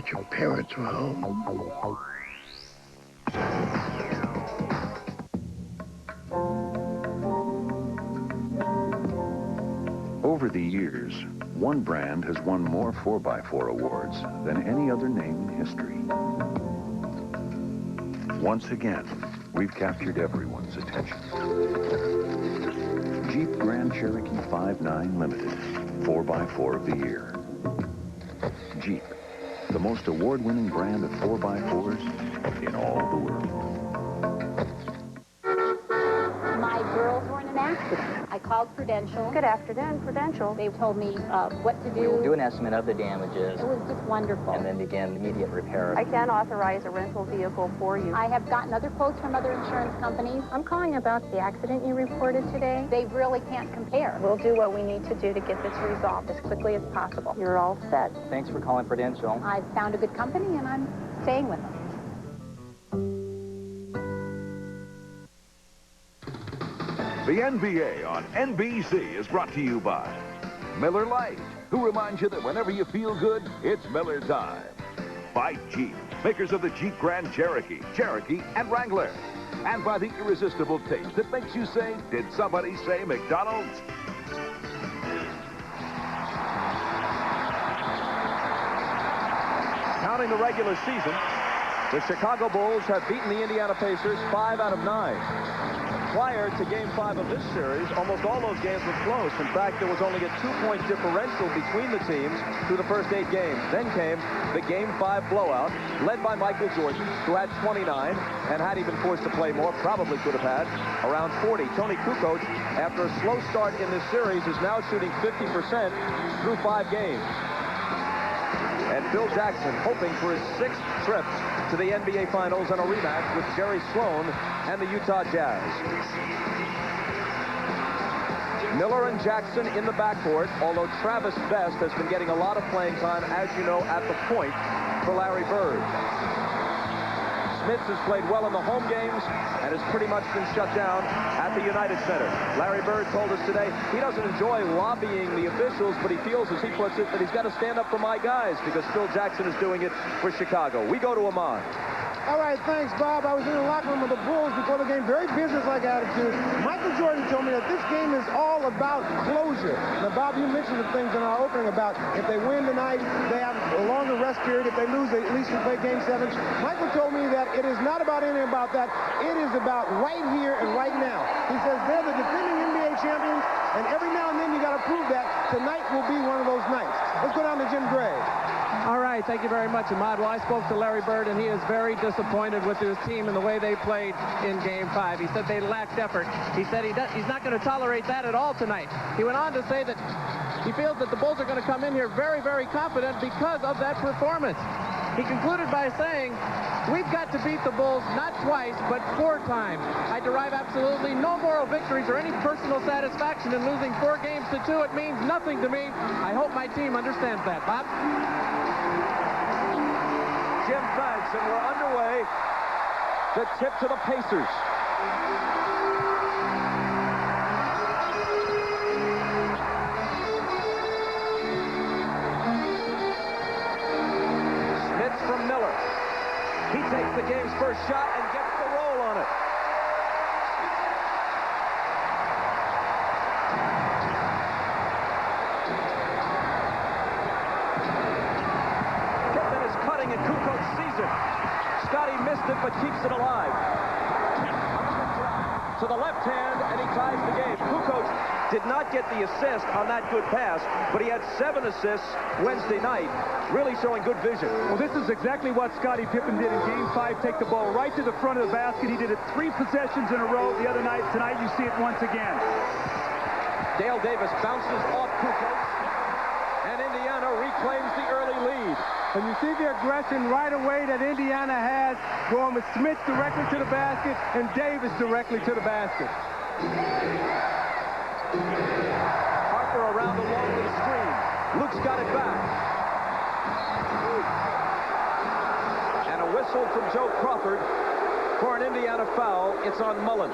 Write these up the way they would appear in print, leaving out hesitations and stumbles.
that your parents were home. Over the years, one brand has won more 4x4 awards than any other name in history. Once again, we've captured everyone's attention. Jeep Grand Cherokee 5.9 Limited, 4x4 of the year. Jeep, the most award-winning brand of 4x4s in all the world. My girls were in an accident. I called Prudential. Good afternoon, Prudential. They told me what to do. We will do an estimate of the damages. It was just wonderful. And then begin immediate repair. I can authorize a rental vehicle for you. I have gotten other quotes from other insurance companies. I'm calling about the accident you reported today. They really can't compare. We'll do what we need to do to get this resolved as quickly as possible. You're all set. Thanks for calling Prudential. I've found a good company, and I'm staying with them. The NBA on NBC is brought to you by Miller Lite, who reminds you that whenever you feel good, it's Miller time. By Jeep, makers of the Jeep Grand Cherokee, Cherokee, and Wrangler. And by the irresistible taste that makes you say, did somebody say McDonald's? Counting the regular season, the Chicago Bulls have beaten the Indiana Pacers 5 out of 9. Prior to Game 5 of this series, almost all those games were close. In fact, there was only a 2-point differential between the teams through the first 8 games. Then came the Game 5 blowout, led by Michael Jordan, who had 29, and had he been forced to play more, probably could have had around 40. Tony Kukoc, after a slow start in this series, is now shooting 50% through 5 games. And Phil Jackson hoping for his 6th trip to the NBA Finals and a rematch with Jerry Sloan and the Utah Jazz. Miller and Jackson in the backcourt, although Travis Best has been getting a lot of playing time, as you know, at the point for Larry Bird. Smits has played well in the home games and has pretty much been shut down at the United Center. Larry Bird told us today he doesn't enjoy lobbying the officials, but he feels, as he puts it, that he's got to stand up for my guys because Phil Jackson is doing it for Chicago. We go to Ahmad. All right, thanks, Bob. I was in the locker room of the Bulls before the game. Very businesslike attitude. Michael Jordan told me that this game is all about closure. Now, Bob, you mentioned the things in our opening about if they win tonight, they have a longer rest period. If they lose, they at least can play Game 7. Michael told me that it is not about anything about that. It is about right here and right now. He says they're the defending NBA champions, and every now and then you got to prove that tonight will be one of those nights. Let's go down to Jim Gray. All right, thank you very much, Ahmad. Well, I spoke to Larry Bird, and he is very disappointed with his team and the way they played in Game 5. He said they lacked effort. He said he's not going to tolerate that at all tonight. He went on to say that he feels that the Bulls are going to come in here very, very confident because of that performance. He concluded by saying, we've got to beat the Bulls not twice, but 4 times. I derive absolutely no moral victories or any personal satisfaction in losing 4 games to 2. It means nothing to me. I hope my team understands that. Bob? Jim, thanks, and we're underway. The tip to the Pacers. Smits from Miller. He takes the game's first shot and gets the roll on it. And Kukoc sees it. Scotty missed it, but keeps it alive. To the left hand, and he ties the game. Kukoc did not get the assist on that good pass, but he had 7 assists Wednesday night, really showing good vision. Well, this is exactly what Scottie Pippen did in Game 5. Take the ball right to the front of the basket. He did it 3 possessions in a row the other night. Tonight, you see it once again. Dale Davis bounces off Kukoc, and Indiana reclaims the early lead. And you see the aggression right away that Indiana has, going with Smith directly to the basket and Davis directly to the basket. Harper around the wall with a screen. Luke's got it back. And a whistle from Joe Crawford for an Indiana foul. It's on Mullen.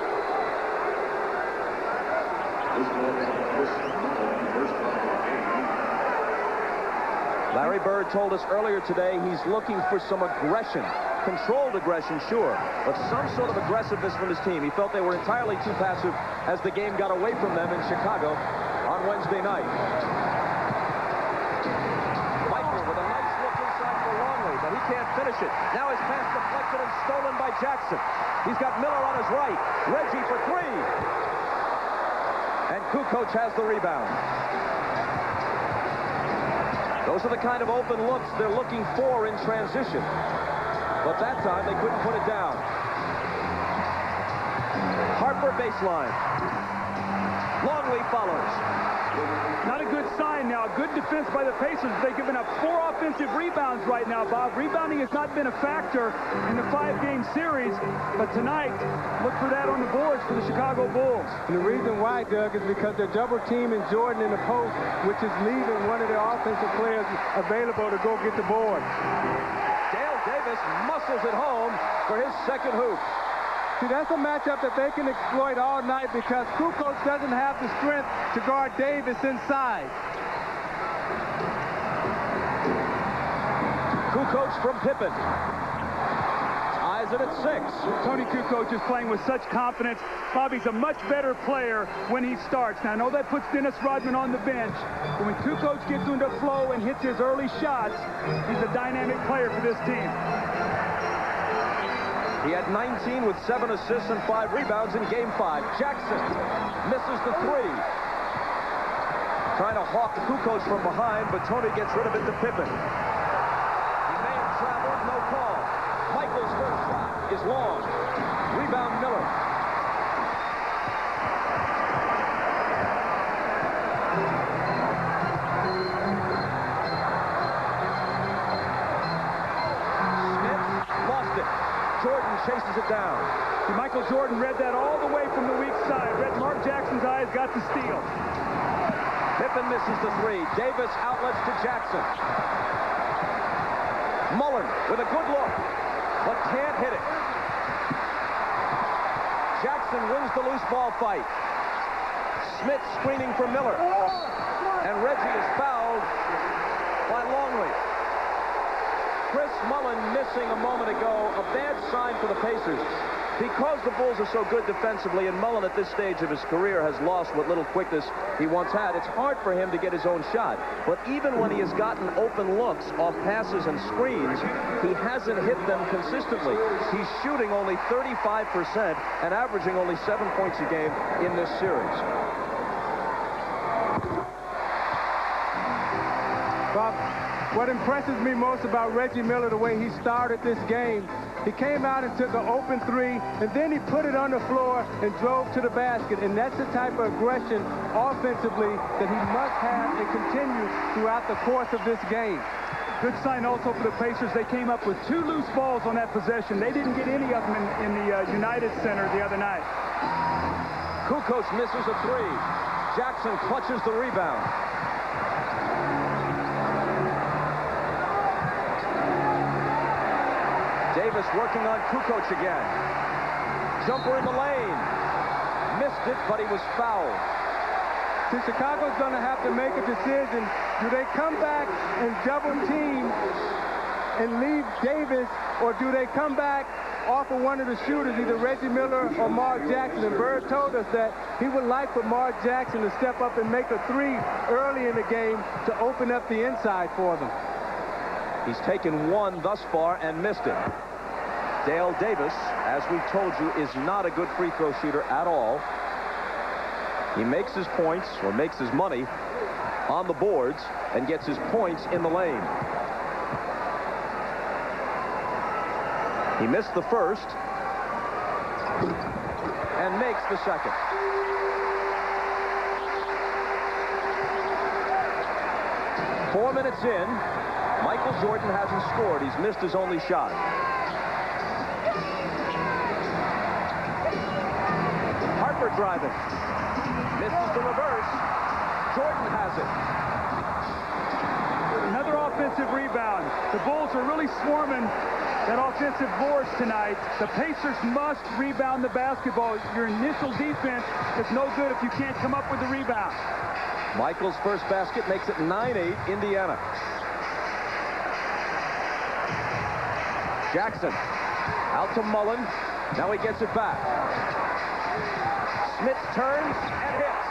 Larry Bird told us earlier today he's looking for some aggression. Controlled aggression, sure, but some sort of aggressiveness from his team. He felt they were entirely too passive as the game got away from them in Chicago on Wednesday night. Michael with a nice look inside for Longley, but he can't finish it. Now his pass deflected and stolen by Jackson. He's got Miller on his right. Reggie for three. And Kukoc has the rebound. Those are the kind of open looks they're looking for in transition. But that time, they couldn't put it down. Harper baseline. Longley follows. Not a good sign now. Good defense by the Pacers. They've given up 4 offensive rebounds right now, Bob. Rebounding has not been a factor in the 5-game series. But tonight, look for that on the boards for the Chicago Bulls. And the reason why, Doug, is because they're double-teaming Jordan in the post, which is leaving one of their offensive players available to go get the board. Davis muscles it home for his second hoop. See, that's a matchup that they can exploit all night because Kukoc doesn't have the strength to guard Davis inside. Kukoc from Pippen. Ties it at 6. Tony Kukoc is playing with such confidence. Bobby's a much better player when he starts. Now, I know that puts Dennis Rodman on the bench, but when Kukoc gets into flow and hits his early shots, he's a dynamic player for this team. He had 19 with 7 assists and 5 rebounds in Game 5. Jackson misses the 3. Trying to hawk Kukoc from behind, but Tony gets rid of it to Pippen. He may have traveled, no call. Michael's first shot is long. Rebound Miller. Smith lost it. Jordan chases it down. Michael Jordan read that all the way from the weak side. Read Mark Jackson's eyes, got the steal. Pippen misses the 3. Davis outlets to Jackson. Mullen with a good look, but can't hit it. Jackson wins the loose ball fight. Smith screening for Miller. And Reggie is fouled by Longley. Chris Mullen missing a moment ago. A bad sign for the Pacers. Because the Bulls are so good defensively, and Mullen at this stage of his career has lost what little quickness he once had, it's hard for him to get his own shot. But even when he has gotten open looks off passes and screens, he hasn't hit them consistently. He's shooting only 35% and averaging only 7 points a game in this series. Bob, what impresses me most about Reggie Miller, the way he started this game, he came out and took an open 3, and then he put it on the floor and drove to the basket. And that's the type of aggression offensively that he must have and continue throughout the course of this game. Good sign also for the Pacers. They came up with 2 loose balls on that possession. They didn't get any of them in the United Center the other night. Kukoc misses a 3. Jackson clutches the rebound. Davis working on Kukoc again. Jumper in the lane. Missed it, but he was fouled. See, Chicago's going to have to make a decision. Do they come back and double team and leave Davis, or do they come back off of one of the shooters, either Reggie Miller or Mark Jackson? And Bird told us that he would like for Mark Jackson to step up and make a 3 early in the game to open up the inside for them. He's taken 1 thus far and missed it. Dale Davis, as we've told you, is not a good free throw shooter at all. He makes his points, or makes his money, on the boards and gets his points in the lane. He missed the first and makes the second. Four minutes in, Michael Jordan hasn't scored. He's missed his only shot. Harper driving. Misses the reverse. Jordan has it. Another offensive rebound. The Bulls are really swarming that offensive boards tonight. The Pacers must rebound the basketball. Your initial defense is no good if you can't come up with the rebound. Michael's first basket makes it 9-8 Indiana. Jackson out to Mullen. Now he gets it back. Smith turns and hits.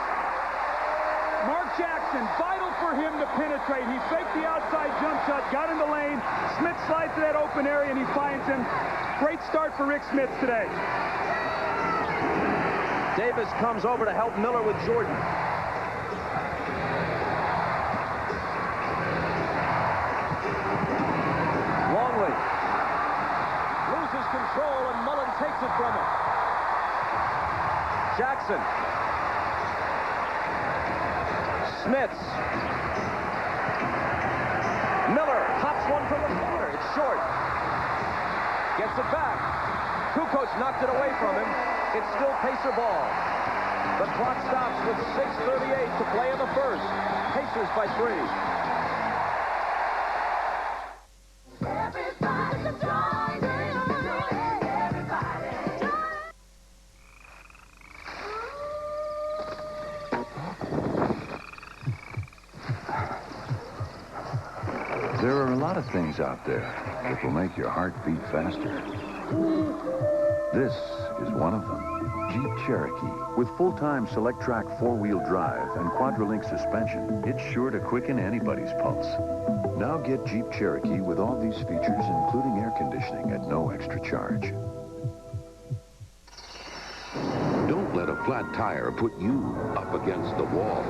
Mark Jackson, vital for him to penetrate. He faked the outside jump shot, got in the lane. Smith slides to that open area, and he finds him. Great start for Rick Smith today. Davis comes over to help Miller with Jordan. Longley loses control, and Mullen takes it from him. Jackson. Smith. Miller hops one from the corner. It's short. Gets it back. Kukoc knocked it away from him. It's still Pacer ball. The clock stops with 6:38 to play in the first. Pacers by 3. There are a lot of things out there that will make your heart beat faster. This is one of them. Jeep Cherokee. With full-time select-track four-wheel drive and quadrelink suspension, it's sure to quicken anybody's pulse. Now get Jeep Cherokee with all these features, including air conditioning at no extra charge. Don't let a flat tire put you up against the wall.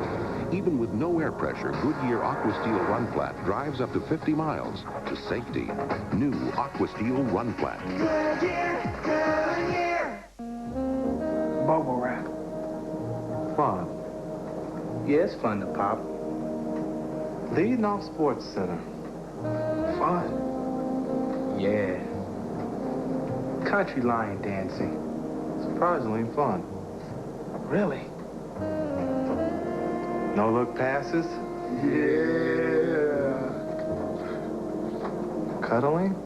Even with no air pressure, Goodyear AquaSteel Run Flat drives up to 50 miles to safety. New AquaSteel Run Flat. Goodyear. Bubble wrap. Fun. Yeah, it's fun to pop. Leading off Sports Center. Fun. Yeah. Country line dancing. Surprisingly fun. Really? No-look passes? Yeah. Cuddling?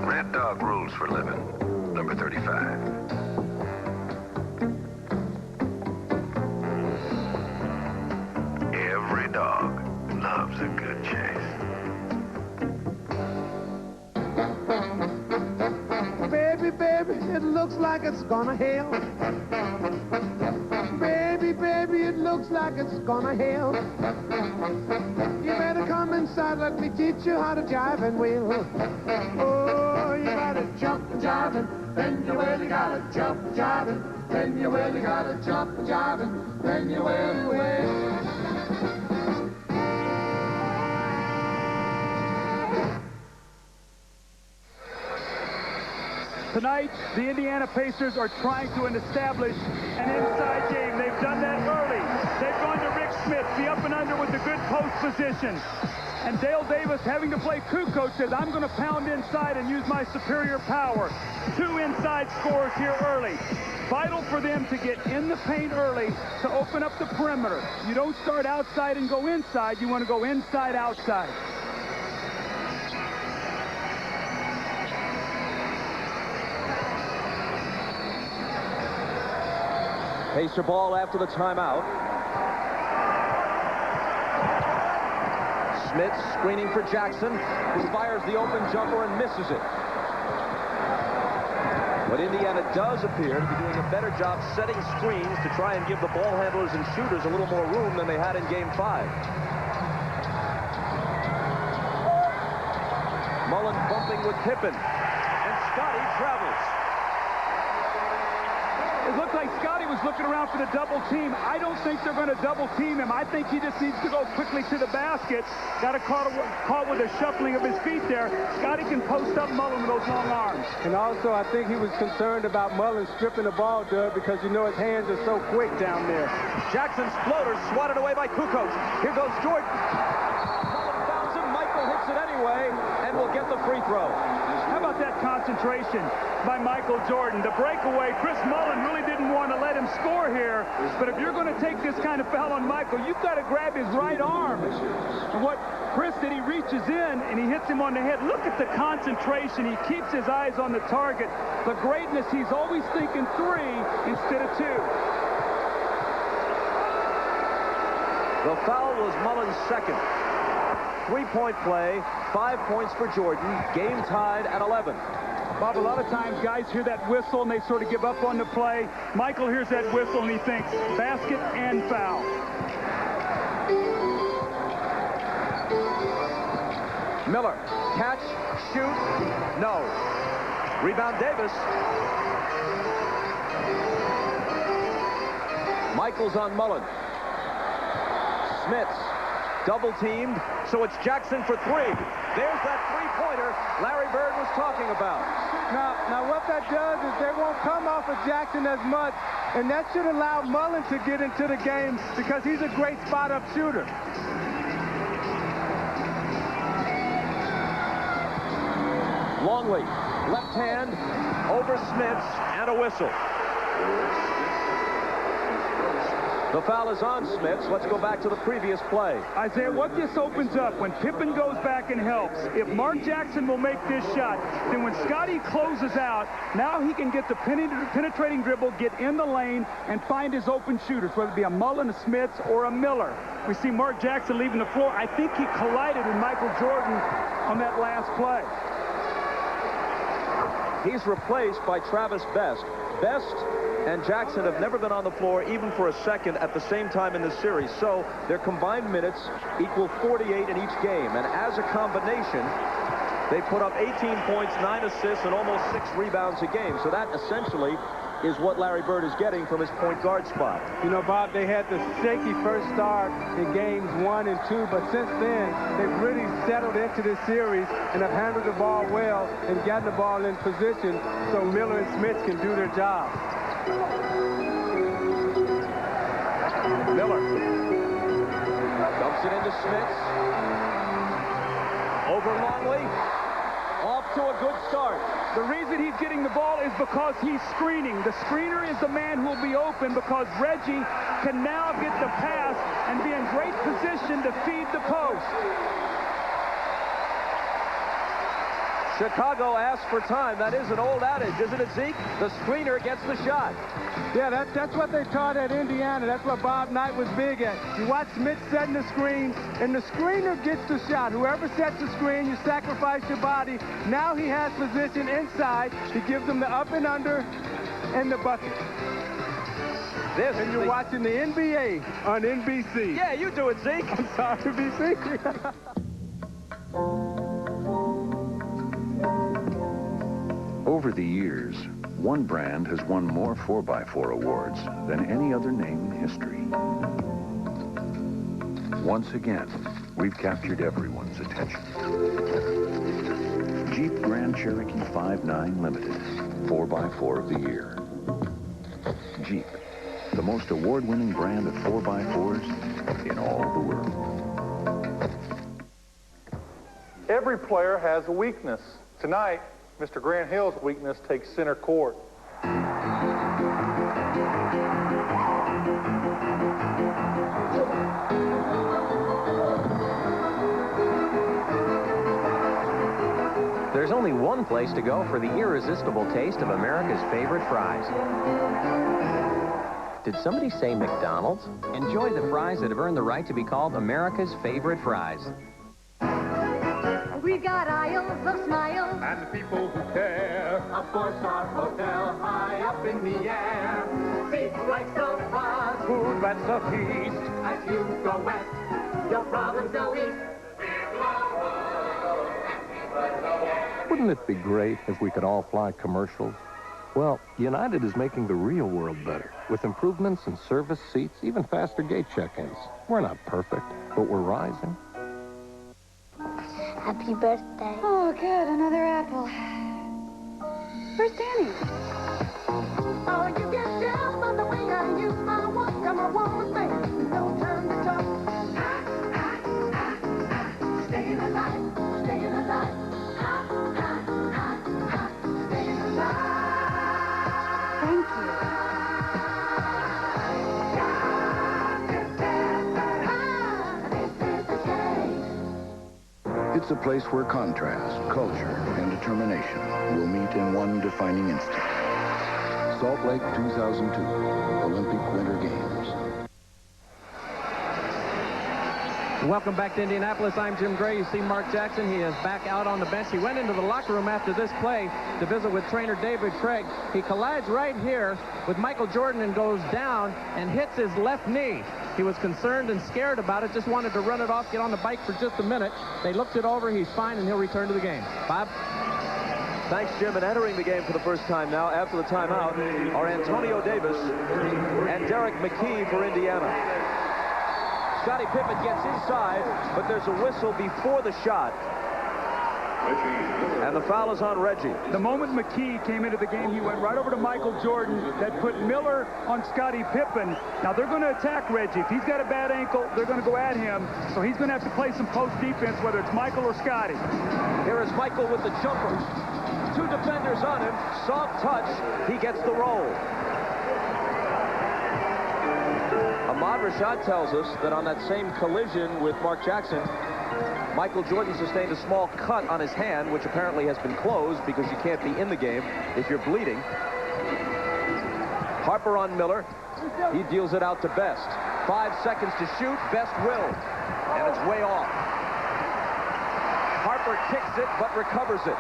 Red Dog Rules for Living, number 35. Every dog loves a good chase. Baby, baby, it looks like it's gonna hail. Baby, baby, it looks like it's gonna hail. You better come inside, let me teach you how to jive and wheel. Oh, you gotta jump and jive and then you really gotta jump and jive and then you really gotta jump and jive and then you will. Tonight, the Indiana Pacers are trying to establish an inside game. They've done that early. They've gone to Rick Smith, the up and under with the good post position. And Dale Davis, having to play Kukoc, says, I'm going to pound inside and use my superior power. 2 inside scores here early. Vital for them to get in the paint early to open up the perimeter. You don't start outside and go inside. You want to go inside, outside. Pacer ball after the timeout. Smith screening for Jackson, who fires the open jumper and misses it. But Indiana does appear to be doing a better job setting screens to try and give the ball handlers and shooters a little more room than they had in Game 5. Mullen bumping with Pippen, and Scotty travels. It looked like Scotty was looking around for the double team. I don't think they're going to double team him. I think he just needs to go quickly to the basket. Got caught with a shuffling of his feet there. Scotty can post up Mullen with those long arms. And also, I think he was concerned about Mullen stripping the ball, Doug, because you know his hands are so quick down there. Jackson's floater swatted away by Kukoc. Here goes Jordan. Mullen bounds him. Michael hits it anyway, and will get the free throw. How about that concentration by Michael Jordan? The breakaway, Chris Mullen really didn't want to let him score here, but if you're going to take this kind of foul on Michael, you've got to grab his right arm. And what Chris did, he reaches in and he hits him on the head. Look at the concentration. He keeps his eyes on the target. The greatness, he's always thinking 3 instead of 2. The foul was Mullen's second. 3-point play, 5 points for Jordan. Game tied at 11. Bob, a lot of times guys hear that whistle and they sort of give up on the play. Michael hears that whistle and he thinks basket and foul. Miller, catch, shoot, no. Rebound Davis. Michael's on Mullen. Smits, double teamed, so it's Jackson for 3. There's that three-pointer Larry Bird was talking about. Now what that does is they won't come off of Jackson as much, and that should allow Mullen to get into the game because he's a great spot-up shooter. Longley, left hand, over Smits, and a whistle. The foul is on Smits. Let's go back to the previous play. Isaiah, what this opens up, when Pippen goes back and helps, if Mark Jackson will make this shot, then when Scotty closes out, now he can get the penetrating dribble, get in the lane, and find his open shooters, whether it be a Mullen, a Smits, or a Miller. We see Mark Jackson leaving the floor. I think he collided with Michael Jordan on that last play. He's replaced by Travis Best. Best and Jackson have never been on the floor even for a second at the same time in this series. So their combined minutes equal 48 in each game. And as a combination, they put up 18 points, 9 assists, and almost 6 rebounds a game. So that essentially is what Larry Bird is getting from his point guard spot. You know, Bob, they had the shaky first start in games 1 and 2, but since then, they've really settled into this series and have handled the ball well and gotten the ball in position so Miller and Smith can do their job. Miller dumps it into Smits. Over Longley. Off to a good start. The reason he's getting the ball is because he's screening. The screener is the man who will be open because Reggie can now get the pass and be in great position to feed the post. Chicago asked for time. That is an old adage, isn't it, Zeke? The screener gets the shot. Yeah, that's what they taught at Indiana. That's what Bob Knight was big at. You watch Smith setting the screen, and the screener gets the shot. Whoever sets the screen, you sacrifice your body. Now he has position inside. He gives them the up and under and the bucket. And you're watching the NBA on NBC. Yeah, you do it, Zeke. I'm sorry, NBC. Over the years, one brand has won more 4x4 awards than any other name in history. Once again, we've captured everyone's attention. Jeep Grand Cherokee 5.9 Limited, 4x4 of the year. Jeep, the most award-winning brand of 4x4s in all the world. Every player has a weakness. Tonight, Mr. Grant Hill's weakness takes center court. There's only one place to go for the irresistible taste of America's favorite fries. Did somebody say McDonald's? Enjoy the fries that have earned the right to be called America's favorite fries. We've got aisles of smiles and people who care. A four-star hotel high up in the air. Seats like sofas, Food that's a feast. as you go west, your problems go east. Wouldn't it be great if we could all fly commercials? Well, United is making the real world better with improvements in service, seats, even faster gate check-ins. We're not perfect, but we're rising. Happy birthday. Oh, good. Another apple. Where's Danny? Oh, you get down on the way I use my walk. Come on with me. No time to talk. Staying alive. Staying alive. Staying alive. Thank you. It's a place where contrast, culture, and determination will meet in one defining instant. Salt Lake 2002 Olympic Winter Games. Welcome back to Indianapolis. I'm Jim Gray. You see Mark Jackson. He is back out on the bench. He went into the locker room after this play to visit with trainer David Craig. He collides right here with Michael Jordan and goes down and hits his left knee. He was concerned and scared about it, just wanted to run it off, get on the bike for just a minute. They looked it over. He's fine, and he'll return to the game. Bob? Thanks, Jim. And entering the game for the first time now after the timeout are Antonio Davis and Derek McKee for Indiana. Scottie Pippen gets inside, but there's a whistle before the shot. And the foul is on Reggie. The moment McKee came into the game, he went right over to Michael Jordan. That put Miller on Scottie Pippen. Now they're going to attack Reggie. If he's got a bad ankle, they're going to go at him. So he's going to have to play some post defense, whether it's Michael or Scottie. Here is Michael with the jumper. Two defenders on him. Soft touch. He gets the roll. Ahmad Rashad tells us that on that same collision with Mark Jackson, Michael Jordan sustained a small cut on his hand, which apparently has been closed because you can't be in the game if you're bleeding. Harper on Miller. He deals it out to Best. 5 seconds to shoot. Best will. And it's way off. Harper kicks it but recovers it.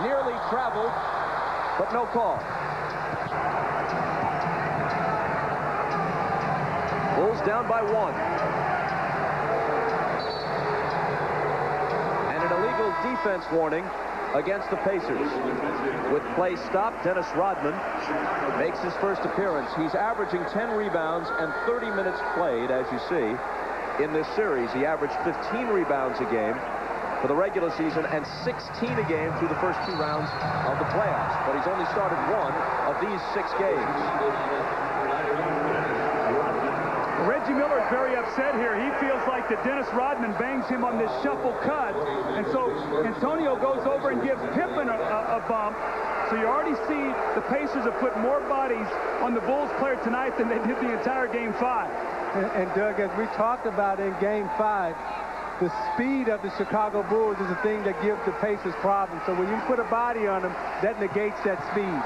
Nearly traveled, but no call. Bulls down by 1. And an illegal defense warning against the Pacers. With play stopped, Dennis Rodman makes his first appearance. He's averaging 10 rebounds and 30 minutes played, as you see, in this series. He averaged 15 rebounds a game for the regular season and 16 a game through the first 2 rounds of the playoffs. But he's only started 1 of these 6 games. Reggie Miller is very upset here. He feels like that Dennis Rodman bangs him on this shuffle cut. And so Antonio goes over and gives Pippen a bump. So you already see the Pacers have put more bodies on the Bulls player tonight than they did the entire Game 5. And Doug, as we talked about in Game 5, the speed of the Chicago Bulls is the thing that gives the Pacers problems. So when you put a body on them, that negates that speed.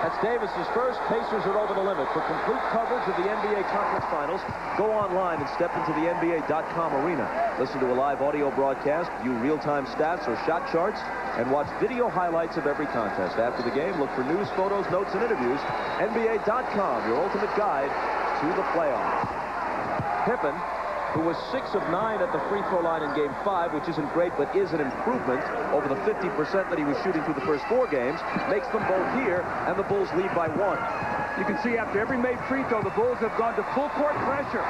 That's Davis's first. Pacers are over the limit. For complete coverage of the NBA Conference Finals, go online and step into the NBA.com arena. Listen to a live audio broadcast, view real-time stats or shot charts, and watch video highlights of every contest. After the game, look for news, photos, notes, and interviews. NBA.com, your ultimate guide to the playoffs. Pippen, who was 6 of 9 at the free throw line in Game 5, which isn't great, but is an improvement over the 50% that he was shooting through the first 4 games, makes them both here, and the Bulls lead by 1. You can see after every made free throw, the Bulls have gone to full court pressure.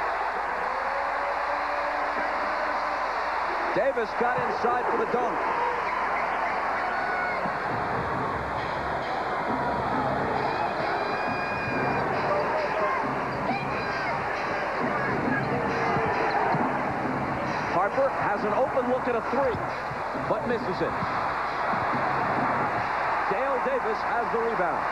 Davis got inside for the dunk. Harper has an open look at a 3, but misses it. Dale Davis has the rebound.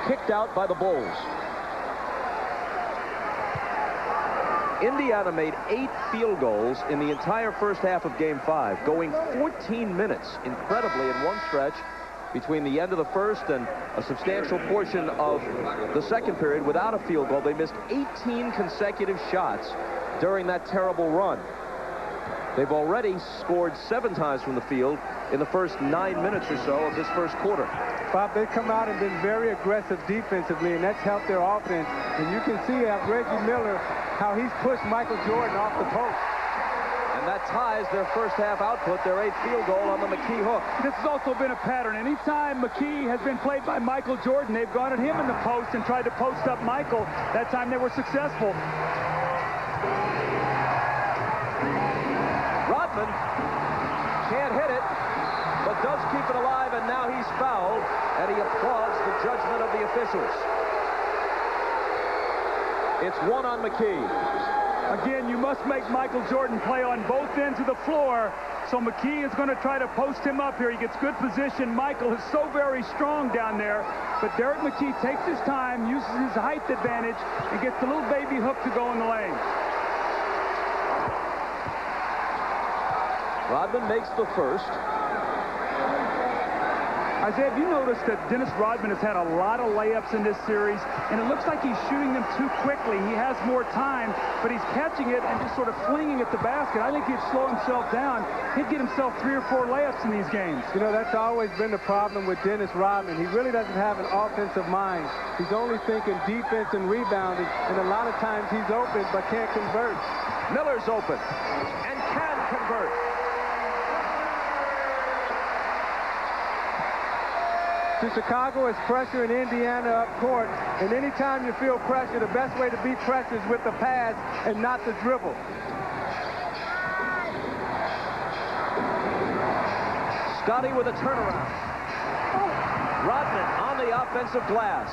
Kicked out by the Bulls. Indiana made 8 field goals in the entire first half of Game 5, going 14 minutes, incredibly, in one stretch, between the end of the first and a substantial portion of the second period without a field goal. They missed 18 consecutive shots during that terrible run. They've already scored 7 times from the field in the first 9 minutes or so of this first quarter. Bob, they've come out and been very aggressive defensively, and that's helped their offense. And you can see how Reggie Miller, how he's pushed Michael Jordan off the post. And that ties their first half output, their 8th field goal on the McKee hook. This has also been a pattern. Anytime McKee has been played by Michael Jordan, they've gone at him in the post and tried to post up Michael. That time they were successful. Rodman can't hit it, but does keep it alive, and now he's fouled, and he applauds the judgment of the officials. It's 1 on McKee. Again, you must make Michael Jordan play on both ends of the floor. So McKee is going to try to post him up here. He gets good position. Michael is so very strong down there. But Derek McKee takes his time, uses his height advantage, and gets the little baby hook to go in the lane. Rodman makes the first. Isaiah, have you noticed that Dennis Rodman has had a lot of layups in this series, and it looks like he's shooting them too quickly. He has more time, but he's catching it and just sort of flinging at the basket. I think he'd slow himself down. He'd get himself 3 or 4 layups in these games. You know, that's always been the problem with Dennis Rodman. He really doesn't have an offensive mind. He's only thinking defense and rebounding, and a lot of times he's open but can't convert. Miller's open and can convert. So Chicago is pressuring Indiana up court, and anytime you feel pressure, the best way to beat pressure is with the pass and not the dribble. Scotty with a turnaround. Rodman on the offensive glass.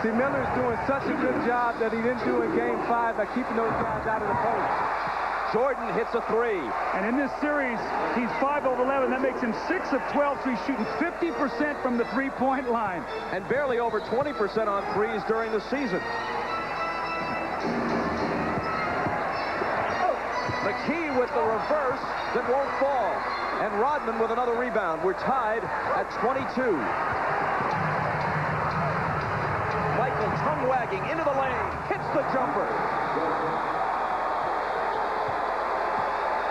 See, Miller's doing such a good job that he didn't do in Game 5 by keeping those guys out of the post. Jordan hits a 3. And in this series, he's 5 of 11. That makes him 6 of 12, so he's shooting 50% from the three-point line. And barely over 20% on threes during the season. McKee with the reverse that won't fall. And Rodman with another rebound. We're tied at 22. Michael tongue-wagging into the lane. Hits the jumper.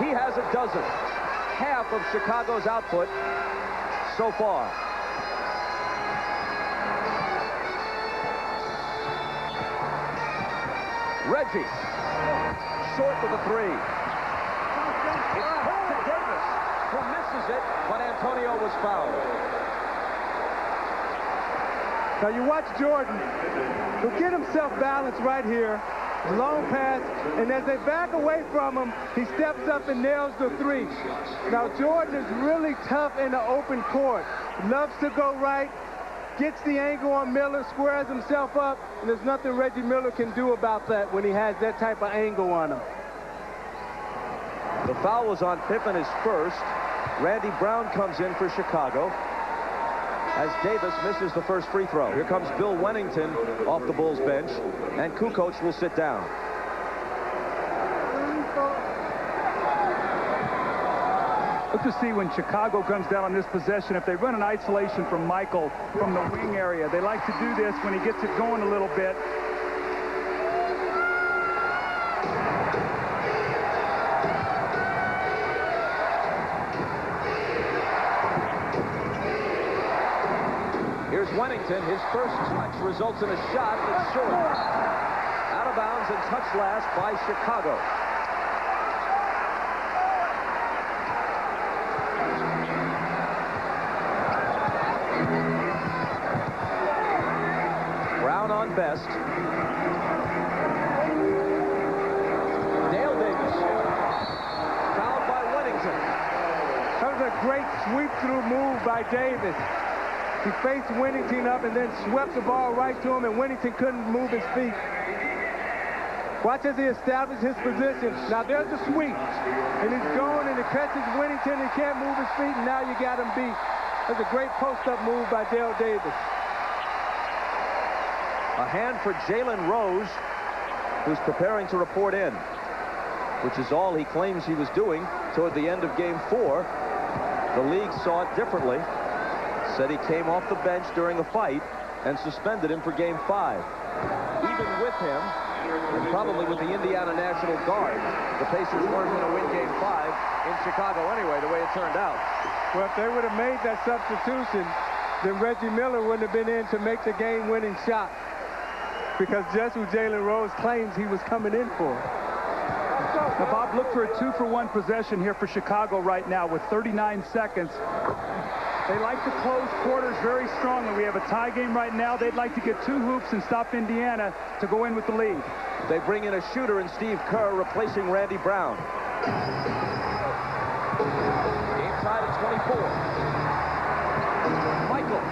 He has a dozen. Half of Chicago's output so far. Reggie. Short with a 3. It's quick to Davis, who misses it, but Antonio was fouled. Now you watch Jordan. He'll get himself balanced right here. Long pass, and as they back away from him, he steps up and nails the 3. Now Jordan is really tough in the open court. Loves to go right, gets the angle on Miller, squares himself up, and there's nothing Reggie Miller can do about that when he has that type of angle on him. The foul was on Pippen, his first. Randy Brown comes in for Chicago as Davis misses the first free throw. Here comes Bill Wennington off the Bulls bench, and Kukoc will sit down. Look to see when Chicago comes down on this possession, if they run an isolation from Michael from the wing area. They like to do this when he gets it going a little bit. Here's Wennington. His first touch results in a shot that's short. Out of bounds and touched last by Chicago. Brown on Best. Dale Davis. Fouled by Wennington. That was a great sweep-through move by Davis. He faced Wennington up and then swept the ball right to him, and Wennington couldn't move his feet. Watch as he established his position. Now there's the sweep, and he's going and he catches Wennington. He can't move his feet, and now you got him beat. That's a great post-up move by Dale Davis. A hand for Jalen Rose, who's preparing to report in, which is all he claims he was doing toward the end of Game 4. The league saw it differently. Said he came off the bench during the fight and suspended him for Game 5. Even with him, and probably with the Indiana National Guard, the Pacers weren't going to win Game 5 in Chicago anyway, the way it turned out. Well, if they would have made that substitution, then Reggie Miller wouldn't have been in to make the game-winning shot, because just who Jalen Rose claims he was coming in for. Now, Bob, look for a 2-for-1 possession here for Chicago right now with 39 seconds. They like to close quarters very strongly. We have a tie game right now. They'd like to get 2 hoops and stop Indiana to go in with the lead. They bring in a shooter in Steve Kerr, replacing Randy Brown. Game tied at 24. Michael,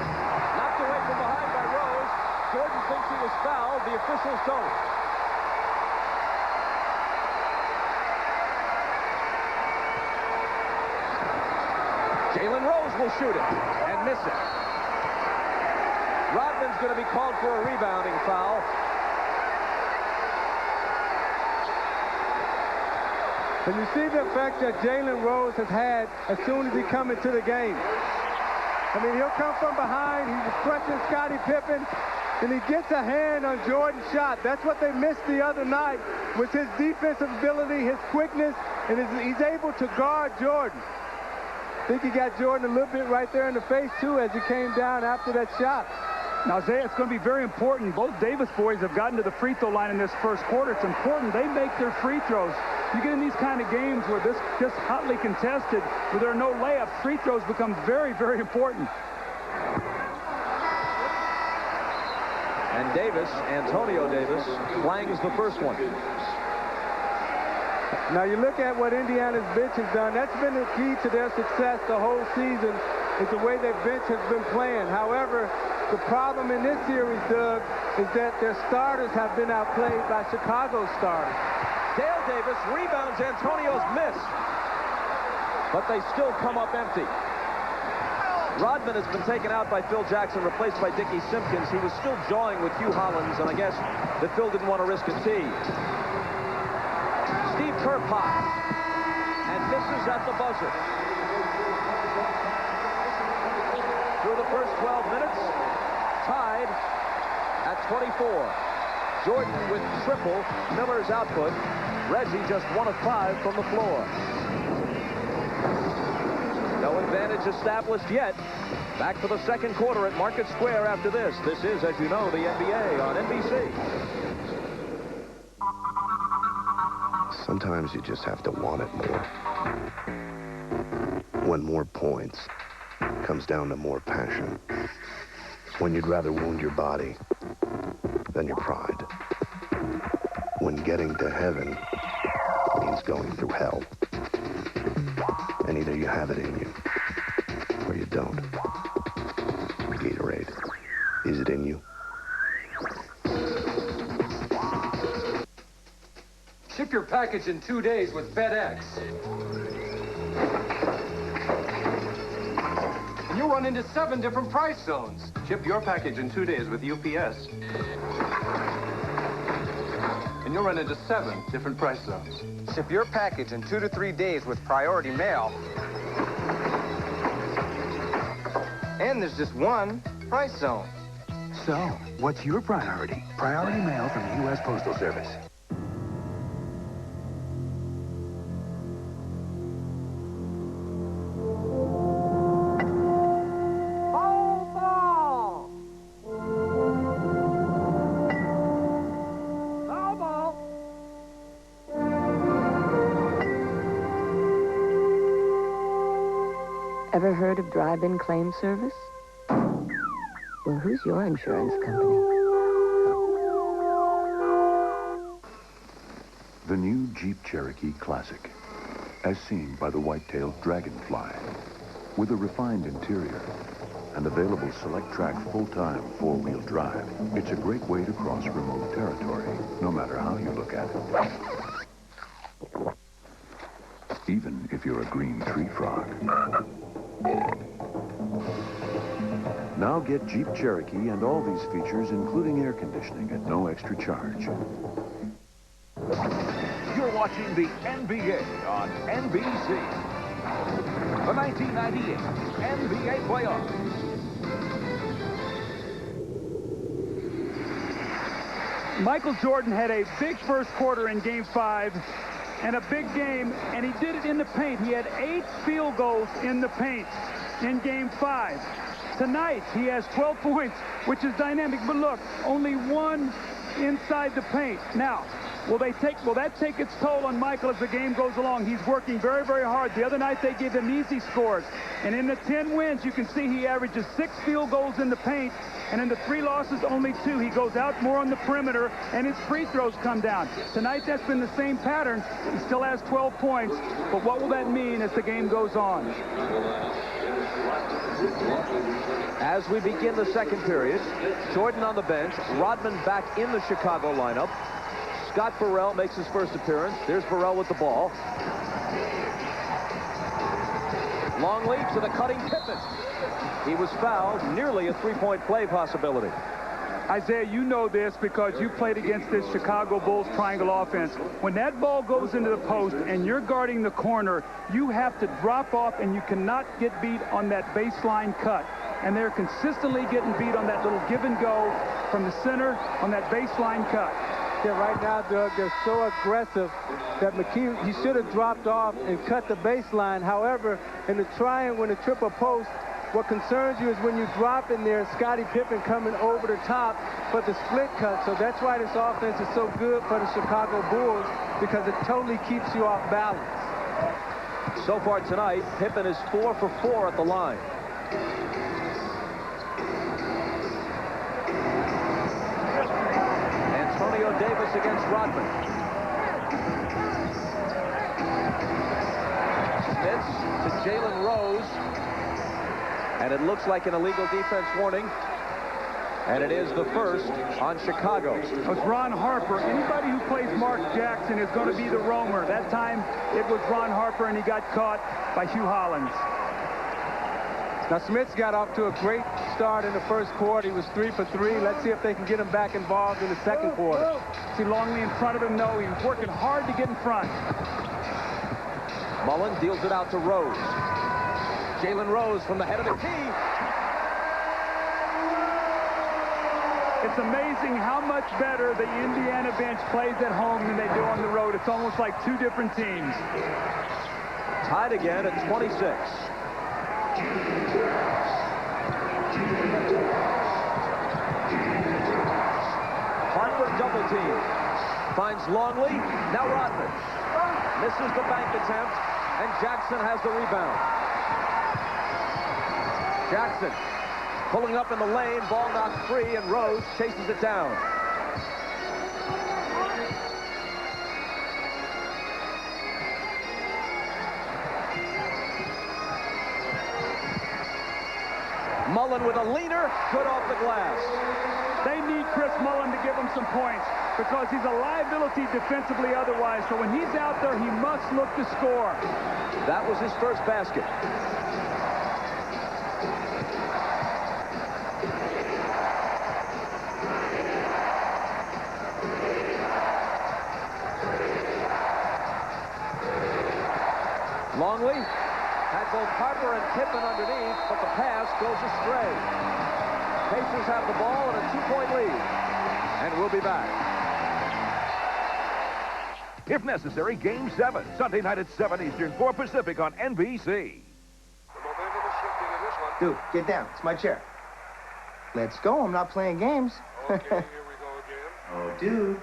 knocked away from behind by Rose. Jordan thinks he was fouled. The officials don't. Jalen Rose will shoot it and miss it. Rodman's going to be called for a rebounding foul. And you see the effect that Jalen Rose has had as soon as he come into the game. I mean, he'll come from behind. He was crushing Scottie Pippen, and he gets a hand on Jordan's shot. That's what they missed the other night, was his defensive ability, his quickness, and he's able to guard Jordan. I think he got Jordan a little bit right there in the face, too, as he came down after that shot. Now, Isaiah, it's going to be very important. Both Davis boys have gotten to the free throw line in this first quarter. It's important they make their free throws. You get in these kind of games where this hotly contested, where there are no layups, free throws become very, very important. And Davis, Antonio Davis, clangs the first one. Now you look at what Indiana's bench has done. That's been the key to their success the whole season, is the way their bench has been playing. However, the problem in this series, Doug, is that their starters have been outplayed by Chicago's starters. Dale Davis rebounds Antonio's miss, but they still come up empty. Rodman has been taken out by Phil Jackson, replaced by Dickie Simpkins. He was still jawing with Hugh Hollins, and I guess that Phil didn't want to risk a tee. Steve Kerr pops and misses at the buzzer. Through the first 12 minutes, tied at 24. Jordan with triple Miller's output. Reggie just 1 of 5 from the floor. No advantage established yet. Back for the second quarter at Market Square after this. This is, as you know, the NBA on NBC. Sometimes you just have to want it more. When more points comes down to more passion. When you'd rather wound your body than your pride. When getting to heaven means going through hell. And either you have it in you or you don't. Gatorade, is it in you? Ship your package in 2 days with FedEx. You run into 7 different price zones. Ship your package in 2 days with UPS. And you'll run into 7 different price zones. Ship your package in 2 to 3 days with Priority Mail. And there's just 1 price zone. So, what's your priority? Priority Mail from the U.S. Postal Service. Ever heard of drive-in claim service? Well, who's your insurance company? The new Jeep Cherokee Classic, as seen by the white-tailed Dragonfly, with a refined interior and available select-track full-time four-wheel drive. It's a great way to cross remote territory, no matter how you look at it. Even if you're a green tree frog. Now get Jeep Cherokee and all these features, including air conditioning, at no extra charge. You're watching the NBA on NBC. The 1998 NBA playoffs. Michael Jordan had a big first quarter in Game 5 and a big game, and he did it in the paint. He had 8 field goals in the paint in Game 5. Tonight, he has 12 points, which is dynamic. But look, only 1 inside the paint. Now, will that take its toll on Michael as the game goes along? He's working very, very hard. The other night, they gave him easy scores. And in the 10 wins, you can see he averages 6 field goals in the paint. And in the 3 losses, only 2. He goes out more on the perimeter, and his free throws come down. Tonight, that's been the same pattern. He still has 12 points. But what will that mean as the game goes on? As we begin the second period, Jordan on the bench, Rodman back in the Chicago lineup. Scott Burrell makes his first appearance. There's Burrell with the ball. Long lead to the cutting Pippen. He was fouled, nearly a three-point play possibility. Isaiah, you know this because you played against this Chicago Bulls triangle offense. When that ball goes into the post and you're guarding the corner, you have to drop off and you cannot get beat on that baseline cut. And they're consistently getting beat on that little give and go from the center on that baseline cut. Yeah, right now, Doug, they're so aggressive that McKee, he should have dropped off and cut the baseline. However, in the triangle, in the triple post, what concerns you is when you drop in there, Scottie Pippen coming over the top for the split cut. So that's why this offense is so good for the Chicago Bulls, because it totally keeps you off balance. So far tonight, Pippen is 4 for 4 at the line. Antonio Davis against Rodman. Smith to Jalen Rose. And it looks like an illegal defense warning. And it is the first on Chicago. It's Ron Harper. Anybody who plays Mark Jackson is going to be the roamer. That time it was Ron Harper, and he got caught by Hugh Hollins. Now, Smith's got off to a great start in the first quarter. He was 3 for 3. Let's see if they can get him back involved in the second quarter. See Longley in front of him? No, he was working hard to get in front. Mullen deals it out to Rose. Jalen Rose from the head of the key. It's amazing how much better the Indiana bench plays at home than they do on the road. It's almost like two different teams. Tied again at 26. Harper double team. Finds Longley. Now Rodman. Misses the bank attempt, and Jackson has the rebound. Jackson pulling up in the lane. Ball knocked free, and Rose chases it down. Mullen with a leaner, good off the glass. They need Chris Mullen to give him some points because he's a liability defensively otherwise. So when he's out there, he must look to score. That was his first basket. Longley had both Harper and Pippen underneath, but the pass goes astray. Pacers have the ball and a 2-point lead. And we'll be back. If necessary, Game 7, Sunday night at 7 Eastern, 4 Pacific on NBC. Dude, get down. It's my chair. Let's go. I'm not playing games. Okay, here we go again. Oh, dude.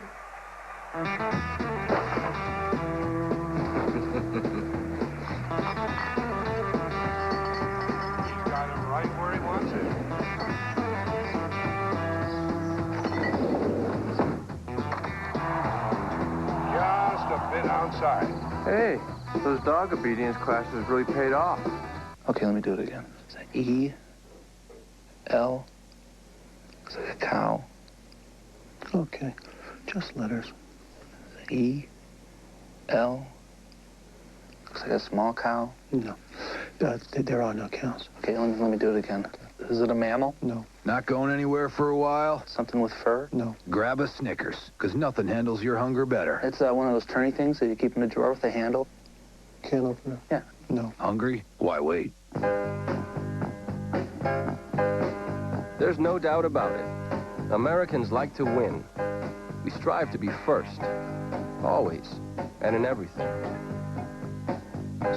He's got him right where he wants it. Just a bit outside. Hey, those dog obedience classes really paid off. Okay, let me do it again. Is that E, L, looks like a cow. Okay, just letters. E, L, looks like a small cow. No, there are no cows. Okay, let me do it again. Is it a mammal? No. Not going anywhere for a while? Something with fur? No. Grab a Snickers, because nothing handles your hunger better. It's one of those turny things that you keep in a drawer with a handle. Can opener? Yeah. No. Hungry? Why wait? There's no doubt about it. Americans like to win. We strive to be first. Always. And in everything.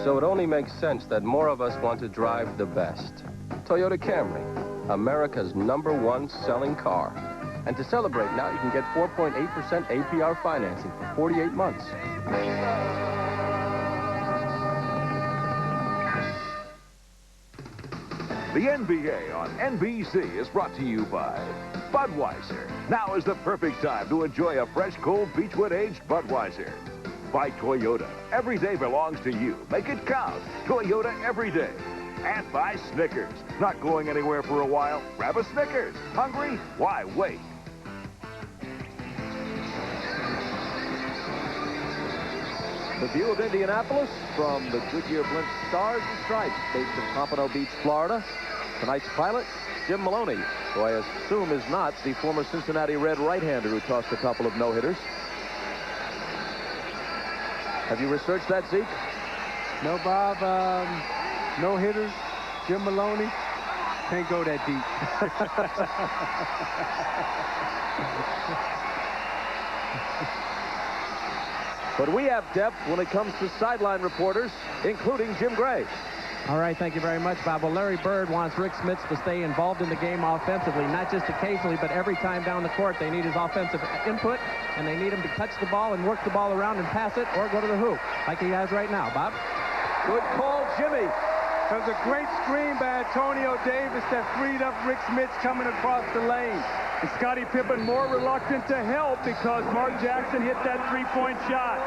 So it only makes sense that more of us want to drive the best. Toyota Camry, America's #1 selling car. And to celebrate now, you can get 4.8% APR financing for 48 months. The NBA on NBC is brought to you by Budweiser. Now is the perfect time to enjoy a fresh, cold, Beechwood-aged Budweiser. By Toyota. Every day belongs to you. Make it count. Toyota every day. And by Snickers. Not going anywhere for a while? Grab a Snickers. Hungry? Why wait? The view of Indianapolis from the Goodyear Blimp Stars and Stripes, based in Pompano Beach, Florida. Tonight's pilot, Jim Maloney, who I assume is not the former Cincinnati Red right-hander who tossed a couple of no-hitters. Have you researched that, Zeke? No, Bob. No hitters. Jim Maloney. Can't go that deep. But we have depth when it comes to sideline reporters, including Jim Gray. All right, thank you very much, Bob. Well, Larry Bird wants Rick Smits to stay involved in the game offensively, not just occasionally, but every time down the court. They need his offensive input, and they need him to catch the ball and work the ball around and pass it or go to the hoop, like he has right now. Bob? Good call, Jimmy. That was a great screen by Antonio Davis that freed up Rick Smits coming across the lane. And Scottie Pippen more reluctant to help because Mark Jackson hit that three-point shot.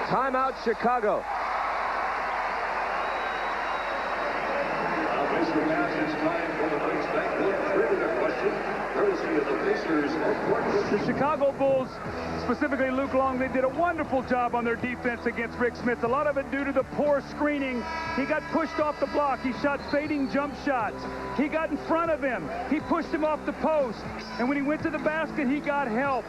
Timeout, Chicago. The Chicago Bulls, specifically Luke Long, they did a wonderful job on their defense against Rick Smits. A lot of it due to the poor screening. He got pushed off the block. He shot fading jump shots. He got in front of him. He pushed him off the post. And when he went to the basket, he got help.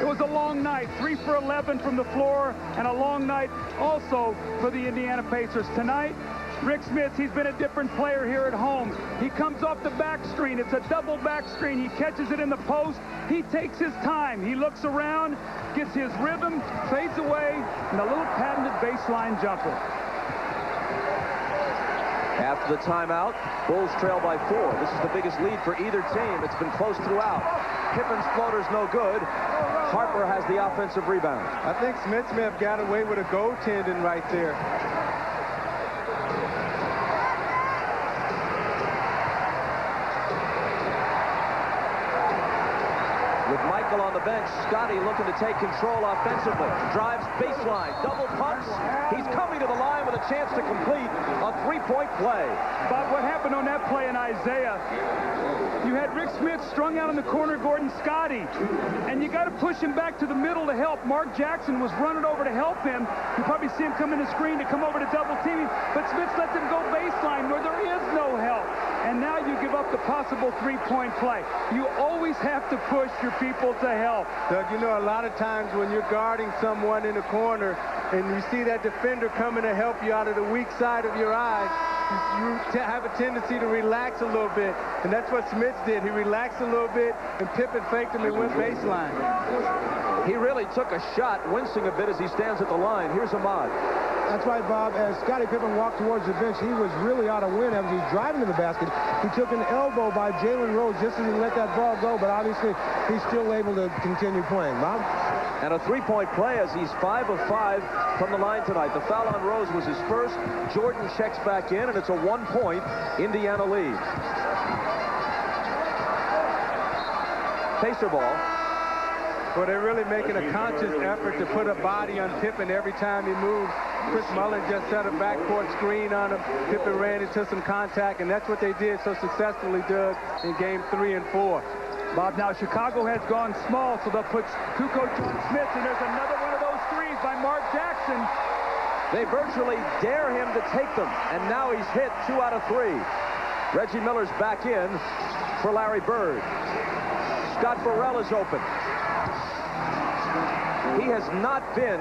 It was a long night, 3 for 11 from the floor, and a long night also for the Indiana Pacers. Tonight, Rick Smits, he's been a different player here at home. He comes off the back screen. It's a double back screen. He catches it in the post. He takes his time. He looks around, gets his rhythm, fades away, and a little patented baseline jumper. After the timeout, Bulls trail by 4. This is the biggest lead for either team. It's been close throughout. Pippen's floater's no good. Harper has the offensive rebound. I think Smits may have got away with a goaltending right there. With Michael on the bench, Scottie looking to take control offensively. Drives baseline, double pumps. He's coming to the line with a chance to complete a three-point play. Bob, what happened on that play in Isaiah? You had Rick Smits strung out in the corner, Gordon Scottie, and you got to push him back to the middle to help. Mark Jackson was running over to help him. You probably see him come in the screen to come over to double teaming, but Smits lets him go baseline where there is no help. And now you give up the possible three-point play. You always have to push your people to help. Doug, you know, a lot of times when you're guarding someone in the corner and you see that defender coming to help you out of the weak side of your eye, you have a tendency to relax a little bit. And that's what Smits did. He relaxed a little bit, and Pippen faked him and went baseline. He really took a shot, wincing a bit as he stands at the line. Here's Ahmad. That's right, Bob. As Scottie Pippen walked towards the bench, he was really out of wind as he was driving to the basket. He took an elbow by Jalen Rose just as he let that ball go, but obviously he's still able to continue playing. Bob? And a three-point play as he's 5 of 5 from the line tonight. The foul on Rose was his first. Jordan checks back in, and it's a one-point Indiana lead. Pacer ball. Well, they're really making a conscious effort to put a body on Pippen every time he moves. Chris Mullin just set a backcourt screen on him. Pippen ran into some contact, and that's what they did so successfully, Doug, in game 3 and 4. Bob, now Chicago has gone small, so they'll put Kukoc on Smits, and there's another one of those threes by Mark Jackson. They virtually dare him to take them, and now he's hit 2 out of 3. Reggie Miller's back in for Larry Bird. Scott Burrell is open. He has not been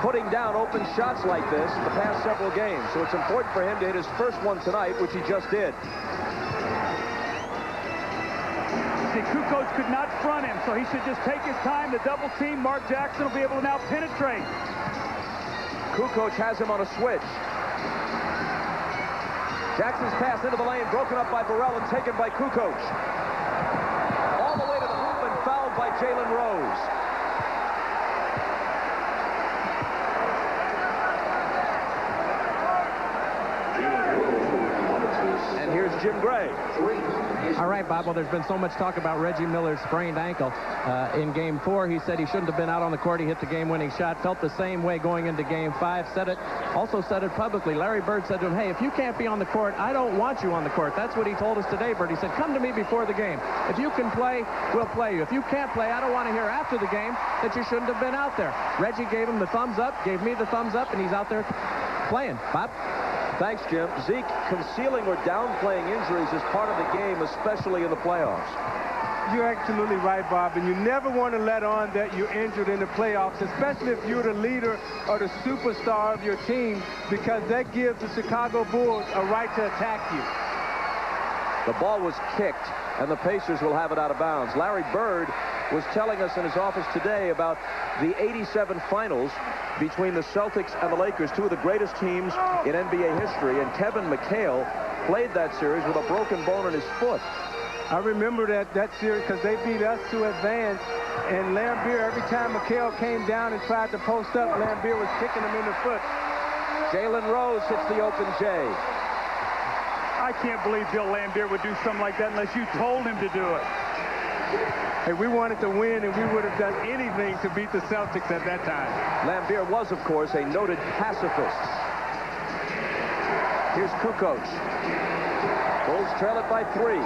putting down open shots like this the past several games, so it's important for him to hit his first one tonight, which he just did. See, Kukoc could not front him, so he should just take his time to double team. Mark Jackson will be able to now penetrate. Kukoc has him on a switch. Jackson's pass into the lane, broken up by Burrell and taken by Kukoc. All the way to the hoop and fouled by Jalen Rose. And here's Jim Gray. All right, Bob. Well, there's been so much talk about Reggie Miller's sprained ankle. In Game 4, he said he shouldn't have been out on the court. He hit the game-winning shot. Felt the same way going into Game 5. Also said it publicly. Larry Bird said to him, hey, if you can't be on the court, I don't want you on the court. That's what he told us today, Bird. He said, come to me before the game. If you can play, we'll play you. If you can't play, I don't want to hear after the game that you shouldn't have been out there. Reggie gave him the thumbs up, gave me the thumbs up, and he's out there playing. Bob? Thanks, Jim. Zeke, concealing or downplaying injuries is part of the game, especially in the playoffs. You're absolutely right, Bob, and you never want to let on that you're injured in the playoffs, especially if you're the leader or the superstar of your team, because that gives the Chicago Bulls a right to attack you. The ball was kicked, and the Pacers will have it out of bounds. Larry Bird was telling us in his office today about the '87 finals between the Celtics and the Lakers, two of the greatest teams in NBA history, and Kevin McHale played that series with a broken bone in his foot. I remember that series because they beat us to advance, and Lambeer, every time McHale came down and tried to post up, Lambeer was kicking him in the foot. Jalen Rose hits the open J. I can't believe Bill Lambier would do something like that unless you told him to do it. Hey, we wanted to win, and we would have done anything to beat the Celtics at that time. Lambier was, of course, a noted pacifist. Here's Kukoc. Bulls trail it by 3.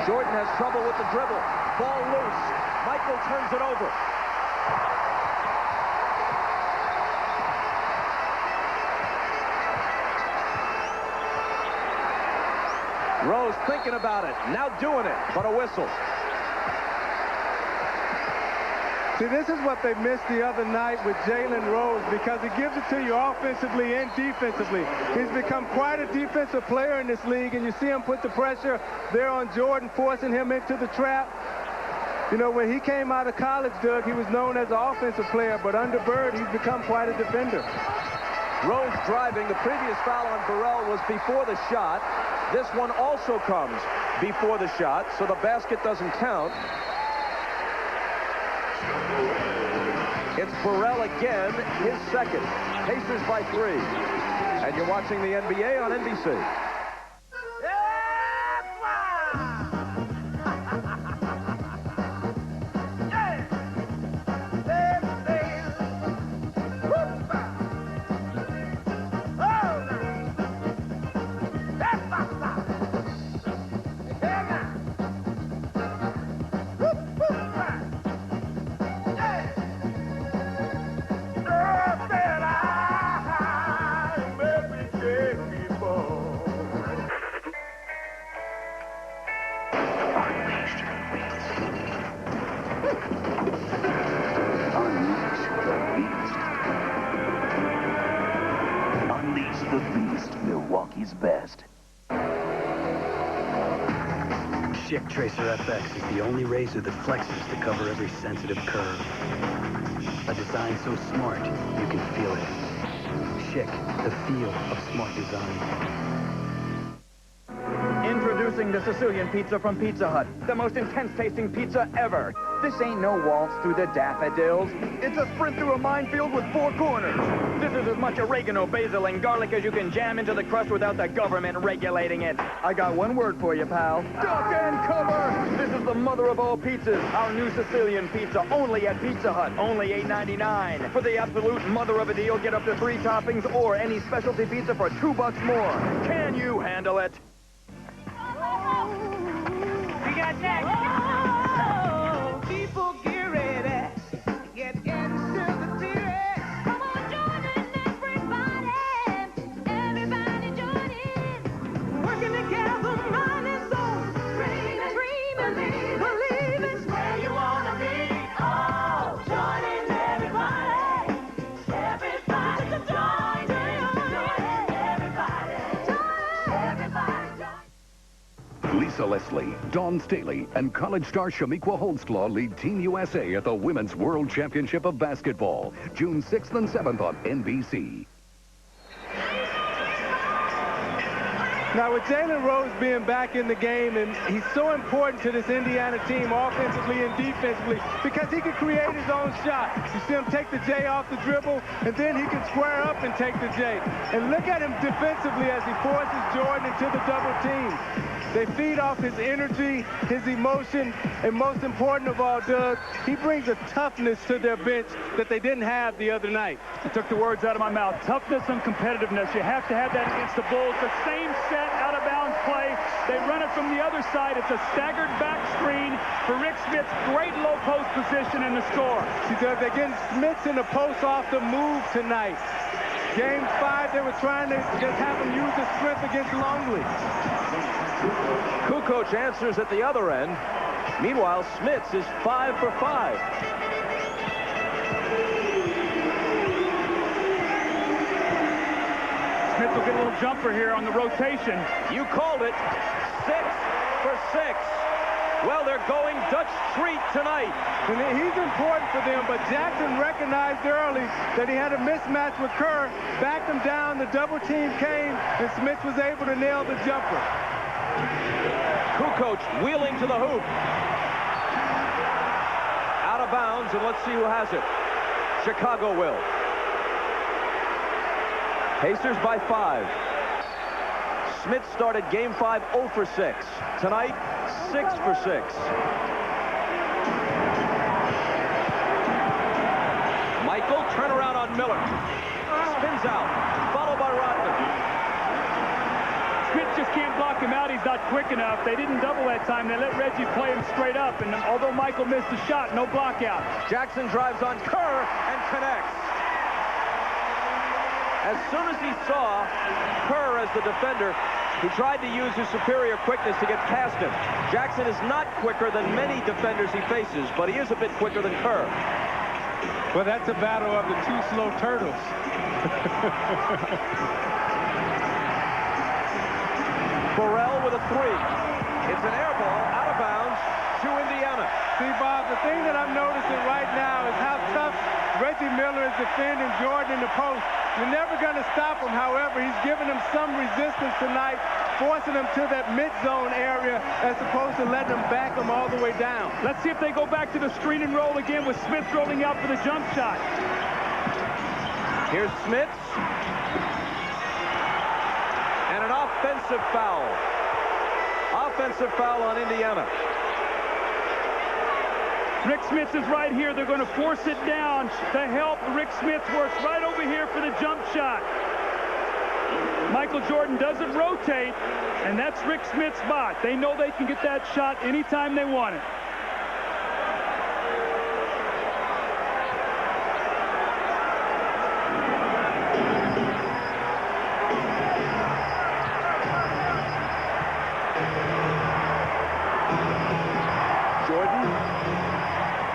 Jordan has trouble with the dribble. Ball loose. Michael turns it over. Rose thinking about it, now doing it, but a whistle. See, this is what they missed the other night with Jalen Rose, because he gives it to you offensively and defensively. He's become quite a defensive player in this league, and you see him put the pressure there on Jordan, forcing him into the trap. You know, when he came out of college, Doug, he was known as an offensive player, but under Bird, he's become quite a defender. Rose driving. The previous foul on Burrell was before the shot. This one also comes before the shot, so the basket doesn't count. It's Burrell again, his second. Pacers by 3. And you're watching the NBA on NBC. Milwaukee's best. Schick Tracer FX is the only razor that flexes to cover every sensitive curve. A design so smart, you can feel it. Schick, the feel of smart design. Introducing the Sicilian pizza from Pizza Hut, the most intense-tasting pizza ever. This ain't no waltz through the daffodils. It's a sprint through a minefield with 4 corners. This is as much oregano, basil, and garlic as you can jam into the crust without the government regulating it. I got one word for you, pal. Duck and cover! This is the mother of all pizzas. Our new Sicilian pizza, only at Pizza Hut. Only $8.99. For the absolute mother of a deal, get up to 3 toppings or any specialty pizza for $2 more. Can you handle it? We got next. Oh, people get ready. Get into the city. Come on, join in, everybody. Everybody join in. Working together, mind and soul. Dreaming, believing, where you wanna be. Oh, join in, everybody. Everybody join in. Everybody join. Lisa Leslie, Dawn Staley, and college star Shamiqua Holdsclaw lead Team USA at the Women's World Championship of Basketball, June 6th and 7th on NBC. Now, with Jalen Rose being back in the game, and he's so important to this Indiana team offensively and defensively because he can create his own shot. You see him take the J off the dribble, and then he can square up and take the J. And look at him defensively as he forces Jordan into the double team. They feed off his energy, his emotion, and most important of all, Doug, he brings a toughness to their bench that they didn't have the other night. You took the words out of my mouth. Toughness and competitiveness. You have to have that against the Bulls. The same set out-of-bounds play. They run it from the other side. It's a staggered back screen for Rick Smith's great low post position in the score. See, Doug, they're getting Smiths in the post off the move tonight. Game 5, they were trying to just have him use his strength against Longley. Kukoc answers at the other end. Meanwhile, Smits is 5 for 5. Smith will get a little jumper here on the rotation. You called it. 6 for 6. Well, they're going Dutch treat tonight. And he's important for them, but Jackson recognized early that he had a mismatch with Kerr, backed him down, the double team came, and Smith was able to nail the jumper. Kukoc wheeling to the hoop. Out of bounds, and let's see who has it. Chicago will. Pacers by 5. Smith started game 5 0 for 6. Tonight, 6 for 6. Michael, turnaround on Miller. Spins out, followed by Rodman. Smith just can't block him out. He's not quick enough. They didn't double that time. They let Reggie play him straight up. And although Michael missed the shot, no block out. Jackson drives on Kerr and connects. As soon as he saw Kerr as the defender, he tried to use his superior quickness to get past him. Jackson is not quicker than many defenders he faces, but he is a bit quicker than Kerr. Well, that's a battle of the two slow turtles. Burrell with a 3. It's an air ball out of bounds to Indiana. See, Bob, the thing that I'm noticing right now is how tough Reggie Miller is defending Jordan in the post. You're never going to stop him. However, he's giving him some resistance tonight, forcing him to that mid-zone area as opposed to letting him back him all the way down. Let's see if they go back to the screen and roll again with Smith rolling out for the jump shot. Here's Smith. And an offensive foul. Offensive foul on Indiana. Rick Smith is right here. They're going to force it down to help. Rick Smith works right over here for the jump shot. Michael Jordan doesn't rotate, and that's Rick Smith's spot. They know they can get that shot anytime they want it.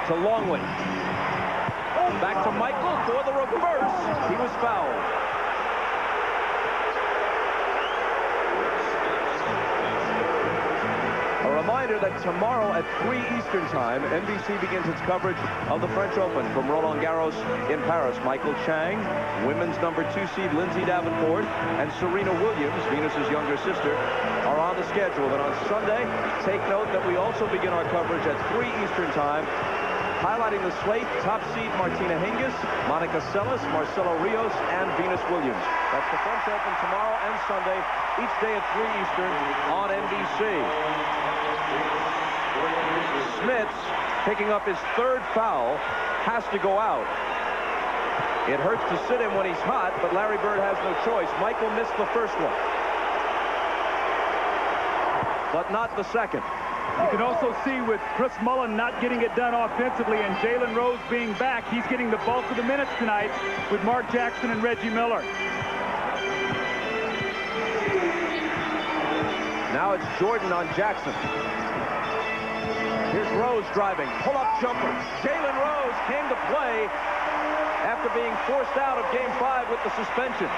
To Longley. Back to Michael for the reverse. He was fouled. A reminder that tomorrow at 3 Eastern Time, NBC begins its coverage of the French Open from Roland Garros in Paris. Michael Chang, women's number 2 seed Lindsay Davenport, and Serena Williams, Venus's younger sister, are on the schedule. And on Sunday, take note that we also begin our coverage at 3 Eastern Time, highlighting the slate, top seed Martina Hingis, Monica Seles, Marcelo Rios, and Venus Williams. That's the French Open tomorrow and Sunday, each day at 3 Eastern on NBC. Smits, picking up his 3rd foul, has to go out. It hurts to sit him when he's hot, but Larry Bird has no choice. Michael missed the first one, but not the second. You can also see with Chris Mullin not getting it done offensively and Jalen Rose being back, he's getting the bulk of the minutes tonight with Mark Jackson and Reggie Miller. Now it's Jordan on Jackson. Here's Rose driving. Pull-up jumper. Jalen Rose came to play after being forced out of Game 5 with the suspension.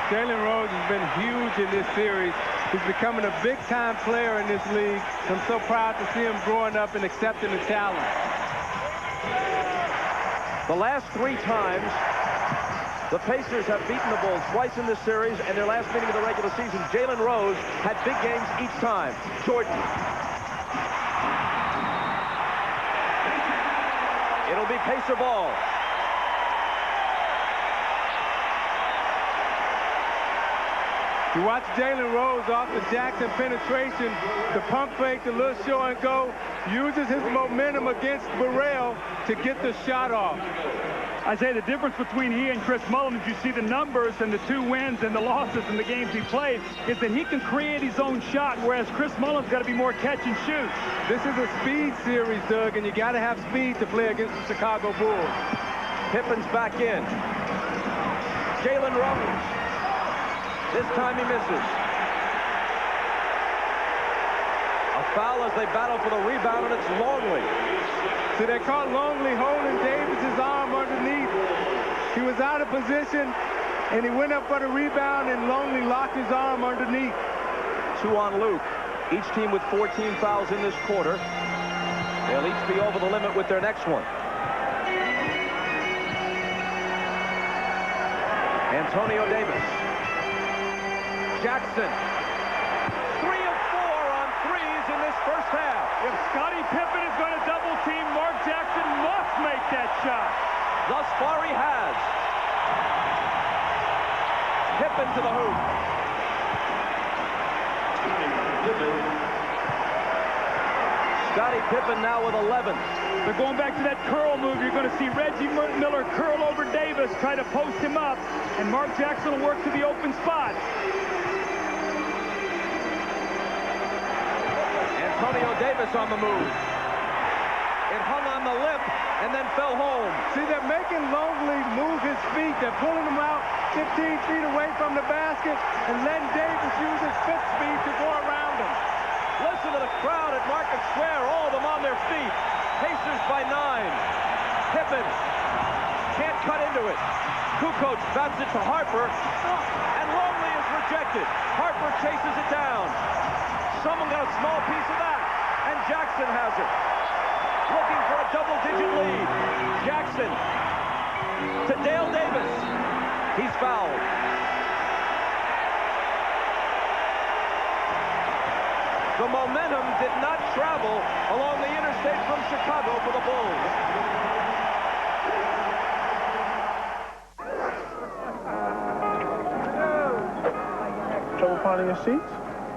Jalen Rose has been huge in this series. He's becoming a big-time player in this league. I'm so proud to see him growing up and accepting the challenge. The last 3 times, the Pacers have beaten the Bulls twice in this series, and their last meeting of the regular season, Jalen Rose had big games each time. Jordan. It'll be Pacer ball. You watch Jalen Rose off the Jackson penetration, the pump fake, the little show and go, uses his momentum against Burrell to get the shot off. I say the difference between he and Chris Mullin, as you see the numbers and the 2 wins and the losses in the games he played, is that he can create his own shot, whereas Chris Mullin's got to be more catch and shoot. This is a speed series, Doug, and you got to have speed to play against the Chicago Bulls. Pippen's back in. Jalen Rose. This time he misses. A foul as they battle for the rebound, and it's Longley. See, they caught Longley holding Davis's arm underneath. He was out of position, and he went up for the rebound, and Longley locked his arm underneath. 2 on Luke. Each team with 14 fouls in this quarter. They'll each be over the limit with their next one. Antonio Davis. Jackson. 3 of 4 on threes in this first half. If Scottie Pippen is going to double team, Mark Jackson must make that shot. Thus far he has. Pippen to the hoop. Scottie Pippen now with 11. They're going back to that curl move. You're going to see Reggie Miller curl over Davis, try to post him up, and Mark Jackson will work to the open spot. Antonio Davis on the move. It hung on the lip and then fell home. See, they're making Longley move his feet. They're pulling him out 15 feet away from the basket and letting Davis use his foot speed to go around him. Listen to the crowd at Market Square, all of them on their feet. Pacers by 9. Pippen can't cut into it. Kukoc bats it to Harper, and Longley is rejected. Harper chases it down. Someone got a small piece of that, and Jackson has it. Looking for a double-digit lead. Jackson to Dale Davis. He's fouled. The momentum did not travel along the interstate from Chicago for the Bulls. Trouble finding your seats?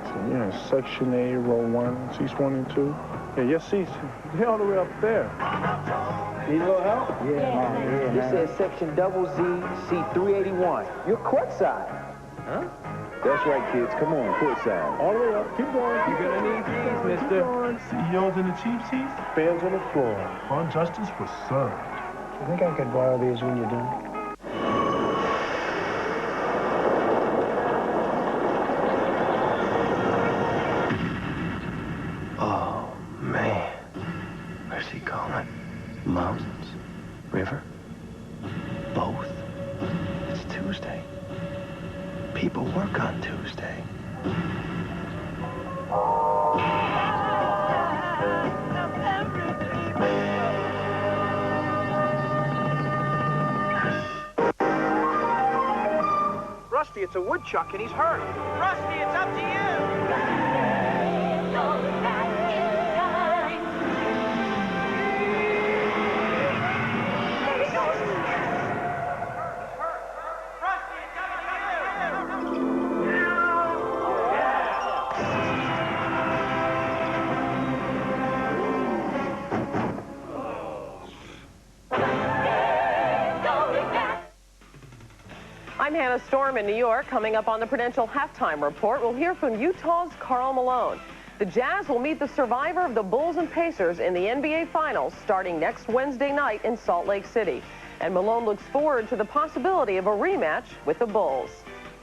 So you're in Section A, row 1, seats 1 and 2. Yeah, your seats, they're all the way up there. Need a little help? Yeah. This says Section Double Z, seat 381. You're courtside. Huh? That's right, kids. Come on, courtside. All the way up. Keep going. You're gonna need these, mister. CEOs in the cheap seats, fans on the floor. On justice was served. You think I could borrow these when you're done? Oh, man. Where's he going? Mountains? River? Both? It's Tuesday. People work on Tuesday. Rusty, it's a woodchuck, and he's hurt. Rusty, it's up to you. I'm Hannah Storm in New York. Coming up on the Prudential Halftime Report, we'll hear from Utah's Karl Malone. The Jazz will meet the survivor of the Bulls and Pacers in the NBA Finals starting next Wednesday night in Salt Lake City. And Malone looks forward to the possibility of a rematch with the Bulls.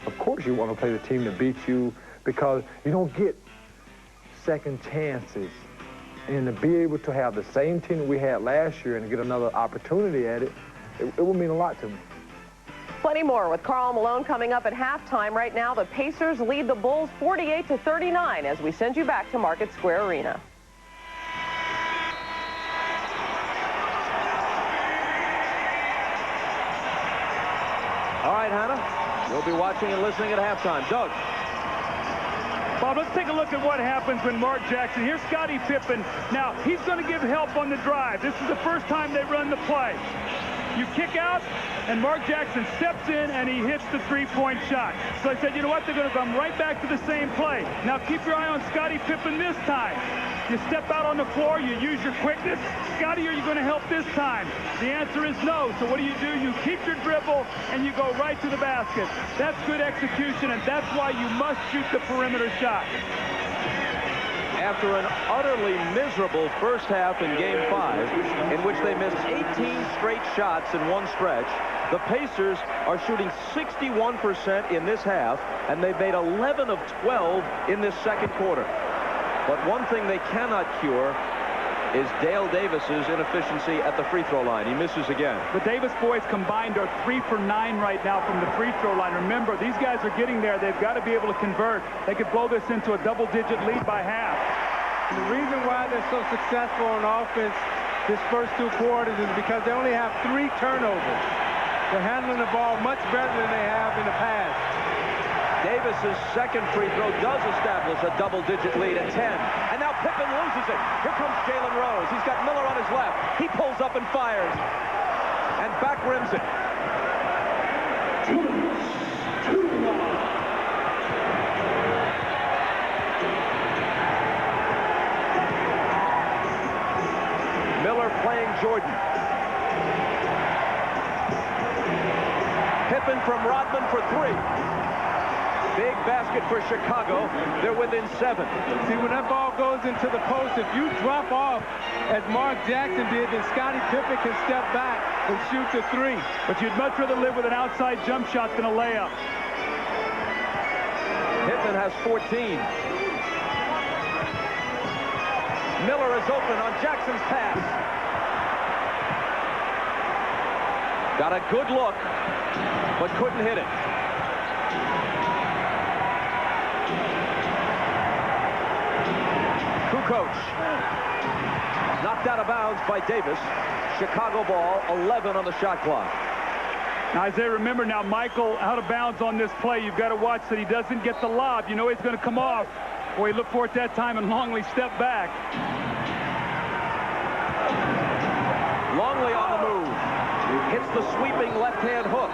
Of course you want to play the team that beats you because you don't get second chances. And to be able to have the same team that we had last year and get another opportunity at it, it will mean a lot to me. Plenty more with Karl Malone coming up at halftime. Right now, the Pacers lead the Bulls 48-39 as we send you back to Market Square Arena. All right, Hannah, you'll be watching and listening at halftime. Doug. Bob, let's take a look at what happens when Mark Jackson. Here's Scottie Pippen. Now, he's going to give help on the drive. This is the first time they run the play. You kick out, and Mark Jackson steps in, and he hits the three-point shot. So I said, you know what? They're going to come right back to the same play. Now keep your eye on Scottie Pippen this time. You step out on the floor, you use your quickness. Scottie, are you going to help this time? The answer is no. So what do? You keep your dribble, and you go right to the basket. That's good execution, and that's why you must shoot the perimeter shot. after an utterly miserable first half in Game 5, in which they missed 18 straight shots in one stretch. The Pacers are shooting 61% in this half, and they've made 11 of 12 in this second quarter. But one thing they cannot cure is Dale Davis's inefficiency at the free throw line. He misses again. The Davis boys combined are 3 for 9 right now from the free throw line. Remember, these guys are getting there. They've got to be able to convert. They could blow this into a double-digit lead by half. And the reason why they're so successful on offense this first 2 quarters is because they only have 3 turnovers. They're handling the ball much better than they have in the past. Davis's second free throw does establish a double-digit lead at 10. And now Pippen loses it. Here comes Jalen Rose. He's got Miller on his left. He pulls up and fires. And back rims it. Miller playing Jordan. Pippen from Rodman for 3. Big basket for Chicago. They're within 7. See, when that ball goes into the post, if you drop off, as Mark Jackson did, then Scottie Pippen can step back and shoot the 3. But you'd much rather live with an outside jump shot than a layup. Pippen has 14. Miller is open on Jackson's pass. Got a good look, but couldn't hit it. Kukoc knocked out of bounds by Davis. Chicago ball, 11 on the shot clock. Now, Isaiah, remember now, Michael out of bounds on this play. You've got to watch that he doesn't get the lob. You know he's going to come off. Boy, he looked for it that time, and Longley stepped back. Longley on the move. Hits the sweeping left-hand hook.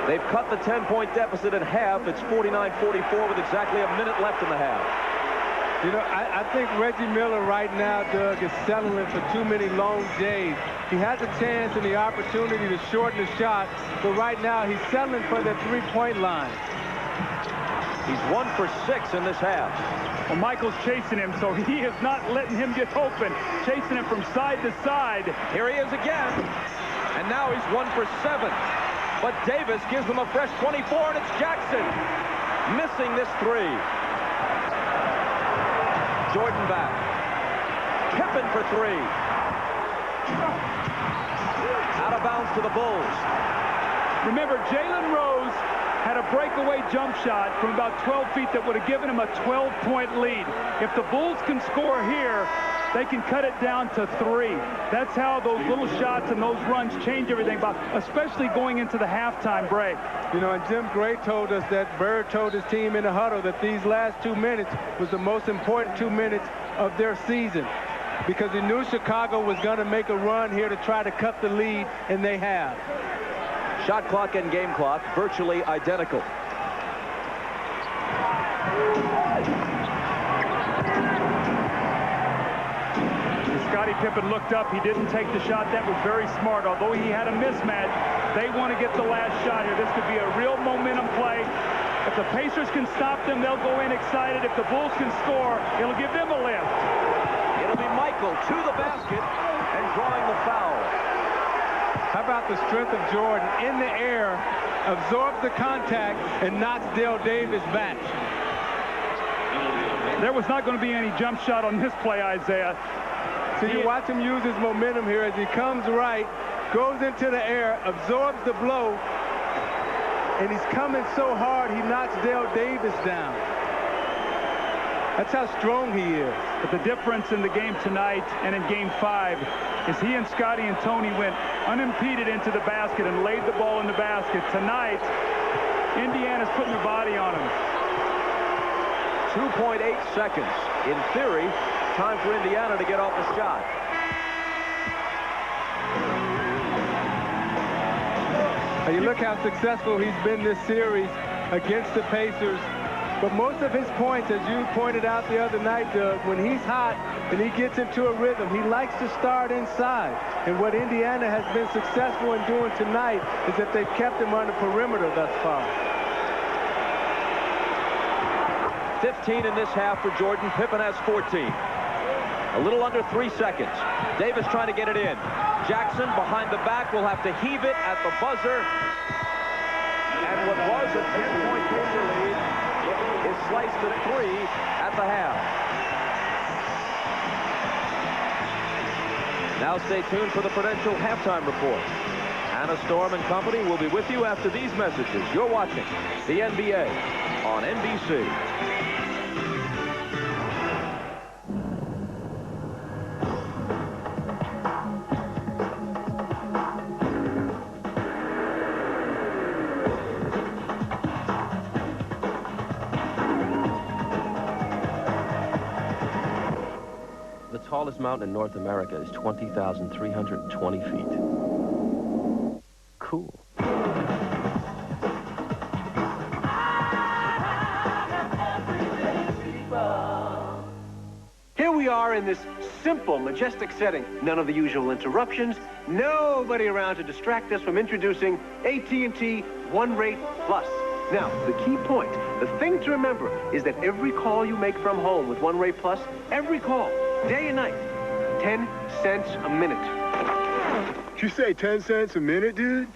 They've cut the 10-point deficit in half. It's 49-44 with exactly a minute left in the half. You know, I think Reggie Miller right now, Doug, is settling for too many long J's. He has a chance and the opportunity to shorten the shot, but right now he's settling for the 3-point line. He's 1 for 6 in this half. Well, Michael's chasing him, so he is not letting him get open. Chasing him from side to side. Here he is again. And now he's 1 for 7. But Davis gives them a fresh 24, and it's Jackson missing this 3. Jordan back. Pippen for 3. Out of bounds to the Bulls. Remember, Jalen Rose had a breakaway jump shot from about 12 feet that would have given him a 12-point lead. If the Bulls can score here, they can cut it down to 3. That's how those little shots and those runs change everything, especially going into the halftime break. You know, and Jim Gray told us that Bird told his team in the huddle that these last 2 minutes was the most important 2 minutes of their season, because he knew Chicago was going to make a run here to try to cut the lead, and they have. Shot clock and game clock virtually identical. Scottie Pippen looked up. He didn't take the shot. That was very smart. Although he had a mismatch, they want to get the last shot here. This could be a real momentum play. If the Pacers can stop them, they'll go in excited. If the Bulls can score, it'll give them a lift. It'll be Michael to the basket and drawing the foul. How about the strength of Jordan in the air, absorbs the contact, and knocks Dale Davis back. There was not going to be any jump shot on this play, Isaiah. So you watch him use his momentum here as he comes right, goes into the air, absorbs the blow, and he's coming so hard he knocks Dale Davis down. That's how strong he is. But the difference in the game tonight and in Game 5 is he and Scottie and Tony went unimpeded into the basket and laid the ball in the basket. Tonight, Indiana's putting their body on him. 2.8 seconds. In theory, time for Indiana to get off the shot. And you look how successful he's been this series against the Pacers. But most of his points, as you pointed out the other night, Doug, when he's hot and he gets into a rhythm, he likes to start inside. And what Indiana has been successful in doing tonight is that they've kept him on the perimeter thus far. 15 in this half for Jordan. Pippen has 14. A little under 3 seconds. Davis trying to get it in. Jackson behind the back will have to heave it at the buzzer. And what was a 10-point Pacer lead is sliced to 3 at the half. Now stay tuned for the Prudential halftime report. Hannah Storm and company will be with you after these messages. You're watching the NBA on NBC. The tallest mountain in North America is 20,320 feet. Cool. Here we are in this simple, majestic setting. None of the usual interruptions. Nobody around to distract us from introducing AT&T One Rate Plus. Now, the key point, the thing to remember, is that every call you make from home with One Rate Plus, every call, day and night, 10 cents a minute. Did you say 10 cents a minute, dude?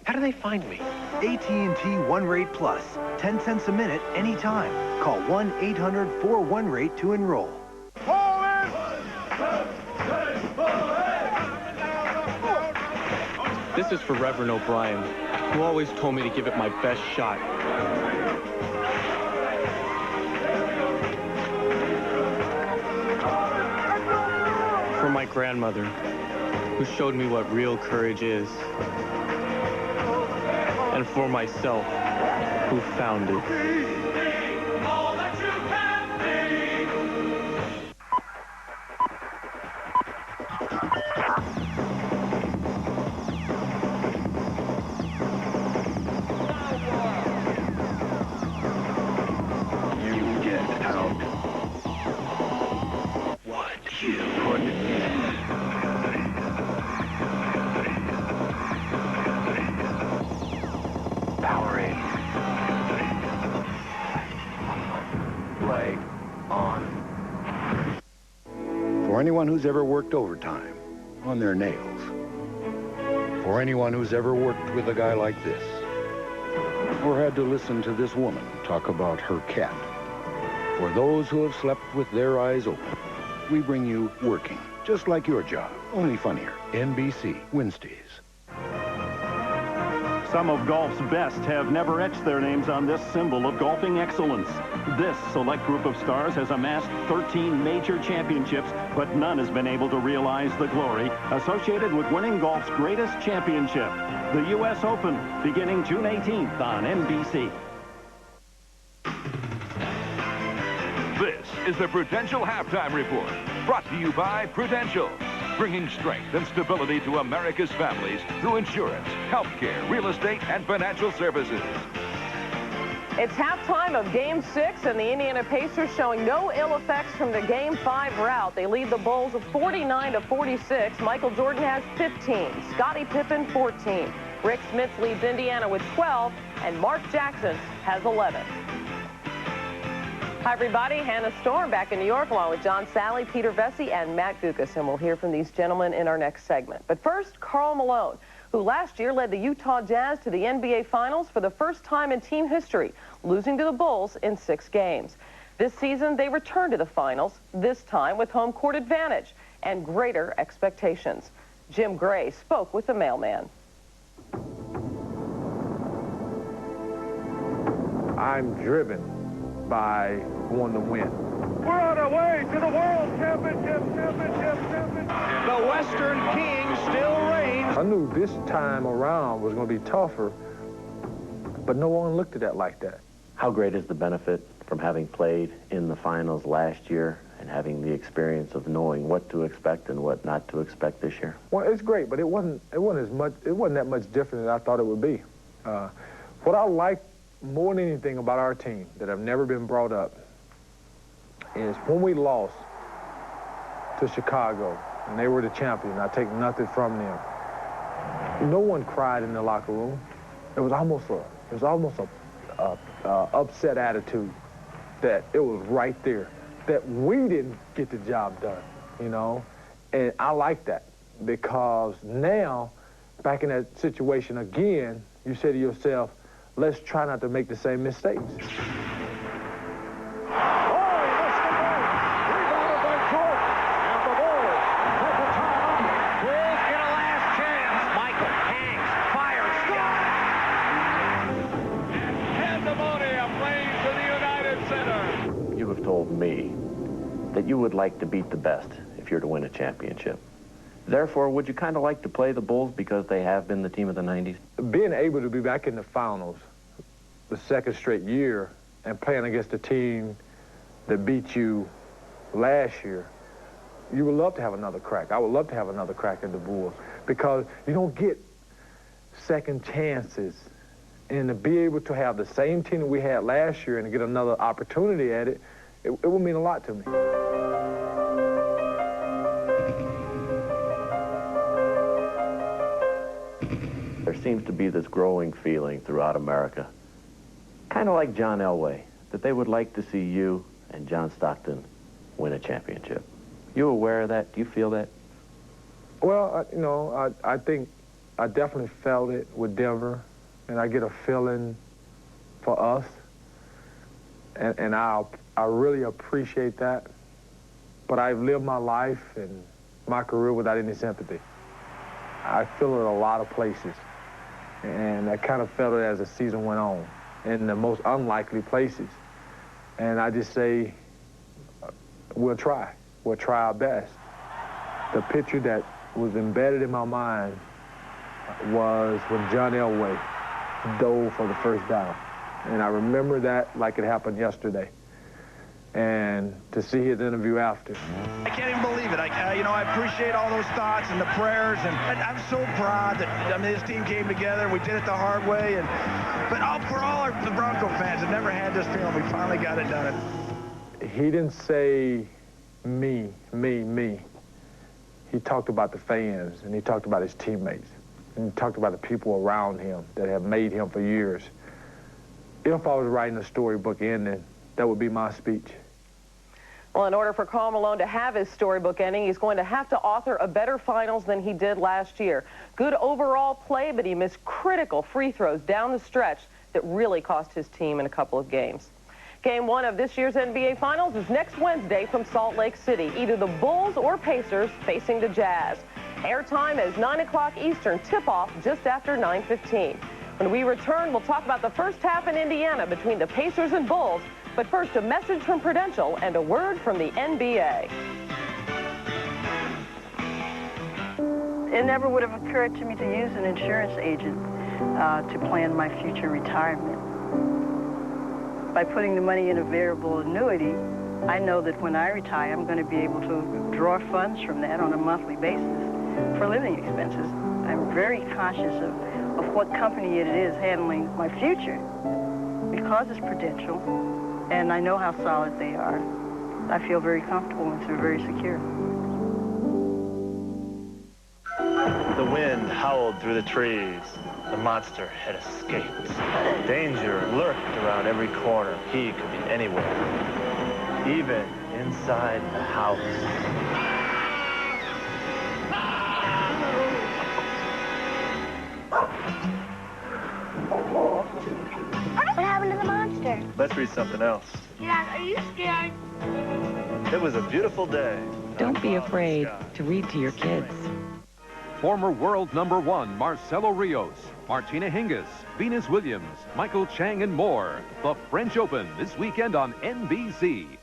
How do they find me? AT&T One Rate Plus. 10 cents a minute, anytime. Call 1-800-4-1-RATE to enroll. This is for Reverend O'Brien, who always told me to give it my best shot. For my grandmother, who showed me what real courage is. And for myself, who found it. For anyone who's ever worked overtime on their nails. For anyone who's ever worked with a guy like this. Or had to listen to this woman talk about her cat. For those who have slept with their eyes open, we bring you Working, just like your job, only funnier. NBC Wednesdays. Some of golf's best have never etched their names on this symbol of golfing excellence. This select group of stars has amassed 13 major championships, but none has been able to realize the glory associated with winning golf's greatest championship, the U.S. Open, beginning June 18th on NBC. This is the Prudential Halftime Report, brought to you by Prudential, bringing strength and stability to America's families through insurance, healthcare, real estate, and financial services. It's halftime of Game 6, and the Indiana Pacers showing no ill effects from the Game 5 rout. They lead the Bulls 49-46. Michael Jordan has 15. Scottie Pippen, 14. Rick Smith leads Indiana with 12, and Mark Jackson has 11. Hi, everybody. Hannah Storm back in New York, along with John Sally, Peter Vesey, and Matt Gukas. And we'll hear from these gentlemen in our next segment. But first, Karl Malone, who last year led the Utah Jazz to the NBA Finals for the first time in team history, losing to the Bulls in 6 games. This season, they return to the Finals, this time with home court advantage and greater expectations. Jim Gray spoke with the mailman. I'm driven by wanting to win. We're on our way to the World Championship. The Western King still reigns. I knew this time around was going to be tougher, but no one looked at that like that. How great is the benefit from having played in the finals last year and having the experience of knowing what to expect and what not to expect this year? Well, it's great, but it wasn't that much different than I thought it would be. What I like more than anything about our team that have never been brought up is when we lost to Chicago and they were the champion. I take nothing from them. No one cried in the locker room. It was almost a upset attitude. that it was right there, that we didn't get the job done, you know? And I like that because now, back in that situation again, you say to yourself, let's try not to make the same mistakes. You have told me that you would like to beat the best if you're to win a championship. Therefore, would you kind of like to play the Bulls because they have been the team of the 90s? Being able to be back in the finals the second straight year and playing against a team that beat you last year, you would love to have another crack. I would love to have another crack at the Bulls because you don't get second chances. And to be able to have the same team that we had last year and to get another opportunity at it, it would mean a lot to me. There seems to be this growing feeling throughout America, kind of like John Elway, that they would like to see you and John Stockton win a championship. You aware of that? Do you feel that? Well, you know, I think I definitely felt it with Denver, and I get a feeling for us, and I really appreciate that. But I've lived my life and my career without any sympathy. I feel it in a lot of places, and I kind of felt it as the season went on in the most unlikely places. And I just say, we'll try. We'll try our best. The picture that was embedded in my mind was when John Elway dove for the first down. And I remember that like it happened yesterday. And to see his interview after. I can't even believe it. I appreciate all those thoughts and the prayers, and I'm so proud that this team came together. We did it the hard way, but for all the Bronco fans that never had this feeling, we finally got it done. He didn't say me. He talked about the fans, and he talked about his teammates, and he talked about the people around him that have made him for years. If I was writing a storybook ending, that would be my speech. Well, in order for Karl Malone to have his storybook ending, he's going to have to author a better finals than he did last year. Good overall play, but he missed critical free throws down the stretch that really cost his team in a couple of games. Game 1 of this year's NBA Finals is next Wednesday from Salt Lake City. Either the Bulls or Pacers facing the Jazz. Airtime is 9 o'clock Eastern, tip-off just after 9:15. When we return, we'll talk about the first half in Indiana between the Pacers and Bulls. But first, a message from Prudential and a word from the NBA. It never would have occurred to me to use an insurance agent to plan my future retirement. By putting the money in a variable annuity, I know that when I retire, I'm going to be able to draw funds from that on a monthly basis for living expenses. I'm very conscious of what company it is handling my future because it's Prudential. And I know how solid they are. I feel very comfortable and they're very secure. The wind howled through the trees. The monster had escaped. Danger lurked around every corner. He could be anywhere, even inside the house. What happened to the monster? Let's read something else. Dad, are you scared? It was a beautiful day. Don't be afraid to read to your kids. Former world #1 Marcelo Rios, Martina Hingis, Venus Williams, Michael Chang, and more. The French Open this weekend on NBC.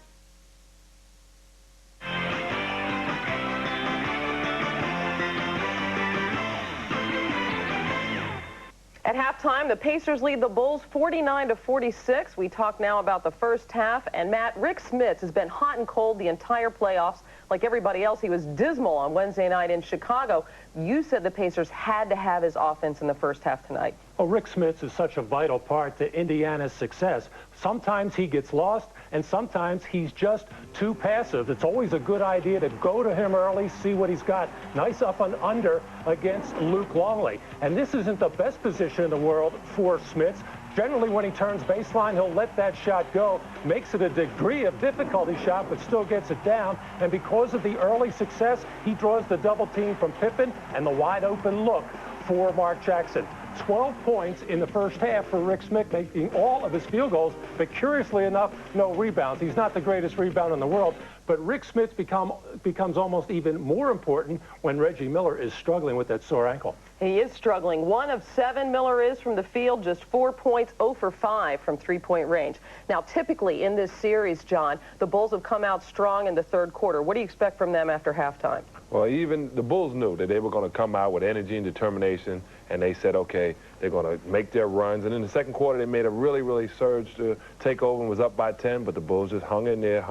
At halftime, the Pacers lead the Bulls 49-46. We talk now about the first half. And Matt, Rick Smits has been hot and cold the entire playoffs. Like everybody else, he was dismal on Wednesday night in Chicago. You said the Pacers had to have his offense in the first half tonight. Well, Rick Smits is such a vital part to Indiana's success. Sometimes he gets lost, and sometimes he's just too passive. It's always a good idea to go to him early, see what he's got. Nice up and under against Luke Longley. And this isn't the best position in the world for Smits. Generally, when he turns baseline, he'll let that shot go, makes it a degree of difficulty shot, but still gets it down. And because of the early success, he draws the double team from Pippen and the wide open look for Mark Jackson. 12 points in the first half for Rick Smith, making all of his field goals, but curiously enough, no rebounds. He's not the greatest rebounder in the world, but Rick Smith becomes almost even more important when Reggie Miller is struggling with that sore ankle. He is struggling. 1 of 7 Miller is from the field, just 4 points, 0 for 5 from three-point range. Now, typically in this series, John, the Bulls have come out strong in the third quarter. What do you expect from them after halftime? Well, even the Bulls knew that they were going to come out with energy and determination, and they said, okay, they're going to make their runs. And in the second quarter, they made a really surge to take over and was up by 10, but the Bulls just hung in there.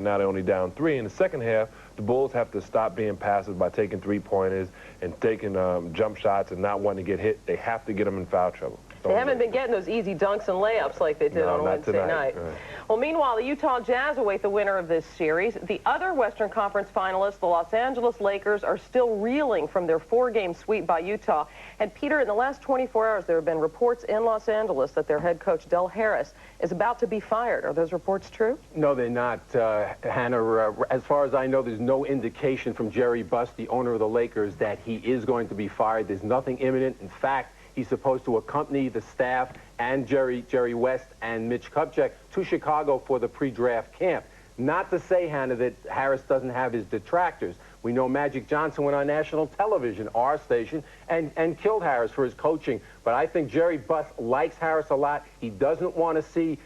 Now they're only down 3. In the second half, the Bulls have to stop being passive by taking three-pointers and taking jump shots and not wanting to get hit. They have to get them in foul trouble. They haven't been getting those easy dunks and layups like they did on Wednesday night. Right. Well, meanwhile, the Utah Jazz await the winner of this series. The other Western Conference finalists, the Los Angeles Lakers, are still reeling from their 4-game sweep by Utah. And, Peter, in the last 24 hours, there have been reports in Los Angeles that their head coach, Del Harris, is about to be fired. Are those reports true? No, they're not, Hannah. As far as I know, there's no indication from Jerry Buss, the owner of the Lakers, that he is going to be fired. There's nothing imminent. In fact, he's supposed to accompany the staff and Jerry West and Mitch Kupchak to Chicago for the pre-draft camp. Not to say, Hannah, that Harris doesn't have his detractors. We know Magic Johnson went on national television, our station, and killed Harris for his coaching. But I think Jerry Buss likes Harris a lot. He doesn't want to see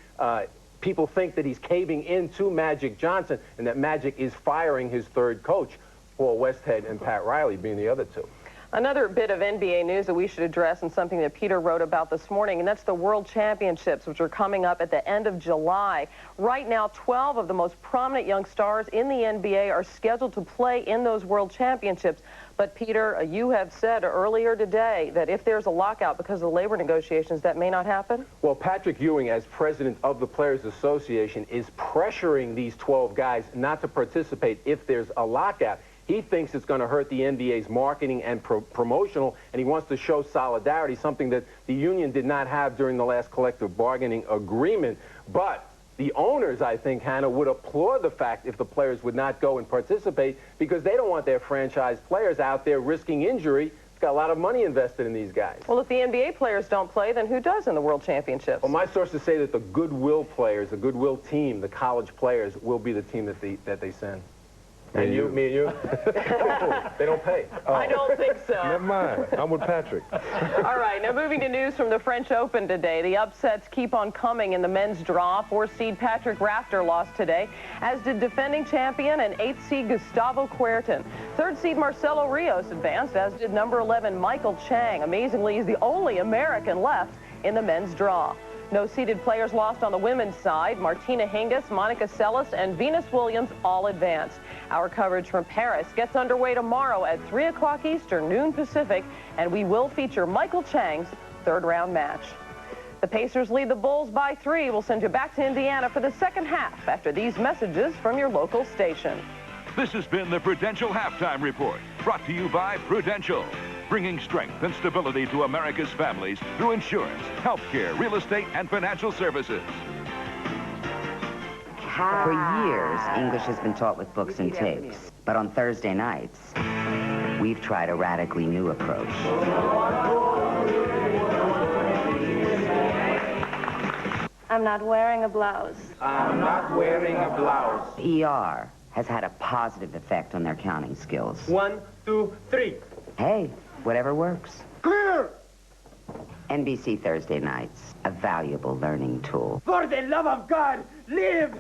people think that he's caving into Magic Johnson and that Magic is firing his third coach, Paul Westhead and Pat Riley being the other two. Another bit of NBA news that we should address, and something that Peter wrote about this morning, and that's the World Championships, which are coming up at the end of July. Right now, 12 of the most prominent young stars in the NBA are scheduled to play in those World Championships. But, Peter, you have said earlier today that if there's a lockout because of the labor negotiations, that may not happen? Well, Patrick Ewing, as president of the Players Association, is pressuring these 12 guys not to participate if there's a lockout. He thinks it's going to hurt the NBA's marketing and promotional, and he wants to show solidarity, something that the union did not have during the last collective bargaining agreement. But the owners, I think, Hannah, would applaud the fact if the players would not go and participate because they don't want their franchise players out there risking injury. It's got a lot of money invested in these guys. Well, if the NBA players don't play, then who does in the World Championships? Well, my sources say that the goodwill players, the goodwill team, the college players, will be the team that they send. And me and you? No, they don't pay. Oh. I don't think so. Never mind. I'm with Patrick. All right, now moving to news from the French Open today. The upsets keep on coming in the men's draw. 4-seed Patrick Rafter lost today, as did defending champion and 8th-seed Gustavo Kuerten. 3rd-seed Marcelo Rios advanced, as did number 11 Michael Chang. Amazingly, he's the only American left in the men's draw. No seeded players lost on the women's side. Martina Hingis, Monica Seles, and Venus Williams all advanced. Our coverage from Paris gets underway tomorrow at 3 o'clock Eastern, noon Pacific, and we will feature Michael Chang's third-round match. The Pacers lead the Bulls by 3. We'll send you back to Indiana for the second half after these messages from your local station. This has been the Prudential Halftime Report, brought to you by Prudential, bringing strength and stability to America's families through insurance, healthcare, real estate, and financial services. For years, English has been taught with books and tapes. But on Thursday nights, we've tried a radically new approach. I'm not wearing a blouse. I'm not wearing a blouse. ER has had a positive effect on their counting skills. 1, 2, 3. Hey, whatever works. Clear! NBC Thursday nights, a valuable learning tool. For the love of God, live!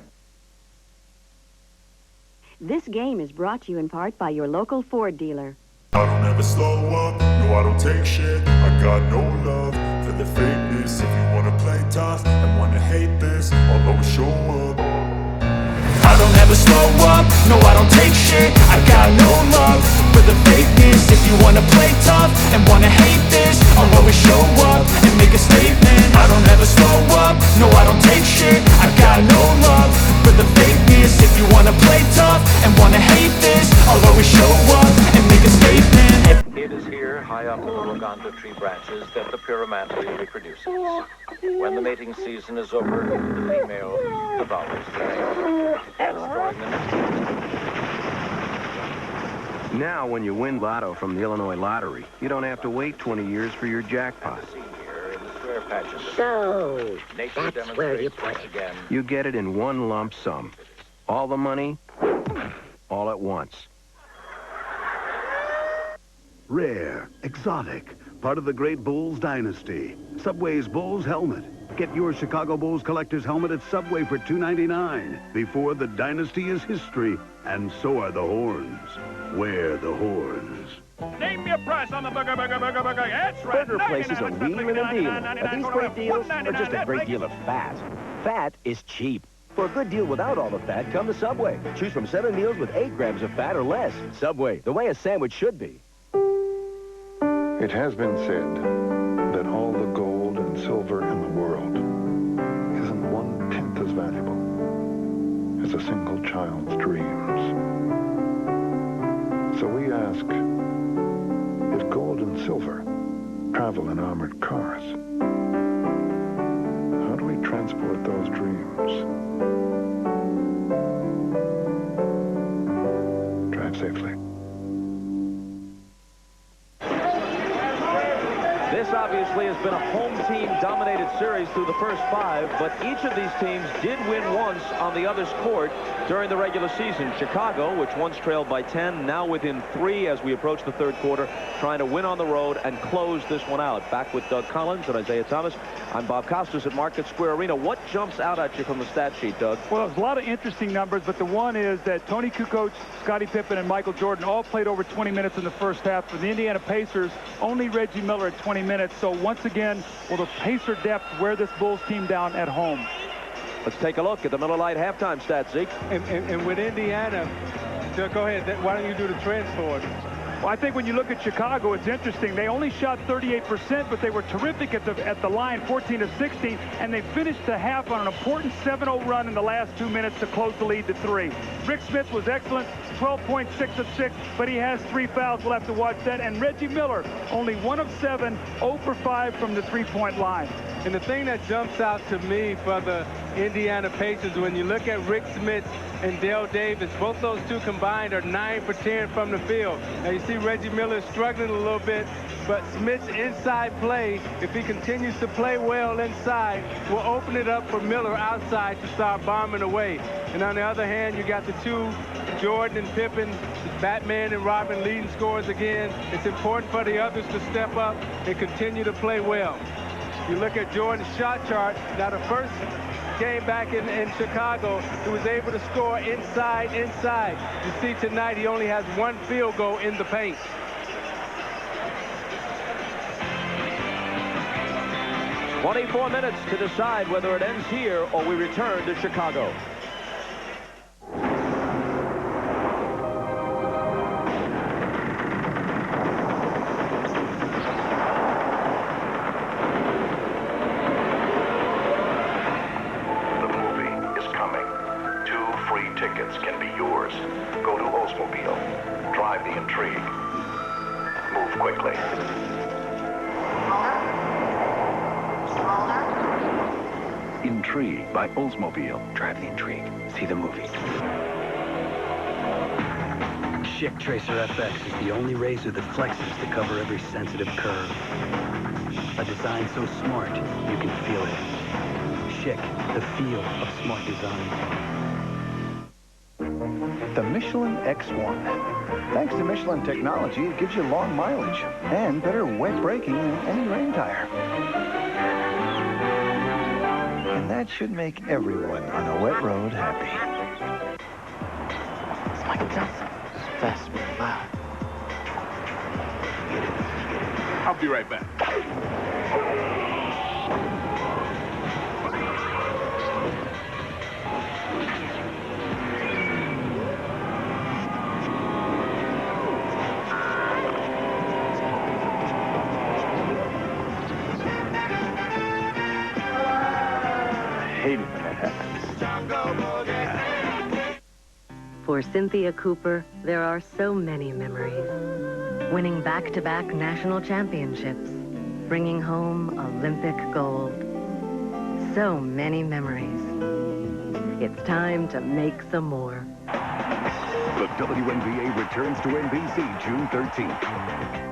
This game is brought to you in part by your local Ford dealer. I don't ever slow up, no I don't take shit. I got no love for the fakeness. If you wanna play tough and wanna hate this, I'll always show up. I don't ever slow up, no I don't take shit. I got no love for the fakeness. If you wanna play tough and wanna hate this, I'll always show up and make a statement. I don't ever slow up, no I don't take shit. I got no love for the fakeness. If you wanna play tough and wanna hate this, I'll always show up and make a statement. It is here, high up in the Luganda tree branches, that the pyramantry reproduces. When the mating season is over, the female devours the male, destroying the nest. Now, when you win Lotto from the Illinois Lottery, you don't have to wait 20 years for your jackpot. So, that's where you put it. Again. You get it in one lump sum. All the money, all at once. Rare, exotic, part of the great Bulls dynasty. Subway's Bulls helmet. Get your Chicago Bulls collector's helmet at Subway for $2.99. Before the dynasty is history, and so are the horns. Wear the horns. Name your price on the burger. It's right. Burger places are wheeling and dealing. Are these great deals or just a great deal of fat? Fat is cheap. For a good deal without all the fat, come to Subway. Choose from 7 meals with 8 grams of fat or less. Subway, the way a sandwich should be. It has been said that all the gold and silver in the world isn't 1/10 as valuable as a single child's dreams. So we ask, if gold and silver travel in armored cars, how do we transport those dreams? Drive safely. This obviously has been a home team-dominated series through the first 5, but each of these teams did win once on the other's court during the regular season. Chicago, which once trailed by 10, now within 3 as we approach the third quarter, trying to win on the road and close this one out. Back with Doug Collins and Isaiah Thomas. I'm Bob Costas at Market Square Arena. What jumps out at you from the stat sheet, Doug? Well, there's a lot of interesting numbers, but the one is that Tony Kukoc, Scottie Pippen, and Michael Jordan all played over 20 minutes in the first half. For the Indiana Pacers, only Reggie Miller at 20 minutes. So once again, will the Pacer depth wear this Bulls team down at home? Let's take a look at the Miller Lite halftime stats, Zeke. And with Indiana, go ahead. Why don't you do the trends for us? Well, I think when you look at Chicago, it's interesting. They only shot 38%, but they were terrific at the line, 14-16, and they finished the half on an important 7-0 run in the last 2 minutes to close the lead to 3. Rick Smith was excellent, 12 points, 6 of 6, but he has 3 fouls. We'll have to watch that. And Reggie Miller, only 1 of 7, 0 for 5 from the three-point line. And the thing that jumps out to me for the Indiana Pacers, when you look at Rick Smith and Dale Davis, both those two combined are 9 for 10 from the field. Now you see Reggie Miller struggling a little bit, but Smith's inside play, if he continues to play well inside, will open it up for Miller outside to start bombing away. And on the other hand, you got the two, Jordan and Pippen, Batman and Robin leading scorers again. It's important for the others to step up and continue to play well. You look at Jordan's shot chart. Now the first game back in Chicago, he was able to score inside. You see tonight he only has 1 field goal in the paint. "24 minutes to decide whether it ends here or we return to Chicago." Tickets can be yours. Go to Oldsmobile. Drive the intrigue. Move quickly. Intrigue by Oldsmobile. Drive the intrigue. See the movie. Schick Tracer FX is the only razor that flexes to cover every sensitive curve. A design so smart, you can feel it. Schick, the feel of smart design. The Michelin X1. Thanks to Michelin technology, it gives you long mileage and better wet braking than any rain tire. And that should make everyone on a wet road happy. It's Michael Johnson. It's fast, loud. I'll be right back. Hate it when that happens. For Cynthia Cooper, there are so many memories. Winning back-to-back national championships, bringing home Olympic gold. so many memories. It's time to make some more. The WNBA returns to NBC June 13th.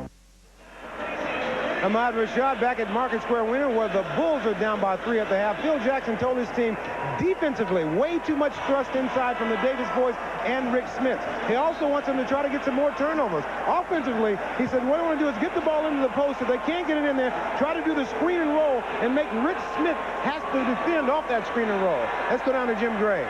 Ahmad Rashad back at Market Square Winter, where the Bulls are down by 3 at the half. Phil Jackson told his team defensively, way too much thrust inside from the Davis boys and Rick Smith. He also wants them to try to get some more turnovers. Offensively, he said, what I want to do is get the ball into the post. If they can't get it in there, try to do the screen and roll and make Rick Smith has to defend off that screen and roll. Let's go down to Jim Gray.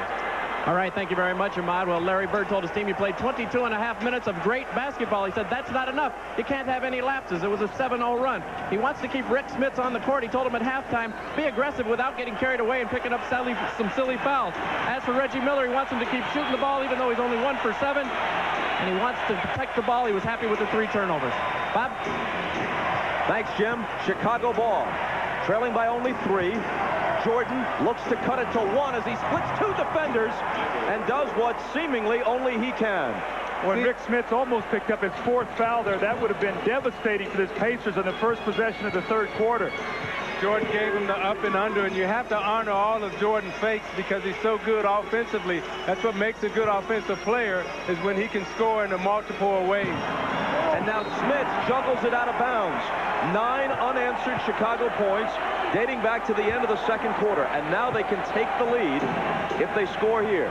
All right, thank you very much, Ahmad. Well, Larry Bird told his team he played 22 and a half minutes of great basketball. He said that's not enough. You can't have any lapses. It was a 7-0 run. He wants to keep Rick Smith on the court. He told him at halftime, be aggressive without getting carried away and picking up some silly fouls. As for Reggie Miller, he wants him to keep shooting the ball even though he's only 1 for 7. And he wants to protect the ball. He was happy with the 3 turnovers. Bob? Thanks, Jim. Chicago ball. Trailing by only 3. Jordan looks to cut it to 1 as he splits 2 defenders and does what seemingly only he can. When Rick Smith almost picked up his 4th foul there, that would have been devastating for this Pacers in the first possession of the 3rd quarter. Jordan gave him the up and under, and you have to honor all of Jordan's fakes because he's so good offensively. That's what makes a good offensive player, is when he can score in a multiple ways. And now Smith juggles it out of bounds. 9 unanswered Chicago points dating back to the end of the 2nd quarter. And now they can take the lead if they score here.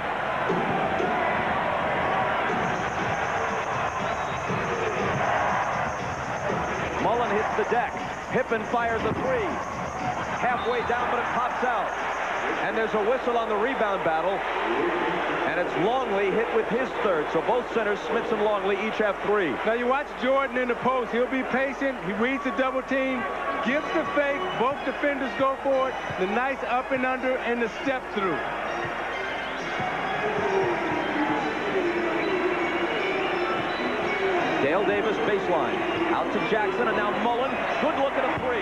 Mullen hits the deck. Pippen fires a 3. Halfway down, but it pops out. And there's a whistle on the rebound battle. And it's Longley hit with his 3rd. So both centers, Smits and Longley, each have 3. Now you watch Jordan in the post. He'll be patient. He reads the double team, gives the fake. Both defenders go for it. The nice up and under and the step through. Dale Davis baseline. Out to Jackson, and now Mullen. Good look at a 3.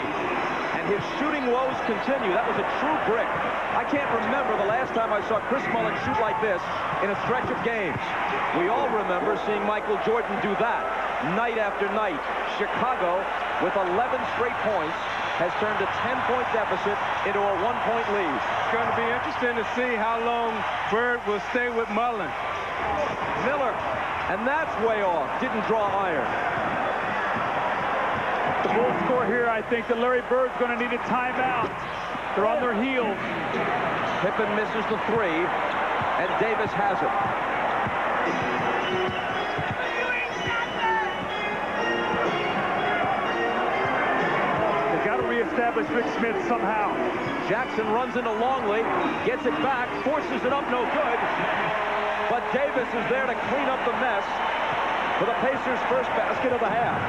And his shooting woes continue. That was a true brick. I can't remember the last time I saw Chris Mullen shoot like this in a stretch of games. We all remember seeing Michael Jordan do that night after night. Chicago, with 11 straight points, has turned a 10-point deficit into a 1-point lead. It's going to be interesting to see how long Bird will stay with Mullen. Miller, and that's way off. Didn't draw iron. The Bulls score here. I think that Larry Bird's going to need a timeout. They're on their heels. Pippen misses the 3, and Davis has it. They've got to reestablish Rick Smith somehow. Jackson runs into Longley, gets it back, forces it up, no good. But Davis is there to clean up the mess for the Pacers' first basket of the half.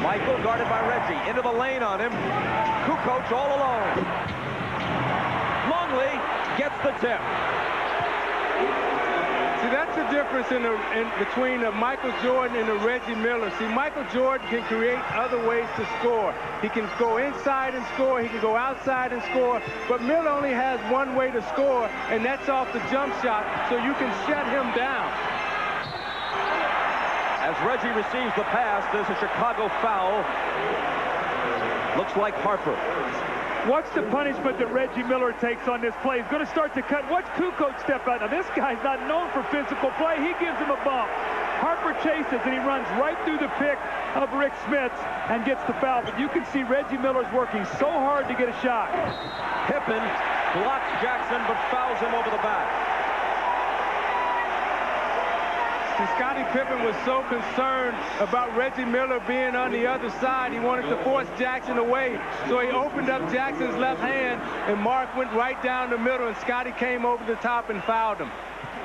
Michael guarded by Reggie. Into the lane on him. Kukoc all alone. Longley gets the tip. See, that's the difference between Michael Jordan and Reggie Miller. See, Michael Jordan can create other ways to score. He can go inside and score. He can go outside and score. But Miller only has one way to score, and that's off the jump shot, so you can shut him down. As Reggie receives the pass, there's a Chicago foul. Looks like Harper. Watch the punishment that Reggie Miller takes on this play. He's going to start to cut. Watch Kukoc step out. Now, this guy's not known for physical play. He gives him a bump. Harper chases, and he runs right through the pick of Rick Smith and gets the foul. But you can see Reggie Miller's working so hard to get a shot. Pippen blocks Jackson, but fouls him over the back. Scottie Pippen was so concerned about Reggie Miller being on the other side. He wanted to force Jackson away. So he opened up Jackson's left hand, and Mark went right down the middle, and Scottie came over the top and fouled him.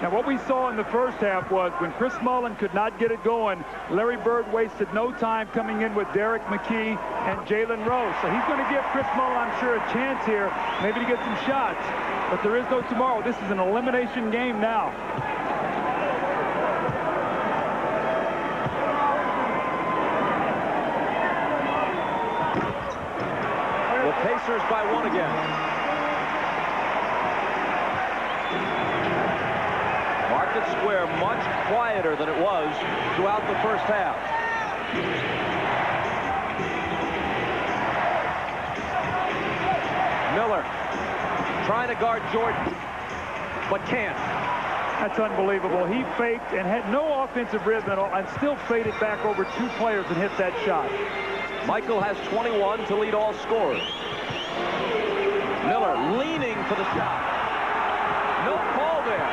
Now, what we saw in the first half was when Chris Mullen could not get it going, Larry Bird wasted no time coming in with Derek McKee and Jalen Rose. So he's going to give Chris Mullen, I'm sure, a chance here, maybe to get some shots. But there is no tomorrow. This is an elimination game now. Pacers by 1 again. Market Square, there much quieter than it was throughout the first half. Miller trying to guard Jordan, but can't. That's unbelievable. He faked and had no offensive rhythm at all and still faded back over 2 players and hit that shot. Michael has 21 to lead all scorers. Miller leaning for the shot. No call there.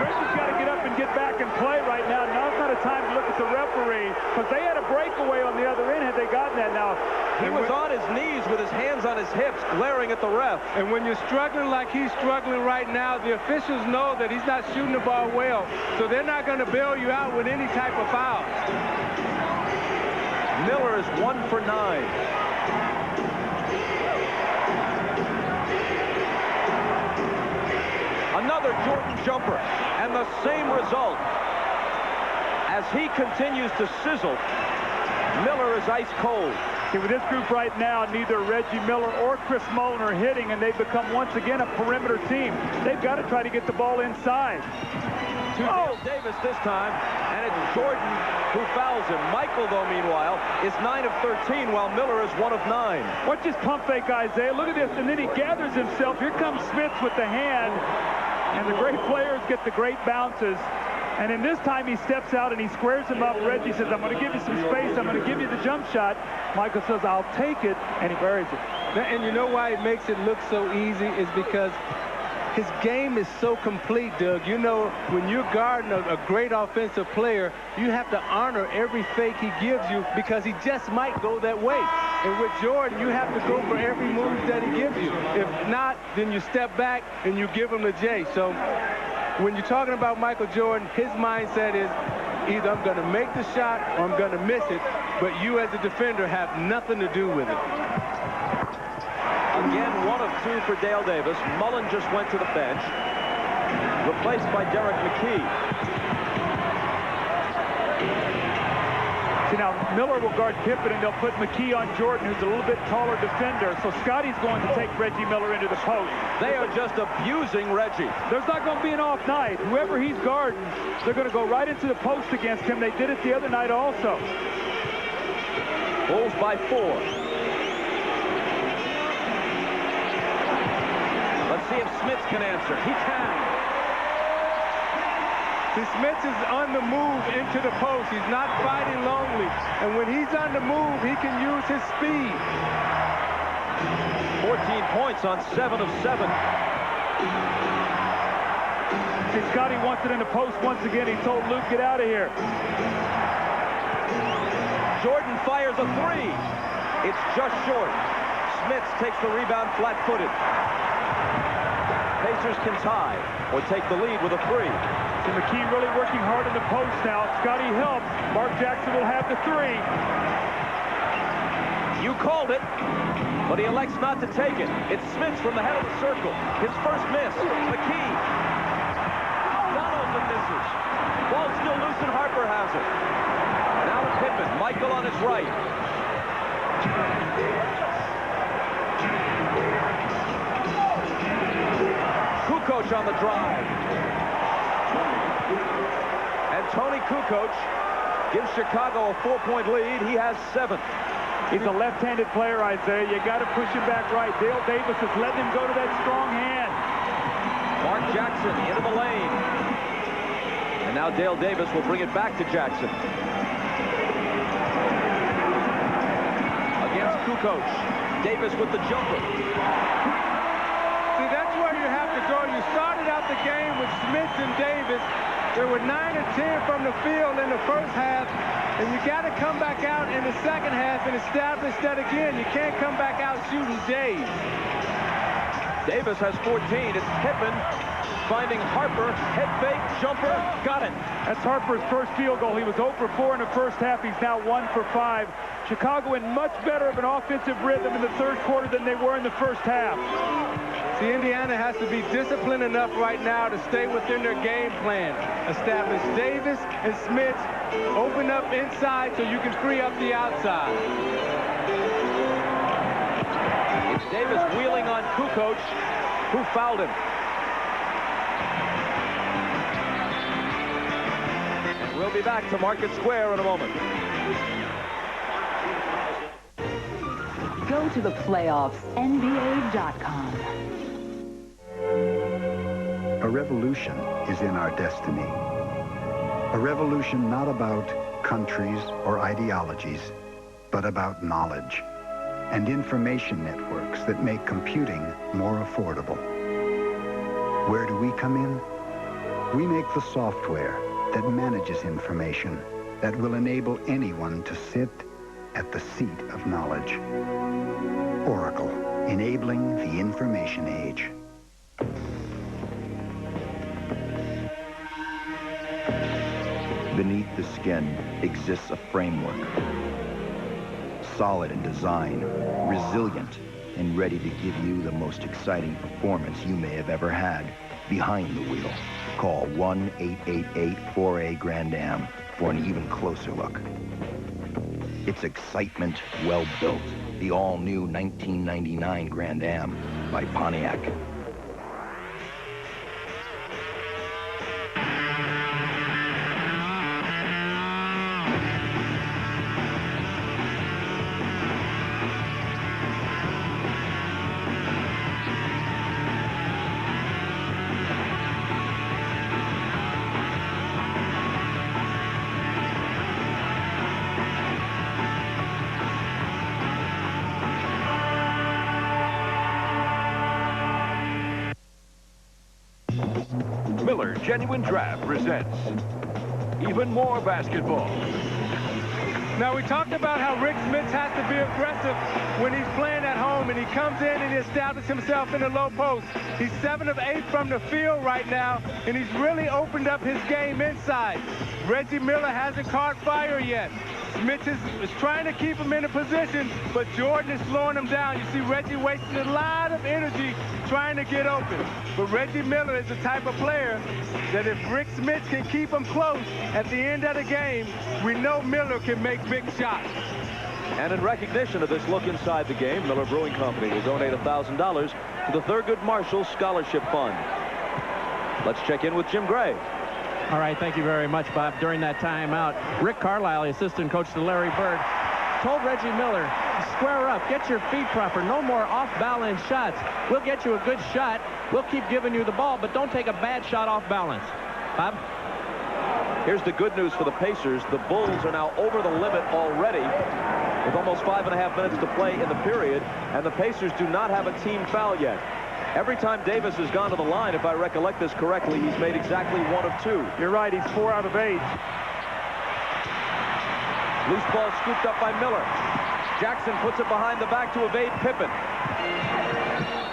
Reggie's got to get up and get back and play right now. Now's not a time to look at the referee because they had a breakaway on the other end had they gotten that. Now, he was on his knees with his hands on his hips, glaring at the ref. And when you're struggling like he's struggling right now, the officials know that he's not shooting the ball well, so they're not going to bail you out with any type of foul. Miller is 1 for 9. Another Jordan jumper, and the same result. As he continues to sizzle, Miller is ice cold. See, with this group right now, neither Reggie Miller or Chris Mullen are hitting, and they've become once again a perimeter team. They've got to try to get the ball inside. To Dale Davis this time, and it's Jordan who fouls him. Michael, though, meanwhile, is 9 of 13, while Miller is 1 of 9. Watch this pump fake, Isaiah. Look at this, and then he gathers himself. Here comes Smith with the hand, and the great players get the great bounces. And in this time, he steps out and he squares him up. Reggie says, I'm going to give you some space. I'm going to give you the jump shot. Michael says, I'll take it, and he buries it. And you know why it makes it look so easy is because his game is so complete, Doug. You know, when you're guarding a great offensive player, you have to honor every fake he gives you because he just might go that way. And with Jordan, you have to go for every move that he gives you. If not, then you step back and you give him the J. So when you're talking about Michael Jordan, his mindset is either I'm going to make the shot or I'm going to miss it, but you as a defender have nothing to do with it. Again, 1 of 2 for Dale Davis. Mullen just went to the bench, replaced by Derek McKee. See, now Miller will guard Pippen, and they'll put McKee on Jordan, who's a little bit taller defender. So Scotty's going to take Reggie Miller into the post. They are just abusing Reggie. There's not going to be an off night. Whoever he's guarding, they're going to go right into the post against him. They did it the other night also. Bulls by 4. Let's see if Smith can answer. He can. See, Smith is on the move into the post. He's not fighting lonely. And when he's on the move, he can use his speed. 14 points on 7 of 7. See, Scotty wants it in the post once again. He told Luke, get out of here. Jordan fires a 3. It's just short. Smith takes the rebound flat-footed. Pacers can tie or take the lead with a 3. So McKee really working hard in the post now. Scotty helps. Mark Jackson will have the 3. You called it, but he elects not to take it. It's Smith from the head of the circle. His first miss. McKee. Donovan misses. Ball still loose and Harper has it. Now to Pippen. Michael on his right. Kukoc on the drive. And Tony Kukoc gives Chicago a 4-point lead. He has 7. He's a left-handed player, Isaiah. You got to push him back right. Dale Davis is letting him go to that strong hand. Mark Jackson into the lane. And now Dale Davis will bring it back to Jackson. Against Kukoc. Davis with the jumper. See, that's where you have to go. You started out the game with Smith and Davis. There were 9 or 10 from the field in the first half, and you got to come back out in the second half and establish that again. You can't come back out shooting Jays. Davis has 14. It's Pippen finding Harper. Head fake, jumper, got it. That's Harper's first field goal. He was 0 for 4 in the first half. He's now 1 for 5. Chicago in much better of an offensive rhythm in the third quarter than they were in the first half. See, Indiana has to be disciplined enough right now to stay within their game plan. Establish Davis and Smith. Open up inside so you can free up the outside. It's Davis wheeling on Kukoc, who fouled him. We'll be back to Market Square in a moment. Go to the playoffs, NBA.com. A revolution is in our destiny. A revolution not about countries or ideologies, but about knowledge and information networks that make computing more affordable. Where do we come in? We make the software that manages information that will enable anyone to sit at the seat of knowledge. Oracle, enabling the information age. Beneath the skin exists a framework. Solid in design, resilient, and ready to give you the most exciting performance you may have ever had behind the wheel. Call 1-888-4A-GRAND-AM for an even closer look. It's excitement well built. The all-new 1999 Grand Am by Pontiac. Miller Genuine Draft presents even more basketball. Now, we talked about how Rick Smits has to be aggressive when he's playing at home, and he comes in and he establishes himself in the low post. He's 7 of 8 from the field right now, and he's really opened up his game inside. Reggie Miller hasn't caught fire yet. Smits is trying to keep him in a position, but Jordan is slowing him down. You see Reggie wasting a lot of energy trying to get open. But Reggie Miller is the type of player that if Rick Smits can keep him close at the end of the game, we know Miller can make big shots. And in recognition of this look inside the game, Miller Brewing Company will donate $1,000 to the Thurgood Marshall Scholarship Fund. Let's check in with Jim Gray. All right, thank you very much, Bob. During that timeout, Rick Carlisle, the assistant coach to Larry Bird, told Reggie Miller, square up, get your feet proper, no more off-balance shots. We'll get you a good shot. We'll keep giving you the ball, but don't take a bad shot off balance. Bob? Here's the good news for the Pacers. The Bulls are now over the limit already with almost 5.5 minutes to play in the period, and the Pacers do not have a team foul yet. Every time Davis has gone to the line, if I recollect this correctly, he's made exactly 1 of 2. You're right, he's 4 out of 8. Loose ball scooped up by Miller. Jackson puts it behind the back to evade Pippen.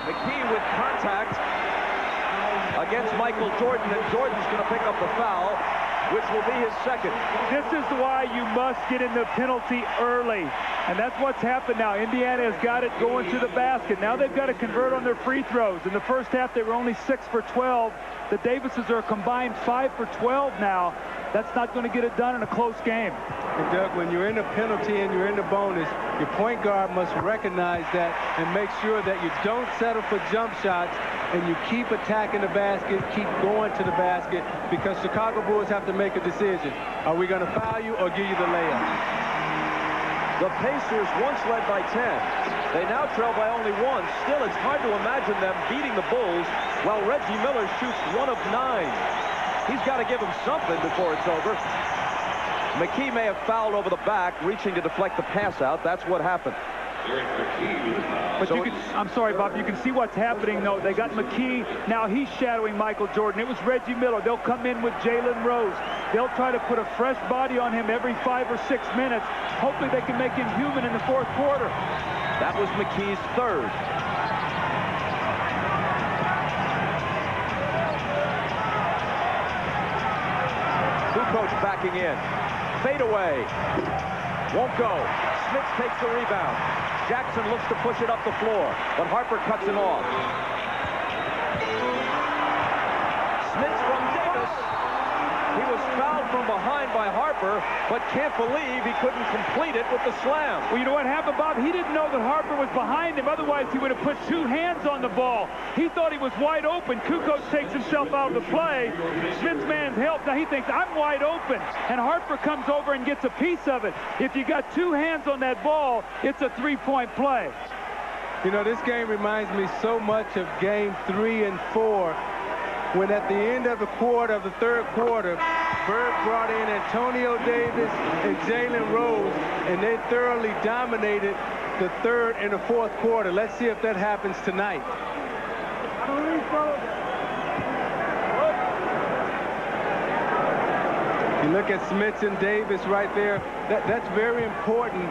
McKee with contact against Michael Jordan, and Jordan's going to pick up the foul, which will be his second. This is why you must get in the penalty early. And that's what's happened now. Indiana has got it going to the basket. Now they've got to convert on their free throws. In the first half, they were only 6 for 12. The Davises are a combined 5 for 12 now. That's not going to get it done in a close game. And Doug, when you're in the penalty and you're in the bonus, your point guard must recognize that and make sure that you don't settle for jump shots and you keep attacking the basket, keep going to the basket, because Chicago Bulls have to make a decision. Are we going to foul you or give you the layup? The Pacers once led by 10. They now trail by only 1. Still, it's hard to imagine them beating the Bulls while Reggie Miller shoots 1 of 9. He's got to give him something before it's over. McKee may have fouled over the back, reaching to deflect the pass out. That's what happened. But so I'm sorry, Bob, you can see what's happening, though. They got McKee. Now he's shadowing Michael Jordan. It was Reggie Miller. They'll come in with Jalen Rose. They'll try to put a fresh body on him every 5 or 6 minutes. Hopefully they can make him human in the 4th quarter. That was McKee's 3rd. Kukoc backing in. Fade away. Won't go. Smits takes the rebound. Jackson looks to push it up the floor, but Harper cuts him off. Smits from Davis. He was fouled from behind by Harper, but can't believe he couldn't complete it with the slam. Well, you know what happened, Bob? He didn't know that Harper was behind him. Otherwise, he would have put 2 hands on the ball. He thought he was wide open. Kukoc takes himself out of the play. Smith's man's help. Now he thinks, I'm wide open. And Harper comes over and gets a piece of it. If you got 2 hands on that ball, it's a 3-point play. You know, this game reminds me so much of game 3 and 4, when at the end of the third quarter, Bird brought in Antonio Davis and Jalen Rose, and they thoroughly dominated the third and the fourth quarter. Let's see if that happens tonight. You look at Smith and Davis right there. That's very important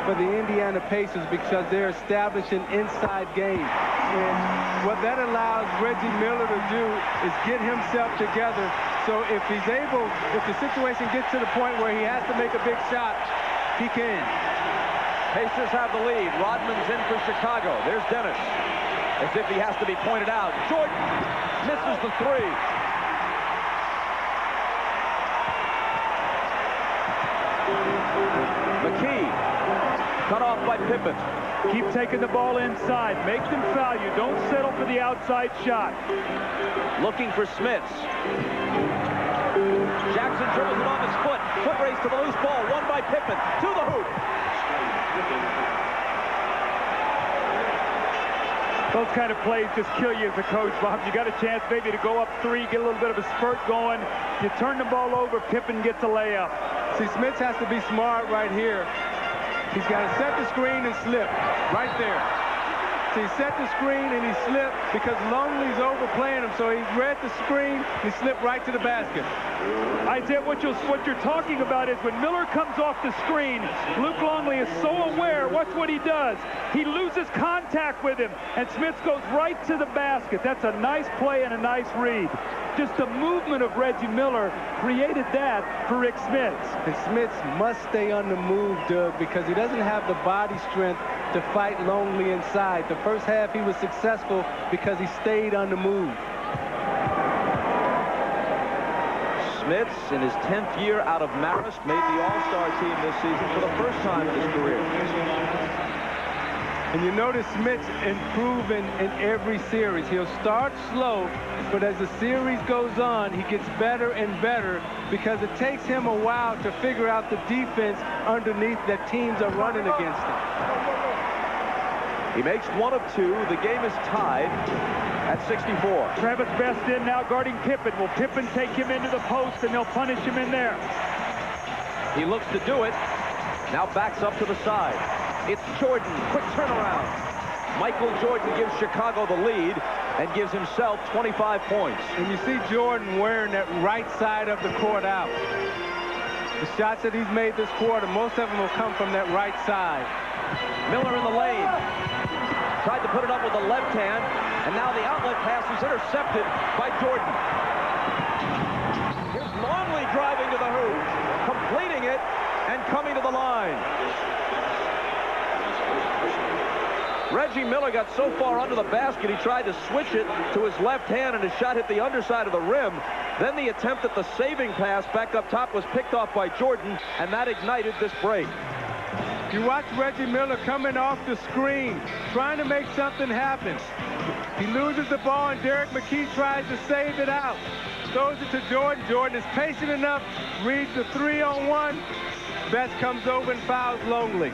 for the Indiana Pacers because they're establishing inside game. And what that allows Reggie Miller to do is get himself together. So if he's able, if the situation gets to the point where he has to make a big shot, he can. Pacers have the lead. Rodman's in for Chicago. There's Dennis. As if he has to be pointed out. Jordan misses the 3. McKee cut off by Pippen. Keep taking the ball inside. Make them foul you. Don't settle for the outside shot. Looking for Smits. Jackson dribbles it on his foot. Foot race to the loose ball. Won by Pippen. To the hoop. Those kind of plays just kill you as a coach, Bob. You got a chance maybe to go up 3, get a little bit of a spurt going. You turn the ball over, Pippen gets a layup. See, Smith has to be smart right here. He's got to set the screen and slip right there. So he set the screen and he slipped because Longley's overplaying him. So he read the screen, he slipped right to the basket. Isaiah, what you're talking about is when Miller comes off the screen, Luke Longley is so aware. Watch what he does. He loses contact with him, and Smith goes right to the basket. That's a nice play and a nice read. Just the movement of Reggie Miller created that for Rick Smits. And Smits must stay on the move, Doug, because he doesn't have the body strength to fight Longley inside. The first half he was successful because he stayed on the move. Smits, in his 10th year out of Marist, made the All-Star team this season for the first time in his career. And you notice Smits improving in every series. He'll start slow, but as the series goes on, he gets better and better because it takes him a while to figure out the defense underneath that teams are running against him. He makes 1 of 2. The game is tied at 64. Travis Best in now guarding Pippen. Will Pippen take him into the post and they'll punish him in there? He looks to do it. Now backs up to the side. It's Jordan. Quick turnaround. Michael Jordan gives Chicago the lead and gives himself 25 points. And you see Jordan wearing that right side of the court out. The shots that he's made this quarter, most of them will come from that right side. Miller in the lane. Tried to put it up with the left hand, and now the outlet pass is intercepted by Jordan. Here's Longley driving to the hoop, completing it, and coming to the line. Reggie Miller got so far under the basket, he tried to switch it to his left hand, and his shot hit the underside of the rim. Then the attempt at the saving pass back up top was picked off by Jordan, and that ignited this break. You watch Reggie Miller coming off the screen, trying to make something happen. He loses the ball, and Derek McKee tries to save it out. Throws it to Jordan. Jordan is patient enough, reads the 3-on-1. Best comes over and fouls Longley.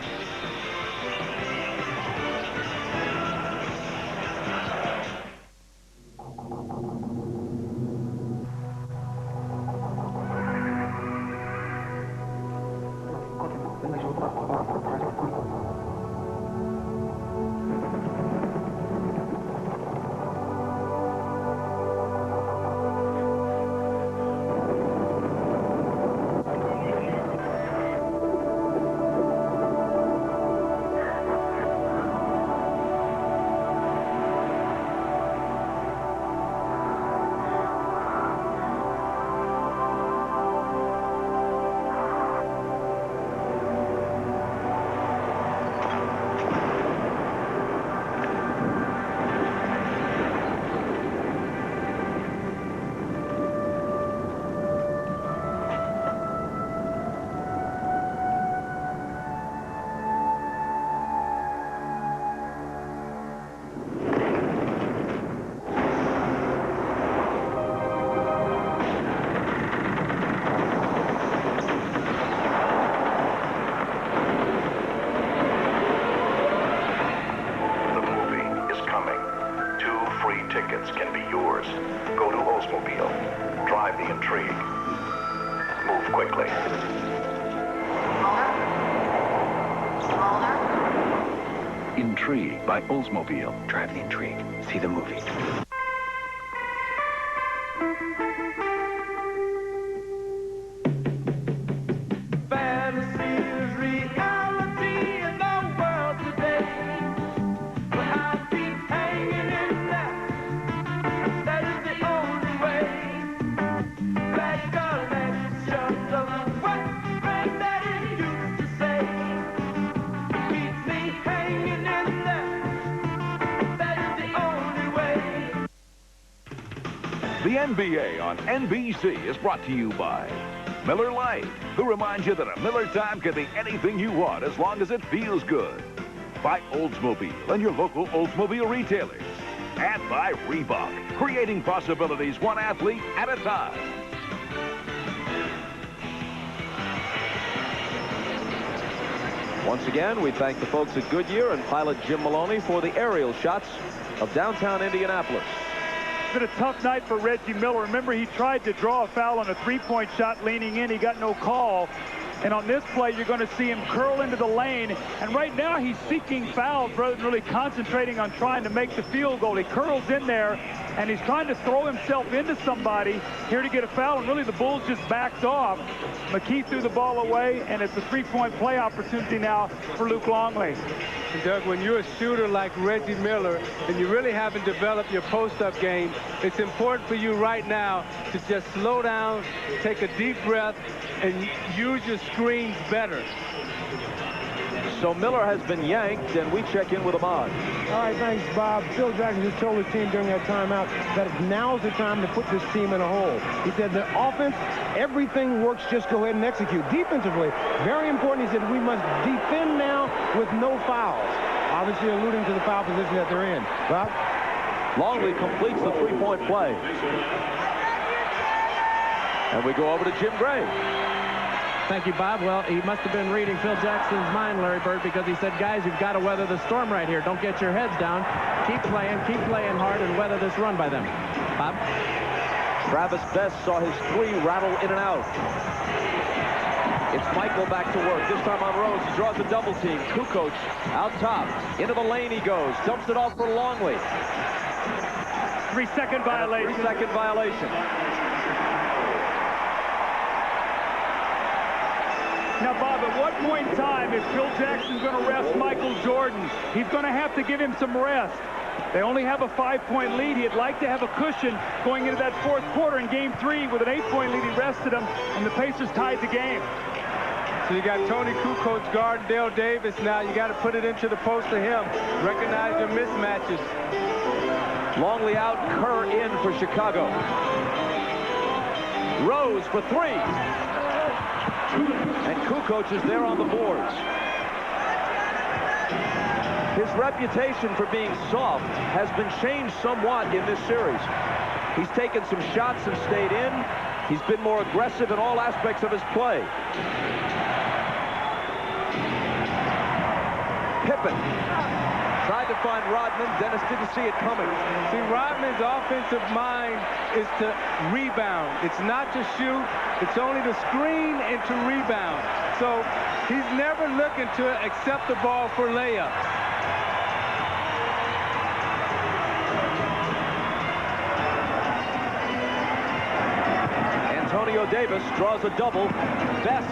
move quickly. Intrigue by Oldsmobile. Drive the intrigue. See the movie. The NBA on NBC is brought to you by Miller Lite, who reminds you that a Miller time can be anything you want as long as it feels good. By Oldsmobile and your local Oldsmobile retailers. And by Reebok, creating possibilities one athlete at a time. Once again, we thank the folks at Goodyear and pilot Jim Maloney for the aerial shots of downtown Indianapolis. It's been a tough night for Reggie Miller. Remember, he tried to draw a foul on a three-point shot leaning in. He got no call. And on this play, you're going to see him curl into the lane. And right now, he's seeking fouls rather than really concentrating on trying to make the field goal. He curls in there, and he's trying to throw himself into somebody here to get a foul. And really, the Bulls just backed off. McKee threw the ball away, and it's a three-point play opportunity now for Luke Longley. And Doug, when you're a shooter like Reggie Miller and you really haven't developed your post-up game, it's important for you right now to just slow down, take a deep breath, and use your screens better. So Miller has been yanked, and we check in with Ahmad. All right, thanks, Bob. Phil Jackson just told his team during that timeout that now's the time to put this team in a hole. He said the offense, everything works, just go ahead and execute. Defensively, very important. He said we must defend now with no fouls. Obviously alluding to the foul position that they're in. Bob? Longley completes the three-point play. And we go over to Jim Gray. Thank you, Bob. Well, he must have been reading Phil Jackson's mind, Larry Bird, because he said, guys, you've got to weather the storm right here. Don't get your heads down. Keep playing hard, and weather this run by them. Bob? Travis Best saw his three rattle in and out. It's Michael back to work. This time on Rose. He draws a double team. Kukoc out top. Into the lane he goes. Dumps it off for Longley. 3-second violation. 3-second violation. Now, Bob, at what point in time is Phil Jackson going to rest Michael Jordan? He's going to have to give him some rest. They only have a 5-point lead. He'd like to have a cushion going into that fourth quarter in Game 3 with an 8-point lead. He rested him, and the Pacers tied the game. So you got Tony Kukoc guarding Dale Davis now. You got to put it into the post to him. Recognize your mismatches. Longley out, Kerr in for Chicago. Rose for three. And Kukoc is there on the boards. His reputation for being soft has been changed somewhat in this series. He's taken some shots and stayed in. He's been more aggressive in all aspects of his play. Pippen tried to find Rodman. Dennis didn't see it coming. See, Rodman's offensive mind is to rebound. It's not to shoot. It's only to screen and to rebound. So he's never looking to accept the ball for layup. Antonio Davis draws a double. Best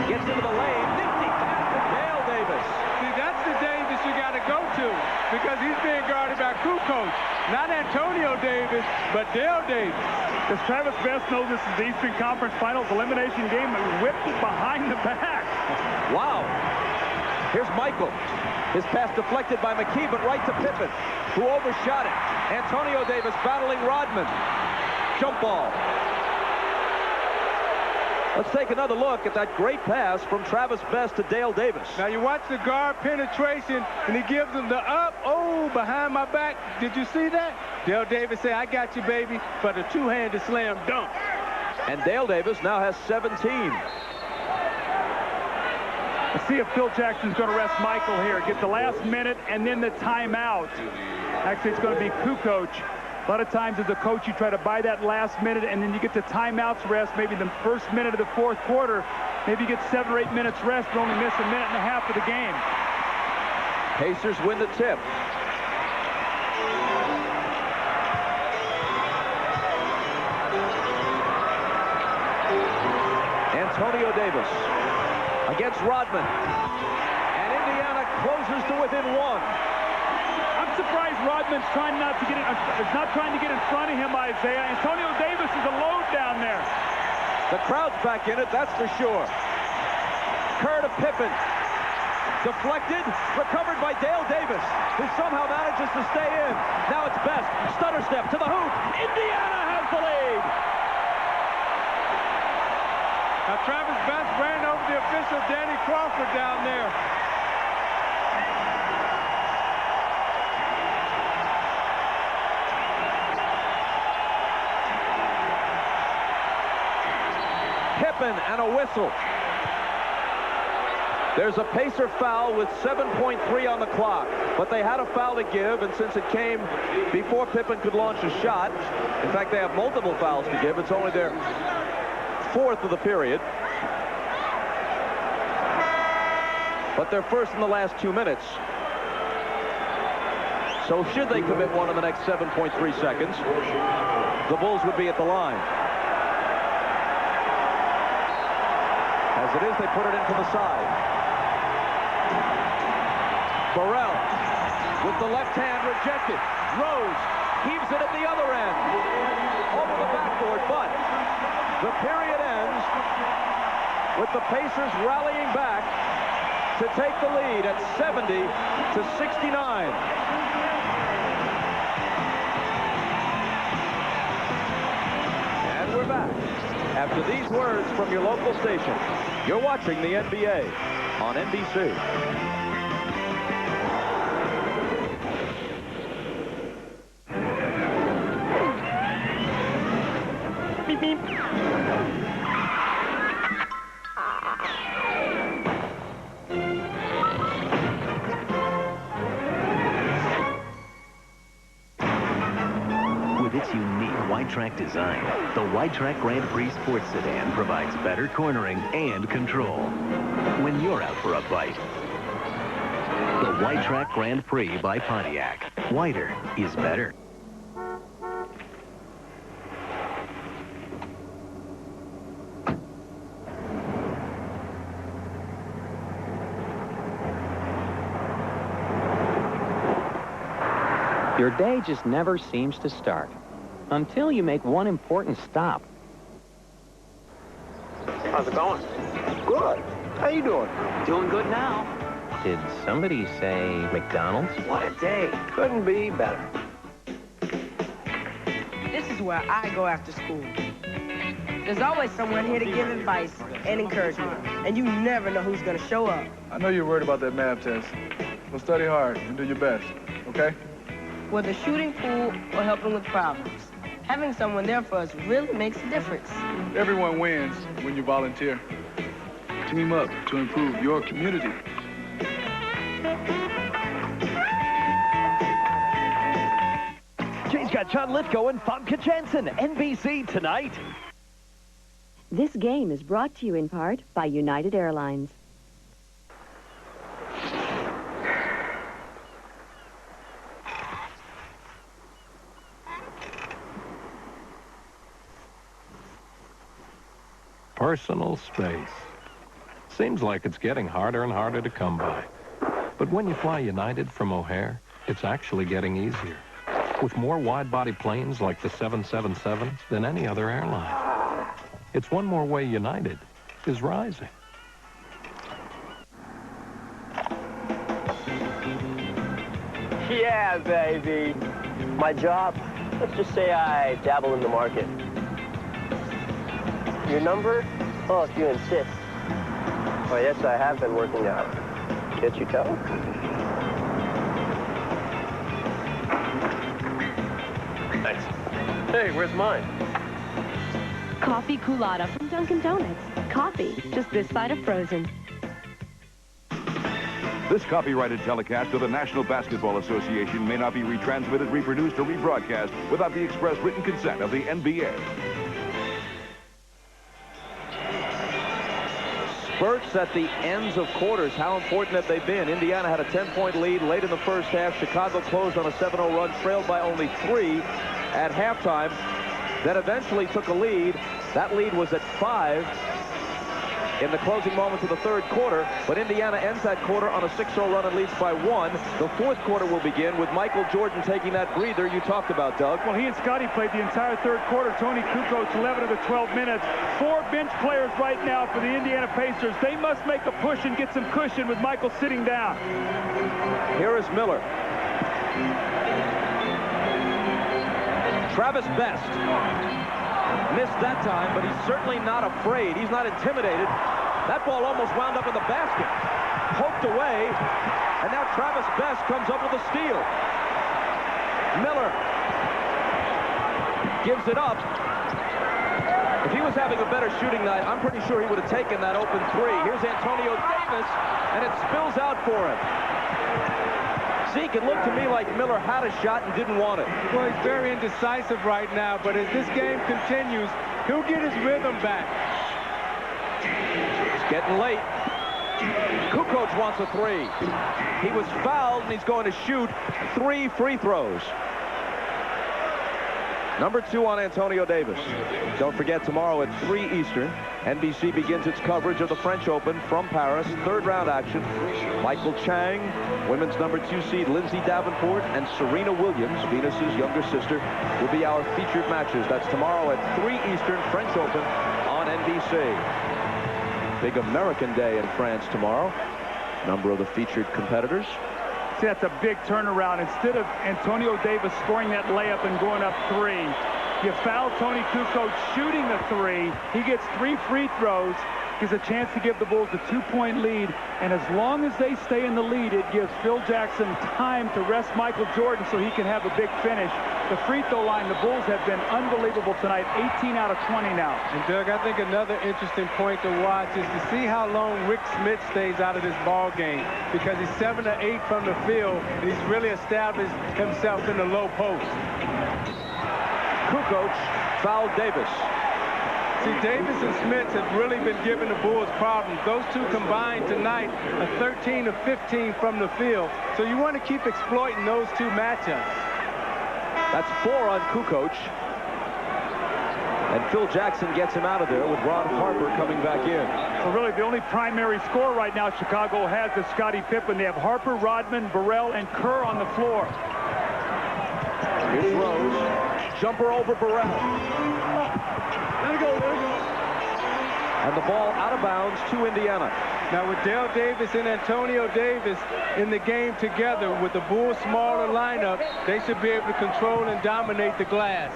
gets into the lane. Nifty pass to Dale Davis. See, that's the Davis you got to go to because he's being guarded by Kukoc. Not Antonio Davis, but Dale Davis. Does Travis Best know this is the Eastern Conference Finals elimination game and whipped it behind the back? Wow. Here's Michael. His pass deflected by McKee, but right to Pippen, who overshot it. Antonio Davis battling Rodman. Jump ball. Let's take another look at that great pass from Travis Best to Dale Davis. Now you watch the guard penetration, and he gives him the up, behind my back. Did you see that? Dale Davis say, I got you, baby, but a two-handed slam dunk. And Dale Davis now has 17. Let's see if Phil Jackson's going to rest Michael here. Get the last minute and then the timeout. Actually, it's going to be Kukoc A lot of times as a coach, you try to buy that last minute, and then you get the timeouts rest, maybe the first minute of the fourth quarter. Maybe you get 7 or 8 minutes rest, but only miss a minute and a half of the game. Pacers win the tip. Antonio Davis against Rodman. And Indiana closes to within 1. I'm surprised Rodman's trying not to get is not trying to get in front of him, Isaiah. Antonio Davis is a load down there. The crowd's back in it, that's for sure. Kerr to Pippen. Deflected, recovered by Dale Davis, who somehow manages to stay in. Now it's Best. Stutter step to the hoop. Indiana has the lead. Now Travis Best ran over the official Danny Crawford down there. Pippen and a whistle. There's a Pacer foul with 7.3 on the clock, but they had a foul to give, and since it came before Pippen could launch a shot, in fact, they have multiple fouls to give. It's only their 4th of the period. But they're first in the last 2 minutes. So should they commit one in the next 7.3 seconds, the Bulls would be at the line. As it is, they put it in from the side. Burrell with the left hand rejected. Rose heaves it at the other end. Over the backboard, but the period ends with the Pacers rallying back to take the lead at 70 to 69. And we're back. After these words from your local station, you're watching the NBA on NBC. Beep, beep. With its unique wide-track design, the wide-track Grand Prix Sports Sedan provides better cornering and control when you're out for a bite. The wide-track Grand Prix by Pontiac. Wider is better. Your day just never seems to start until you make one important stop. How's it going? Good. How you doing? Doing good now. Did somebody say McDonald's? What a day. Couldn't be better. This is where I go after school. There's always someone here to give advice and encouragement, and you never know who's going to show up. I know you're worried about that math test. Well, study hard and do your best, okay? Whether shooting pool or helping with problems, having someone there for us really makes a difference. Everyone wins when you volunteer. Team up to improve your community. Jay's got John Lithgow and Famke Janssen. NBC tonight. This game is brought to you in part by United Airlines. Personal space. Seems like it's getting harder and harder to come by. But when you fly United from O'Hare, it's actually getting easier. With more wide-body planes like the 777 than any other airline. It's one more way United is rising. Yeah, baby. My job, let's just say I dabble in the market. Your number? Oh, if you insist. Oh, yes, I have been working out. Can't you tell? Thanks. Hey, where's mine? Coffee Coolada from Dunkin' Donuts. Coffee, just this side of frozen. This copyrighted telecast of the National Basketball Association may not be retransmitted, reproduced, or rebroadcast without the express written consent of the NBA. Spurts at the ends of quarters. How important have they been? Indiana had a 10-point lead late in the first half. Chicago closed on a 7-0 run, trailed by only 3 at halftime. Then eventually took a lead. That lead was at 5 in the closing moments of the third quarter, but Indiana ends that quarter on a 6-0 run and leads by 1. The fourth quarter will begin with Michael Jordan taking that breather you talked about, Doug. Well, he and Scotty played the entire third quarter. Tony Kukoc, 11 of the 12 minutes. 4 bench players right now for the Indiana Pacers. They must make a push and get some cushion with Michael sitting down. Here is Miller. Travis Best missed that time, but he's certainly not afraid. He's not intimidated. That ball almost wound up in the basket. Poked away, and now Travis Best comes up with a steal. Miller gives it up. If he was having a better shooting night, I'm pretty sure he would have taken that open 3. Here's Antonio Davis, and it spills out for him. Zeke, it looked to me like Miller had a shot and didn't want it. Well, he's very indecisive right now, but as this game continues, he'll get his rhythm back. It's getting late. Kukoc wants a 3. He was fouled, and he's going to shoot 3 free throws. Number 2 on Antonio Davis. Don't forget, tomorrow at 3 Eastern, NBC begins its coverage of the French Open from Paris. Third-round action. Michael Chang, women's number 2 seed Lindsay Davenport, and Serena Williams, Venus's younger sister, will be our featured matches. That's tomorrow at 3 Eastern, French Open on NBC. Big American Day in France tomorrow. Number of the featured competitors. See, that's a big turnaround. Instead of Antonio Davis scoring that layup and going up 3, you foul Tony Kukoc shooting the 3. He gets 3 free throws, gives a chance to give the Bulls a 2-point lead. And as long as they stay in the lead, it gives Phil Jackson time to rest Michael Jordan so he can have a big finish. The free throw line, the Bulls have been unbelievable tonight. 18 out of 20 now. And Doug, I think another interesting point to watch is to see how long Rick Smith stays out of this ball game, because he's 7 of 8 from the field, and he's really established himself in the low post. Kukoc fouled Davis. See, Davis and Smith have really been giving the Bulls problems. Those two combined tonight are 13 of 15 from the field. So you want to keep exploiting those 2 matchups. That's 4 on Kukoc. And Phil Jackson gets him out of there with Ron Harper coming back in. So really the only primary scorer right now Chicago has is Scottie Pippen. They have Harper, Rodman, Burrell, and Kerr on the floor. Here's Rose. Jumper over Burrell. Let it go, let it go. And the ball out of bounds to Indiana. Now with Dale Davis and Antonio Davis in the game together with the Bulls' smaller lineup, they should be able to control and dominate the glass.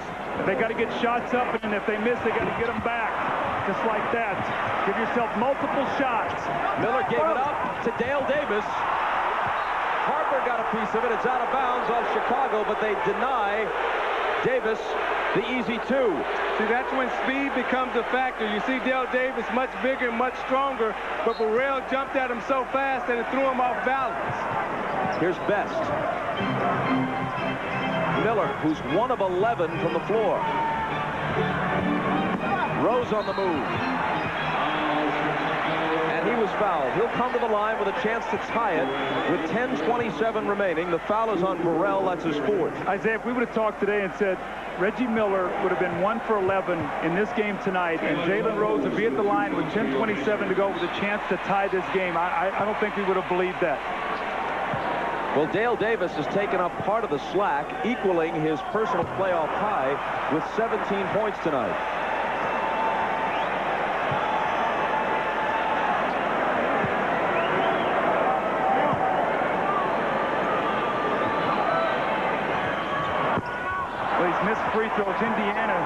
They got to get shots up, and if they miss, they got to get them back. Just like that. Give yourself multiple shots. Miller gave it up to Dale Davis. Harper got a piece of it. It's out of bounds off Chicago, but they deny Davis the easy 2. See, that's when speed becomes a factor. You see Dale Davis much bigger and much stronger, but Burrell jumped at him so fast that it threw him off balance. Here's Best. Miller, who's 1 of 11 from the floor. Rose on the move. And he was fouled. He'll come to the line with a chance to tie it with 10:27 remaining. The foul is on Burrell. That's his 4th. Isaiah, if we would have talked today and said Reggie Miller would have been 1 for 11 in this game tonight, and Jalen Rose would be at the line with 10:27 to go with a chance to tie this game, I don't think we would have believed that. Well, Dale Davis has taken up part of the slack, equaling his personal playoff high with 17 points tonight. Well, he's missed free throws. Indiana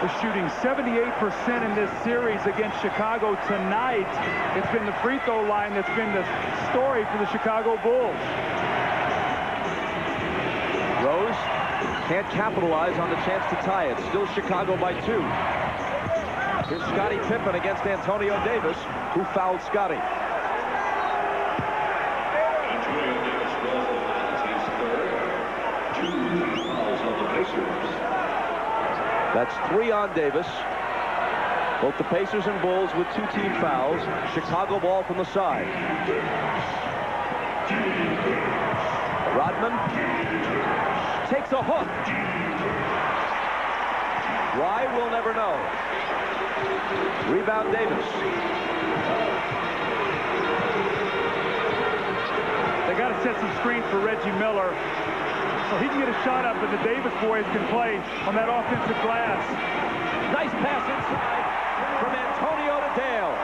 is shooting 78% in this series against Chicago tonight. It's been the free throw line that's been the story for the Chicago Bulls. Rose can't capitalize on the chance to tie it. Still Chicago by 2. Here's Scottie Pippen against Antonio Davis, who fouled Scottie. That's 3 on Davis. Both the Pacers and Bulls with 2 team fouls. Chicago ball from the side. Rodman takes a hook. Why, we'll never know. Rebound Davis. They got to set some screens for Reggie Miller so he can get a shot up and the Davis boys can play on that offensive glass. Nice pass inside from Antonio to Dale.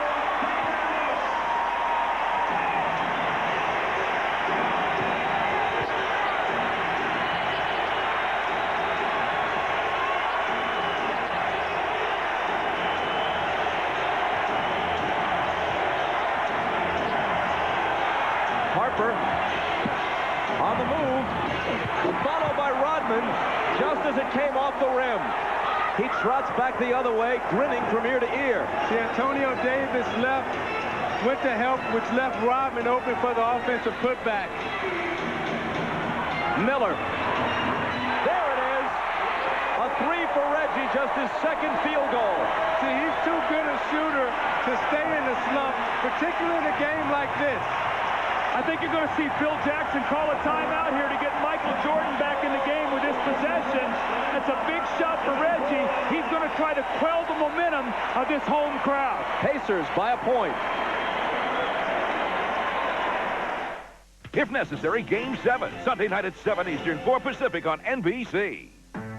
Harper on the move, followed by Rodman just as it came off the rim. He trots back the other way, grinning from ear to ear. See, Antonio Davis went to help, which left Rodman open for the offensive putback. Miller. There it is. A 3 for Reggie, just his 2nd field goal. See, he's too good a shooter to stay in the slump, particularly in a game like this. I think you're going to see Phil Jackson call a timeout here to get Michael Jordan back in the game with this possession. That's a big shot for Reggie. He's going to try to quell the momentum of this home crowd. Pacers by a point. If necessary, Game 7, Sunday night at 7 Eastern, 4 Pacific on NBC.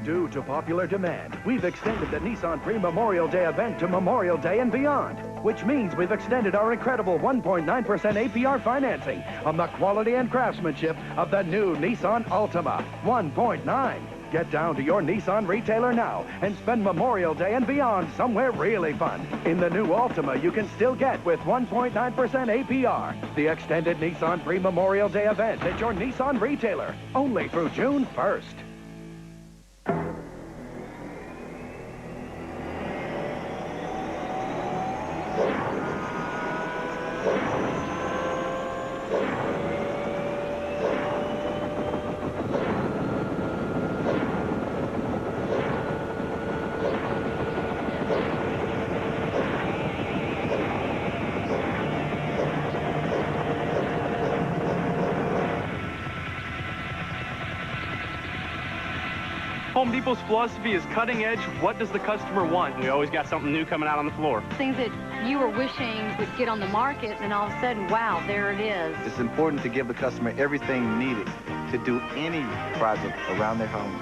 Due to popular demand, we've extended the Nissan Pre-Memorial Day event to Memorial Day and beyond, which means we've extended our incredible 1.9% APR financing on the quality and craftsmanship of the new Nissan Altima 1.9. Get down to your Nissan retailer now and spend Memorial Day and beyond somewhere really fun. In the new Altima, you can still get with 1.9% APR. The extended Nissan Pre-Memorial Day event at your Nissan retailer, only through June 1st. Home Depot's philosophy is cutting edge. What does the customer want? We always got something new coming out on the floor. Things that you were wishing would get on the market, and all of a sudden, wow, there it is. It's important to give the customer everything needed to do any project around their home.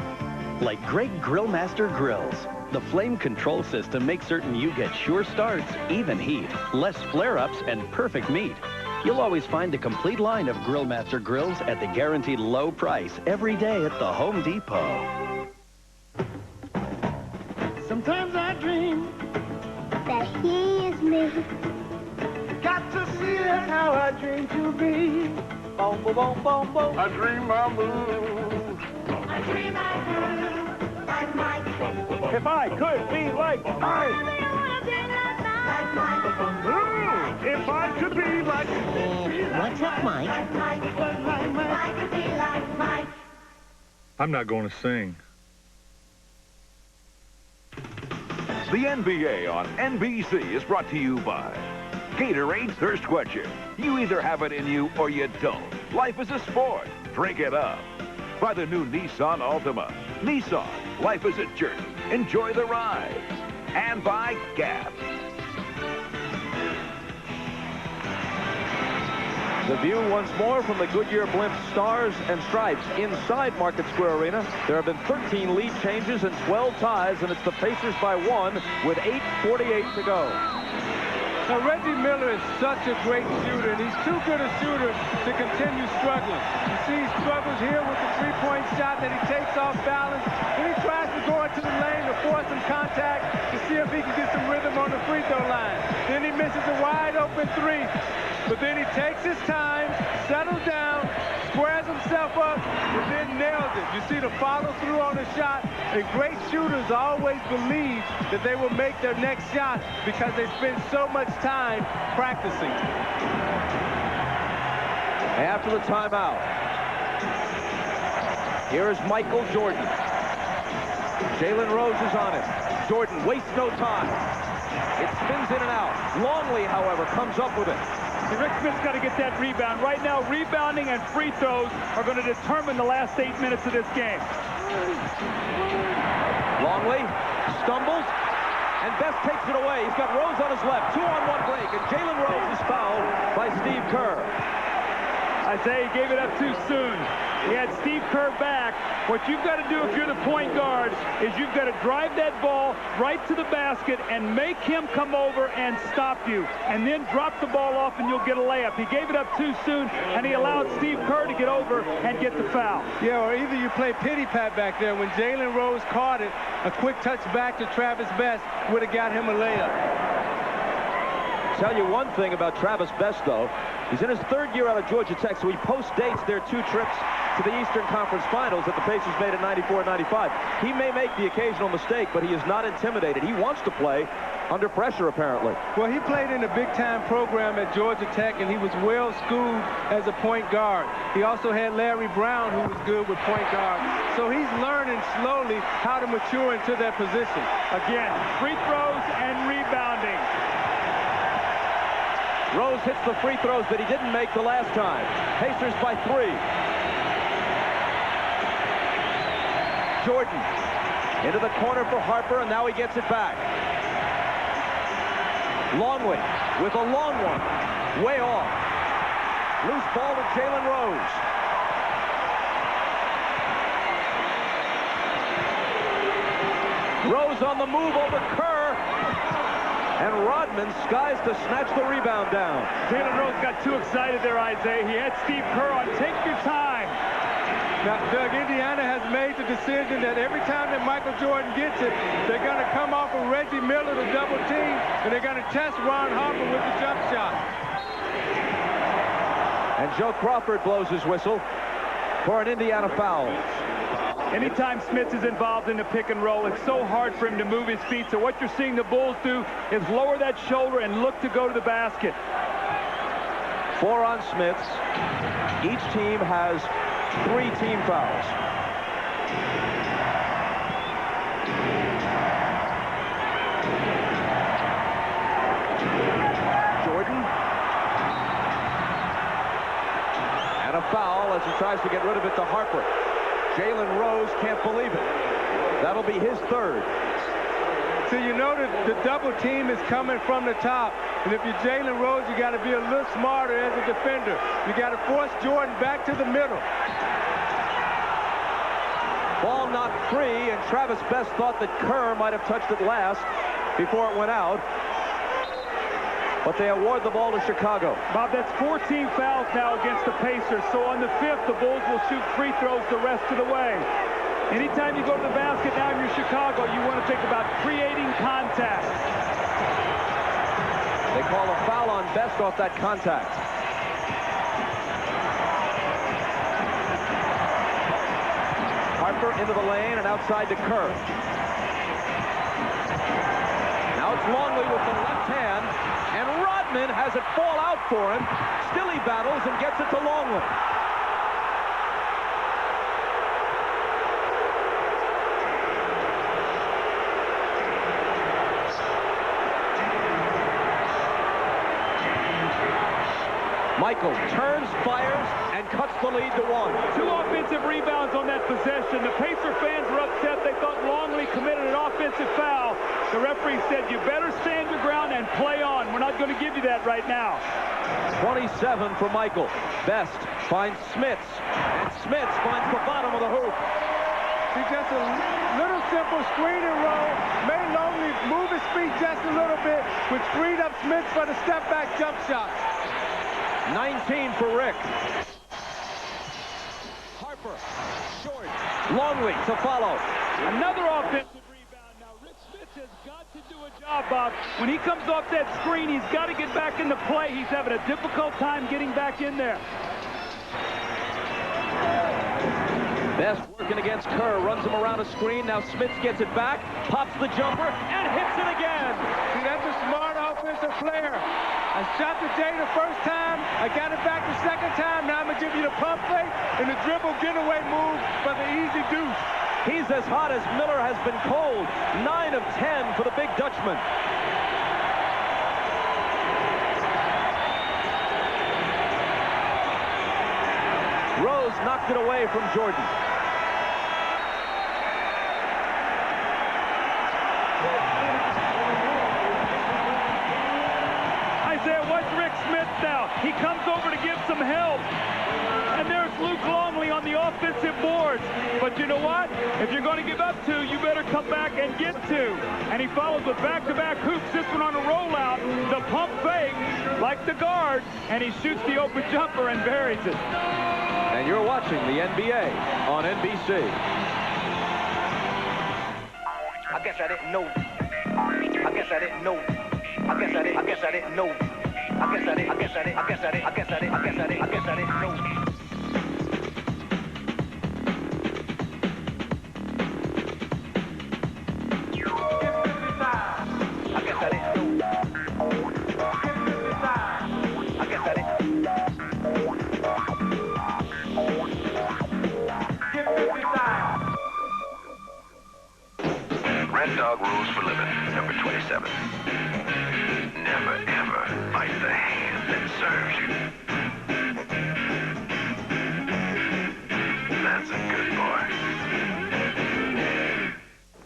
Like great Grillmaster grills. The flame control system makes certain you get sure starts, even heat, less flare-ups, and perfect meat. You'll always find a complete line of Grillmaster grills at the guaranteed low price every day at the Home Depot. Sometimes I dream that he is me. Got to see that's how I dream to be. Boom, boom, boom, boom, boom. I dream I move. I dream I move like Mike. If I could be like Mike. If I could be like what's up, Mike? I'm not going to sing. The NBA on NBC is brought to you by Gatorade Thirst Quencher. You either have it in you or you don't. Life is a sport. Drink it up. By the new Nissan Altima. Nissan. Life is a journey. Enjoy the ride. And by Gap. The view once more from the Goodyear Blimp Stars and Stripes inside Market Square Arena. There have been 13 lead changes and 12 ties, and it's the Pacers by 1 with 8:48 to go. Now, Reggie Miller is such a great shooter, and he's too good a shooter to continue struggling. You see, he struggles here with the three-point shot that he takes off balance. Then he tries to go into the lane to force some contact to see if he can get some rhythm on the free throw line. Then he misses a wide-open 3. But then he takes his time, settles down, squares himself up, and then nails it. You see the follow-through on the shot. And great shooters always believe that they will make their next shot because they spend so much time practicing. After the timeout, here is Michael Jordan. Jalen Rose is on him. Jordan wastes no time. It spins in and out. Longley, however, comes up with it. See, Rick Smith's got to get that rebound. Right now, rebounding and free throws are going to determine the last 8 minutes of this game. Longley stumbles, and Best takes it away. He's got Rose on his left. 2-on-1 break, and Jalen Rose is fouled by Steve Kerr. Isaiah gave it up too soon. He had Steve Kerr back. What you've got to do if you're the point guard is you've got to drive that ball right to the basket and make him come over and stop you. And then drop the ball off and you'll get a layup. He gave it up too soon, and he allowed Steve Kerr to get over and get the foul. Yeah, or either you play pity pat back there. When Jalen Rose caught it, a quick touch back to Travis Best would have got him a layup. Tell you one thing about Travis Best, though. He's in his 3rd year out of Georgia Tech, so he post-dates their 2 trips to the Eastern Conference Finals that the Pacers made in 94-95. He may make the occasional mistake, but he is not intimidated. He wants to play under pressure, apparently. Well, he played in a big-time program at Georgia Tech, and he was well-schooled as a point guard. He also had Larry Brown, who was good with point guard. So he's learning slowly how to mature into that position. Again, free throws and rebounding. Rose hits the free throws that he didn't make the last time. Pacers by 3. Jordan into the corner for Harper, and now he gets it back. Longley with a long one. Way off. Loose ball to Jalen Rose. Rose on the move over Kerr. And Rodman skies to snatch the rebound down. Jalen Rose got too excited there, Isaiah. He had Steve Kerr on. Take your time. Now, Doug, Indiana has made the decision that every time that Michael Jordan gets it, they're going to come off of Reggie Miller to double team, and they're going to test Ron Harper with the jump shot. And Joe Crawford blows his whistle for an Indiana foul. Anytime Smith is involved in the pick and roll, it's so hard for him to move his feet. So what you're seeing the Bulls do is lower that shoulder and look to go to the basket. 4 on Smiths. Each team has 3 team fouls. Jordan. And a foul as he tries to get rid of it to Harper. Jalen Rose can't believe it. That'll be his 3rd. So you know that the double team is coming from the top. And if you're Jalen Rose, you got to be a little smarter as a defender. You got to force Jordan back to the middle. Ball knocked free, and Travis Best thought that Kerr might have touched it last before it went out. But they award the ball to Chicago. Bob, that's 14 fouls now against the Pacers. So on the 5th, the Bulls will shoot free throws the rest of the way. Anytime you go to the basket now in your Chicago, you want to think about creating contact. They call a foul on Best off that contact. Harper into the lane and outside to Kerr. Now it's Longley with the left hand. And Rodman has it fall out for him. Still he battles and gets it to Longley. Michael turns, fires, and cuts the lead to 1. 2 offensive rebounds on that possession. The Pacer fans were upset. They thought Longley committed an offensive foul. The referee said, you better stand your ground and play on. We're not going to give you that right now. 27 for Michael. Best finds Smits, and Smits finds the bottom of the hoop. See, just a little simple screen and roll. Made Longley move his feet just a little bit, which freed up Smits for the step-back jump shot. 19 for Rick. Harper, short. Longley to follow. Another offensive rebound. Now, Rick Smith has got to do a job, Bob. When he comes off that screen, he's got to get back into play. He's having a difficult time getting back in there. Best working against Kerr, runs him around a screen. Now Smith gets it back, pops the jumper, and hits it again. See, that's a smart offensive player. I shot the J the first time. I got it back the second time. Now I'm going to give you the pump fake and the dribble getaway move for the easy deuce. He's as hot as Miller has been cold. 9 of 10 for the big Dutchman. Rose knocked it away from Jordan. Isaiah, watch Rick Smith now. He comes over to give some help. And there's Luke Longley on the offensive boards. But you know what? If you're going to give up 2, you better come back and get 2. And he follows with back-to-back hoops. This one on a rollout. The pump fake, like the guard. And he shoots the open jumper and buries it. And you're watching the NBA on NBC. I guess I didn't know. I guess I didn't know. I guess I didn't know. I guess I didn't know. Red Dog Rules for Living, number 27. Never, ever bite the hand that serves you. That's a good boy.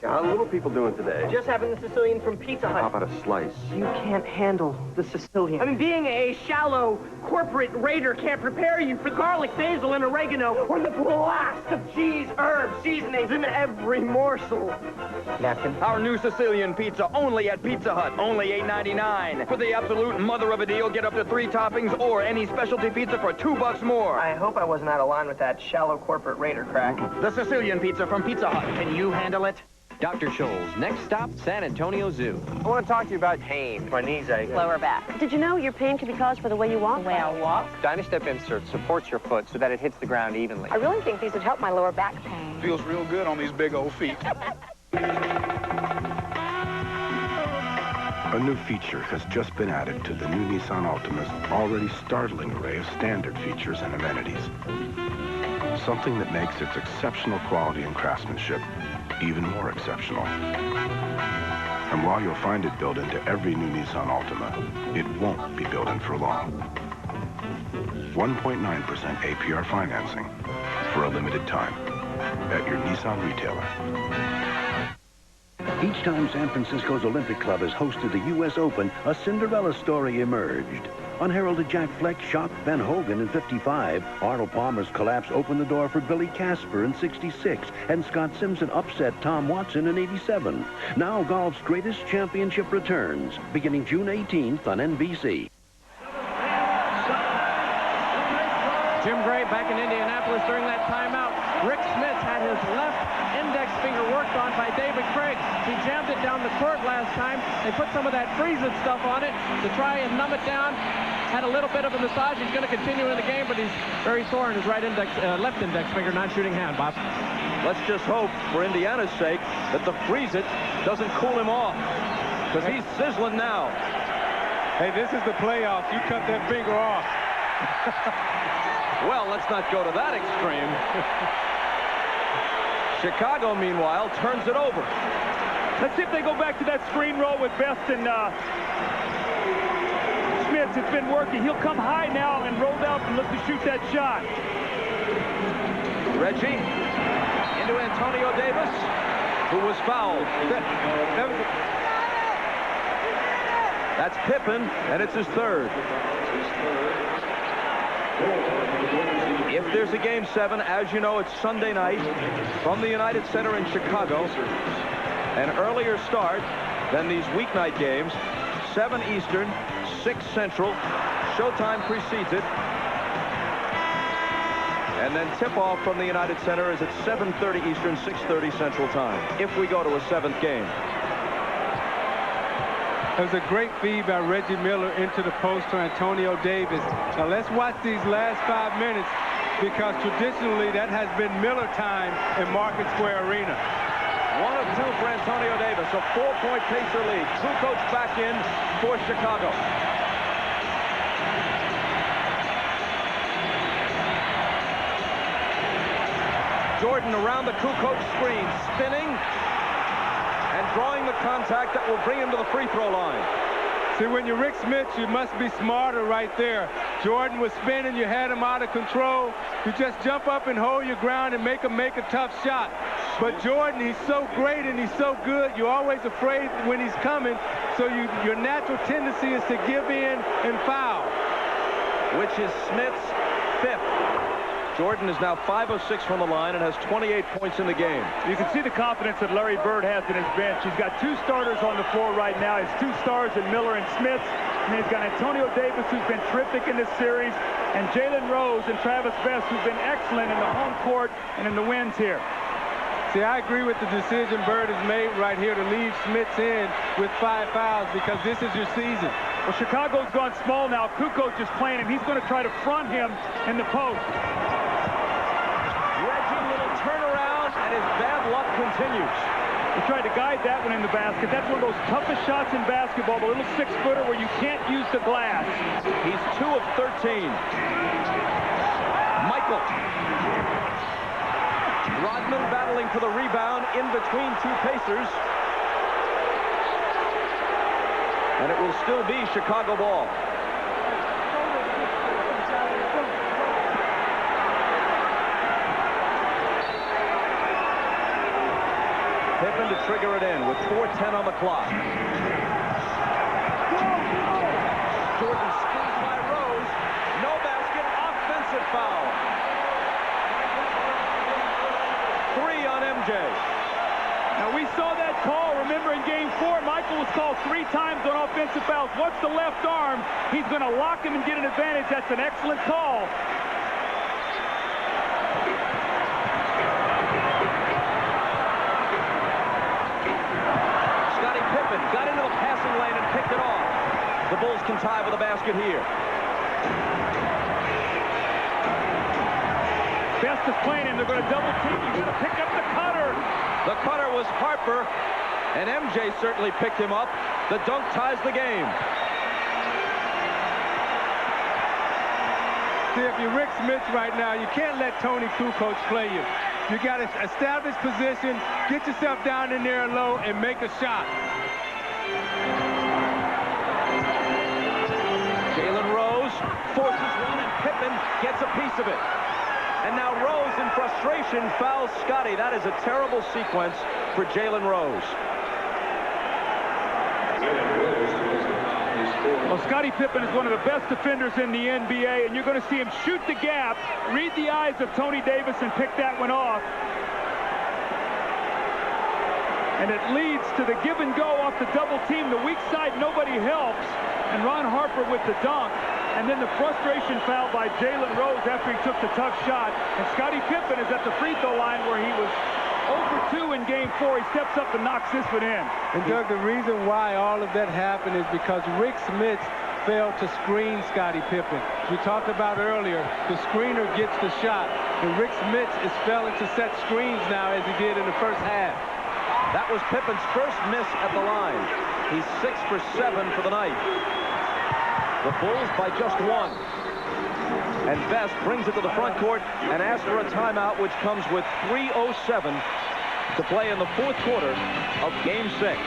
How are little people doing today? Just having the Sicilian from Pizza Hut. How about a slice? You can't handle the Sicilian. I mean, being a shallow corporate raider can't prepare you for garlic, basil, and oregano, or the blast of cheese, herbs, seasonings in every morsel. Napkin. Our new Sicilian pizza only at Pizza Hut. Only $8.99. For the absolute mother of a deal, get up to 3 toppings or any specialty pizza for $2 more. I hope I wasn't out of line with that shallow corporate raider crack. The Sicilian pizza from Pizza Hut. Can you handle it? Dr. Scholl's next stop, San Antonio Zoo. I want to talk to you about pain. My knees ache. Lower back. Did you know your pain can be caused by the way you walk? The way I walk? Dynastep insert supports your foot so that it hits the ground evenly. I really think these would help my lower back pain. Feels real good on these big old feet. A new feature has just been added to the new Nissan Altima's already startling array of standard features and amenities. Something that makes its exceptional quality and craftsmanship even more exceptional. And while you'll find it built into every new Nissan Altima, it won't be built in for long. 1.9% APR financing for a limited time at your Nissan retailer. Each time San Francisco's Olympic Club has hosted the U.S. Open, a Cinderella story emerged. Unheralded Jack Fleck shocked Ben Hogan in '55. Arnold Palmer's collapse opened the door for Billy Casper in '66. And Scott Simpson upset Tom Watson in '87. Now golf's greatest championship returns, beginning June 18th on NBC. Jim Gray back in Indianapolis during that timeout. Rick Smith had his left index finger worked on by David Craig. He jammed it down the court last time. They put some of that freezing stuff on it to try and numb it down. Had a little bit of a massage. He's going to continue in the game, but he's very sore in his left index finger, non-shooting hand, Bob. Let's just hope, for Indiana's sake, that the freeze-it doesn't cool him off, because he's sizzling now. Hey, this is the playoffs. You cut that finger off. Well, let's not go to that extreme. Chicago, meanwhile, turns it over. Let's see if they go back to that screen roll with Best and Smith. It's been working. He'll come high now and roll out and look to shoot that shot. Reggie into Antonio Davis, who was fouled. That's Pippen, and it's his third. If there's a Game 7, as you know, it's Sunday night from the United Center in Chicago. An earlier start than these weeknight games. 7 Eastern, 6 Central. Showtime precedes it. And then tip-off from the United Center is at 7:30 Eastern, 6:30 Central Time, if we go to a 7th game. It was a great feed by Reggie Miller into the post to Antonio Davis. Now let's watch these last 5 minutes, because traditionally that has been Miller time in Market Square Arena. 1 of 2 for Antonio Davis, a 4-point Pacer lead. Kukoc back in for Chicago. Jordan around the Kukoc screen, spinning and drawing the contact that will bring him to the free throw line. See, when you're Rick Smith, you must be smarter right there. Jordan was spinning, you had him out of control. You just jump up and hold your ground and make him make a tough shot. But Jordan, he's so great and he's so good, you're always afraid when he's coming, so your natural tendency is to give in and foul. Which is Smith's 5th. Jordan is now 5 of 6 from the line and has 28 points in the game. You can see the confidence that Larry Bird has in his bench. He's got 2 starters on the floor right now. His 2 stars in Miller and Smith. And he's got Antonio Davis, who's been terrific in this series, and Jalen Rose and Travis Best, who've been excellent in the home court and in the wins here. See, I agree with the decision Bird has made right here to leave Smiths in with 5 fouls because this is your season. Well, Chicago's gone small now. Kukoc is playing him. He's going to try to front him in the post. Turnaround, and his bad luck continues. He tried to guide that one in the basket. That's one of those toughest shots in basketball, the little 6-footer where you can't use the glass. He's 2 of 13. Michael. Rodman battling for the rebound in between 2 Pacers. And it will still be Chicago ball. Pippen to trigger it in with 4:10 on the clock. Jordan squeezed by Rose. No basket. Offensive foul. 3 on MJ. Now, we saw that call. Remember, in Game 4, Michael was called 3 times on offensive fouls. What's the left arm? He's going to lock him and get an advantage. That's an excellent call. Got into the passing lane and picked it off. The Bulls can tie with a basket here. Best is playing him. They're going to double team. You're going to pick up the cutter. The cutter was Harper, and MJ certainly picked him up. The dunk ties the game. See, if you're Rick Smith right now, you can't let Tony Kukoc play you. You got to establish position, get yourself down in there low, and make a shot. Jalen Rose forces one, and Pippen gets a piece of it. And now Rose, in frustration, fouls Scotty. That is a terrible sequence for Jalen Rose. Well, Scottie Pippen is one of the best defenders in the NBA, and you're going to see him shoot the gap, read the eyes of Tony Davis, and pick that one off. And it leads to the give and go off the double team. The weak side, nobody helps. And Ron Harper with the dunk. And then the frustration foul by Jalen Rose after he took the tough shot. And Scottie Pippen is at the free throw line where he was 0 for 2 in Game 4. He steps up and knocks this one in. And Doug, the reason why all of that happened is because Rick Smith failed to screen Scottie Pippen. We talked about earlier, the screener gets the shot. And Rick Smith is failing to set screens now as he did in the first half. That was Pippen's first miss at the line. He's 6 for 7 for the night. The Bulls by just 1. And Best brings it to the front court and asks for a timeout, which comes with 3:07 to play in the 4th quarter of Game 6.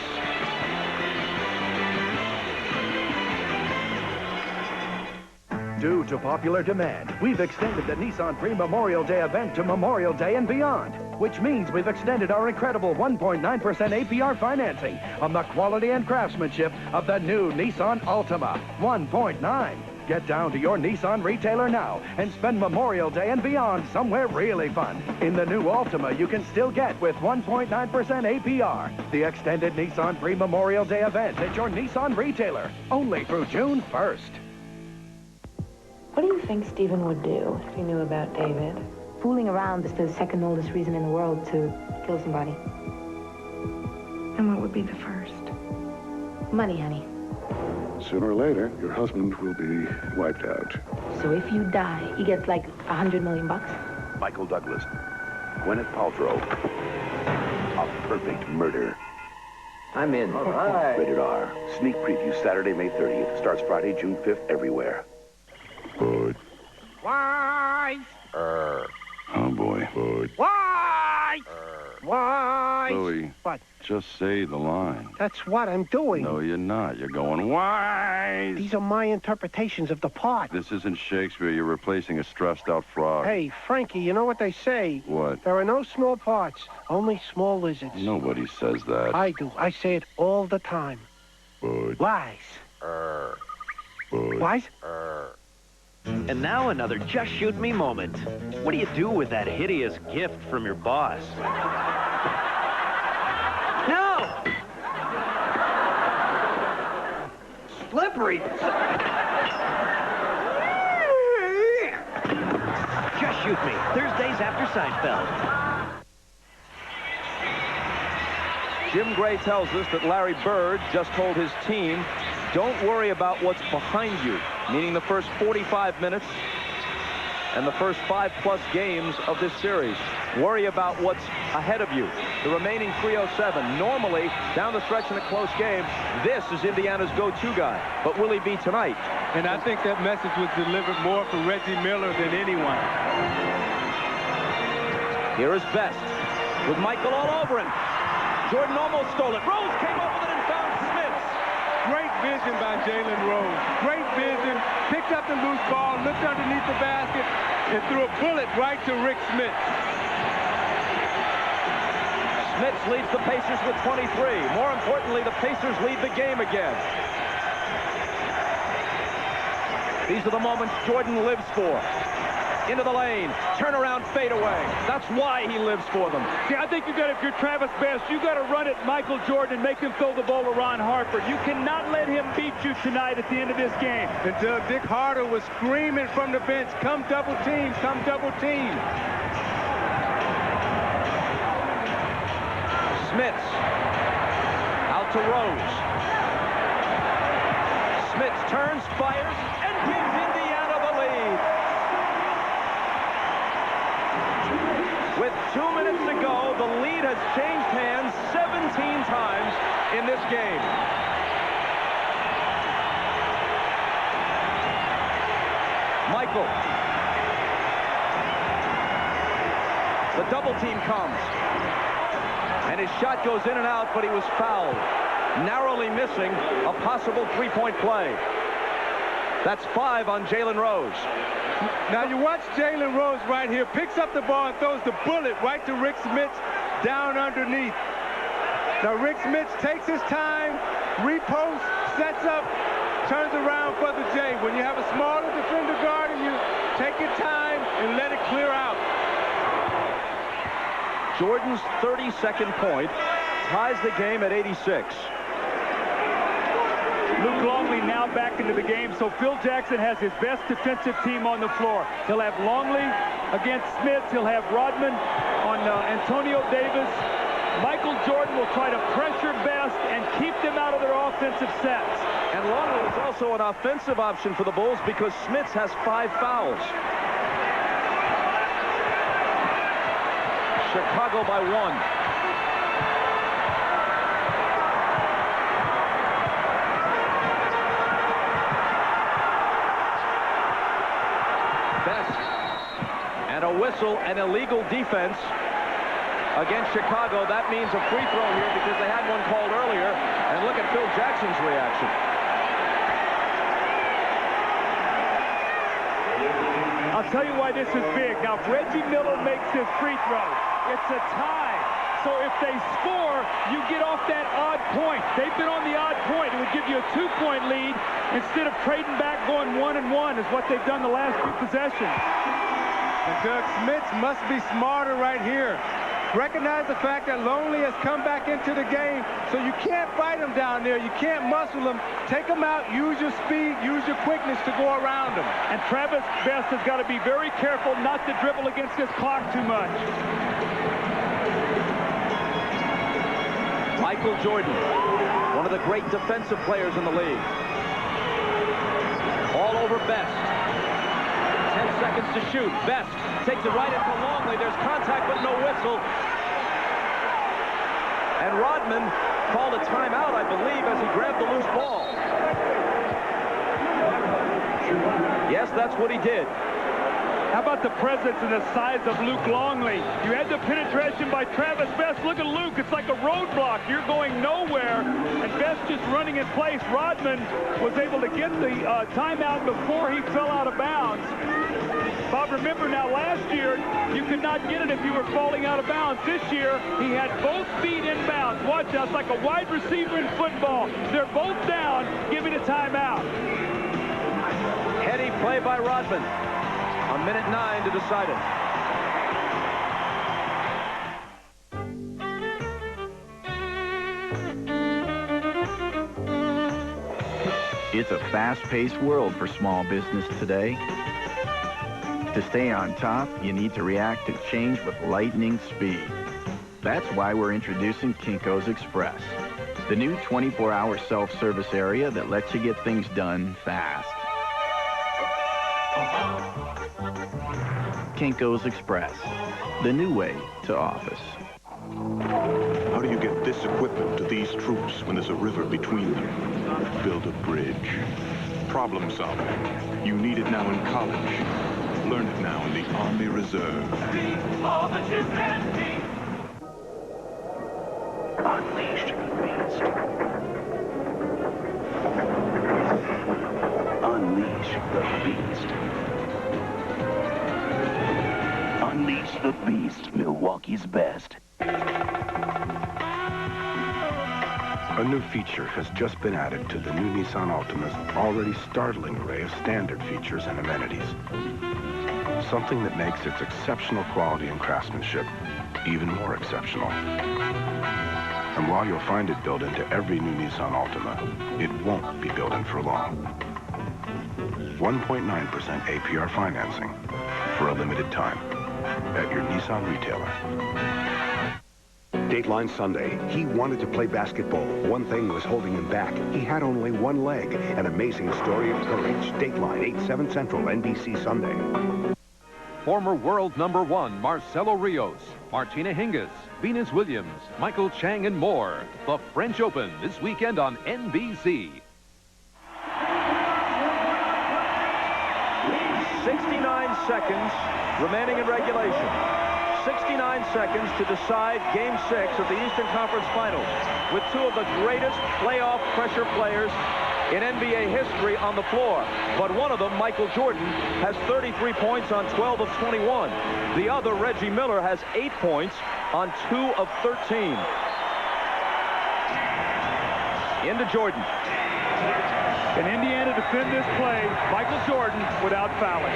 Due to popular demand, we've extended the Nissan Pre-Memorial Day event to Memorial Day and beyond, which means we've extended our incredible 1.9% APR financing on the quality and craftsmanship of the new Nissan Altima 1.9. Get down to your Nissan retailer now and spend Memorial Day and beyond somewhere really fun. In the new Altima, you can still get with 1.9% APR. The extended Nissan Pre-Memorial Day event at your Nissan retailer, only through June 1st. What do you think Stephen would do if he knew about David? Fooling around is the second oldest reason in the world to kill somebody. And what would be the first? Money, honey. Sooner or later, your husband will be wiped out. So if you die, he gets like $100 million. Michael Douglas, Gwyneth Paltrow. A perfect murder. I'm in. All right. Rated R. Sneak preview Saturday, May 30th. Starts Friday, June 5th, everywhere. Bud. Why? Oh, boy. Bud. Why? Wise. Louis, What? just say the line. That's what I'm doing. No, you're not. You're going wise. These are my interpretations of the part. This isn't Shakespeare. You're replacing a stressed-out frog. Hey, Frankie, you know what they say? What? There are no small parts, only small lizards. Nobody says that. I do. I say it all the time. Bud. Wise. Bud. Wise? And now another Just Shoot Me moment. What do you do with that hideous gift from your boss? No! Slippery. Just Shoot Me, Thursdays after Seinfeld. Jim Gray tells us that Larry Bird just told his team, don't worry about what's behind you, meaning the first 45 minutes and the first 5+ games of this series. Worry about what's ahead of you. The remaining 307. Normally, down the stretch in a close game, this is Indiana's go-to guy. But will he be tonight? And I think that message was delivered more for Reggie Miller than anyone. Here is Best with Michael all over him. Jordan almost stole it. Rose came up with it and found Smith. Great vision by Jalen Rose. Great vision. Picked up the loose ball, looked underneath the basket, and threw a bullet right to Rick Smith. Smith leads the Pacers with 23. More importantly, the Pacers lead the game again. These are the moments Jordan lives for. Into the lane, turnaround fadeaway. That's why he lives for them. See, I think if you're Travis Best, you got to run at Michael Jordan and make him throw the ball to Ron Harper. You cannot let him beat you tonight at the end of this game. Until Dick Harder was screaming from the bench, come double team, come double team. Smits out to Rose. Smits turns, fires, and gives Indiana the lead. With 2 minutes to go, the lead has changed hands 17 times in this game. Michael. The double team comes. And his shot goes in and out, but he was fouled. Narrowly missing a possible three-point play. That's 5 on Jalen Rose. Now you watch Jalen Rose right here, picks up the ball and throws the bullet right to Rick Smith down underneath. Now Rick Smith takes his time, reposts, sets up, turns around for the J. When you have a smaller defender guarding you, take your time and let it clear out. Jordan's 32nd point ties the game at 86. Luke Longley now back into the game, so Phil Jackson has his best defensive team on the floor. He'll have Longley against Smith. He'll have Rodman on Antonio Davis. Michael Jordan will try to pressure Best and keep them out of their offensive sets. And Longley is also an offensive option for the Bulls because Smith has 5 fouls. Chicago by 1. And a whistle, an illegal defense against Chicago. That means a free throw here because they had one called earlier. And look at Phil Jackson's reaction. I'll tell you why this is big. Now, if Reggie Miller makes his free throw, it's a tie. So if they score, you get off that odd point. They've been on the odd point. It would give you a 2-point lead instead of trading back going 1-1 is what they've done the last 2 possessions. And Doug Smith must be smarter right here. Recognize the fact that Longley has come back into the game, so you can't fight him down there. You can't muscle him. Take him out, use your speed, use your quickness to go around him. And Travis Best has got to be very careful not to dribble against this clock too much. Michael Jordan, one of the great defensive players in the league. All over Best. 10 seconds to shoot. Best takes it right into Longley. There's contact but no whistle. And Rodman called a timeout, I believe, as he grabbed the loose ball. Yes, that's what he did. How about the presence and the size of Luke Longley? You had the penetration by Travis Best. Look at Luke. It's like a roadblock. You're going nowhere. And Best just running in place. Rodman was able to get the timeout before he fell out of bounds. Bob, remember now, last year, you could not get it if you were falling out of bounds. This year, he had both feet in bounds. Watch out. It's like a wide receiver in football. They're both down. Give it a timeout. Heady play by Rodman. A minute 9 to decide it. It's a fast-paced world for small business today. To stay on top, you need to react to change with lightning speed. That's why we're introducing Kinko's Express, the new 24-hour self-service area that lets you get things done fast. Kinko's Express, the new way to office. How do you get this equipment to these troops when there's a river between them? Build a bridge. Problem solving. You need it now in college. Learn it now in the Army Reserve. All that you can be. Unleash the beast. Unleash the beast. Unleash the beast, Milwaukee's best. A new feature has just been added to the new Nissan Altima's already startling array of standard features and amenities. Something that makes its exceptional quality and craftsmanship even more exceptional. And while you'll find it built into every new Nissan Altima, it won't be built in for long. 1.9% APR financing for a limited time at your Nissan retailer. Dateline Sunday. He wanted to play basketball. One thing was holding him back. He had only one leg. An amazing story of courage. Dateline, 8/7 Central, NBC Sunday. Former world #1 Marcelo Rios, Martina Hingis, Venus Williams, Michael Chang, and more. The French Open this weekend on NBC. 69 seconds remaining in regulation. 69 seconds to decide Game 6 of the Eastern Conference Finals, with two of the greatest playoff pressure players in NBA history on the floor. But one of them, Michael Jordan, has 33 points on 12 of 21. The other, Reggie Miller, has 8 points on 2 of 13. Into Jordan. Can Indiana defend this play? Michael Jordan without fouling.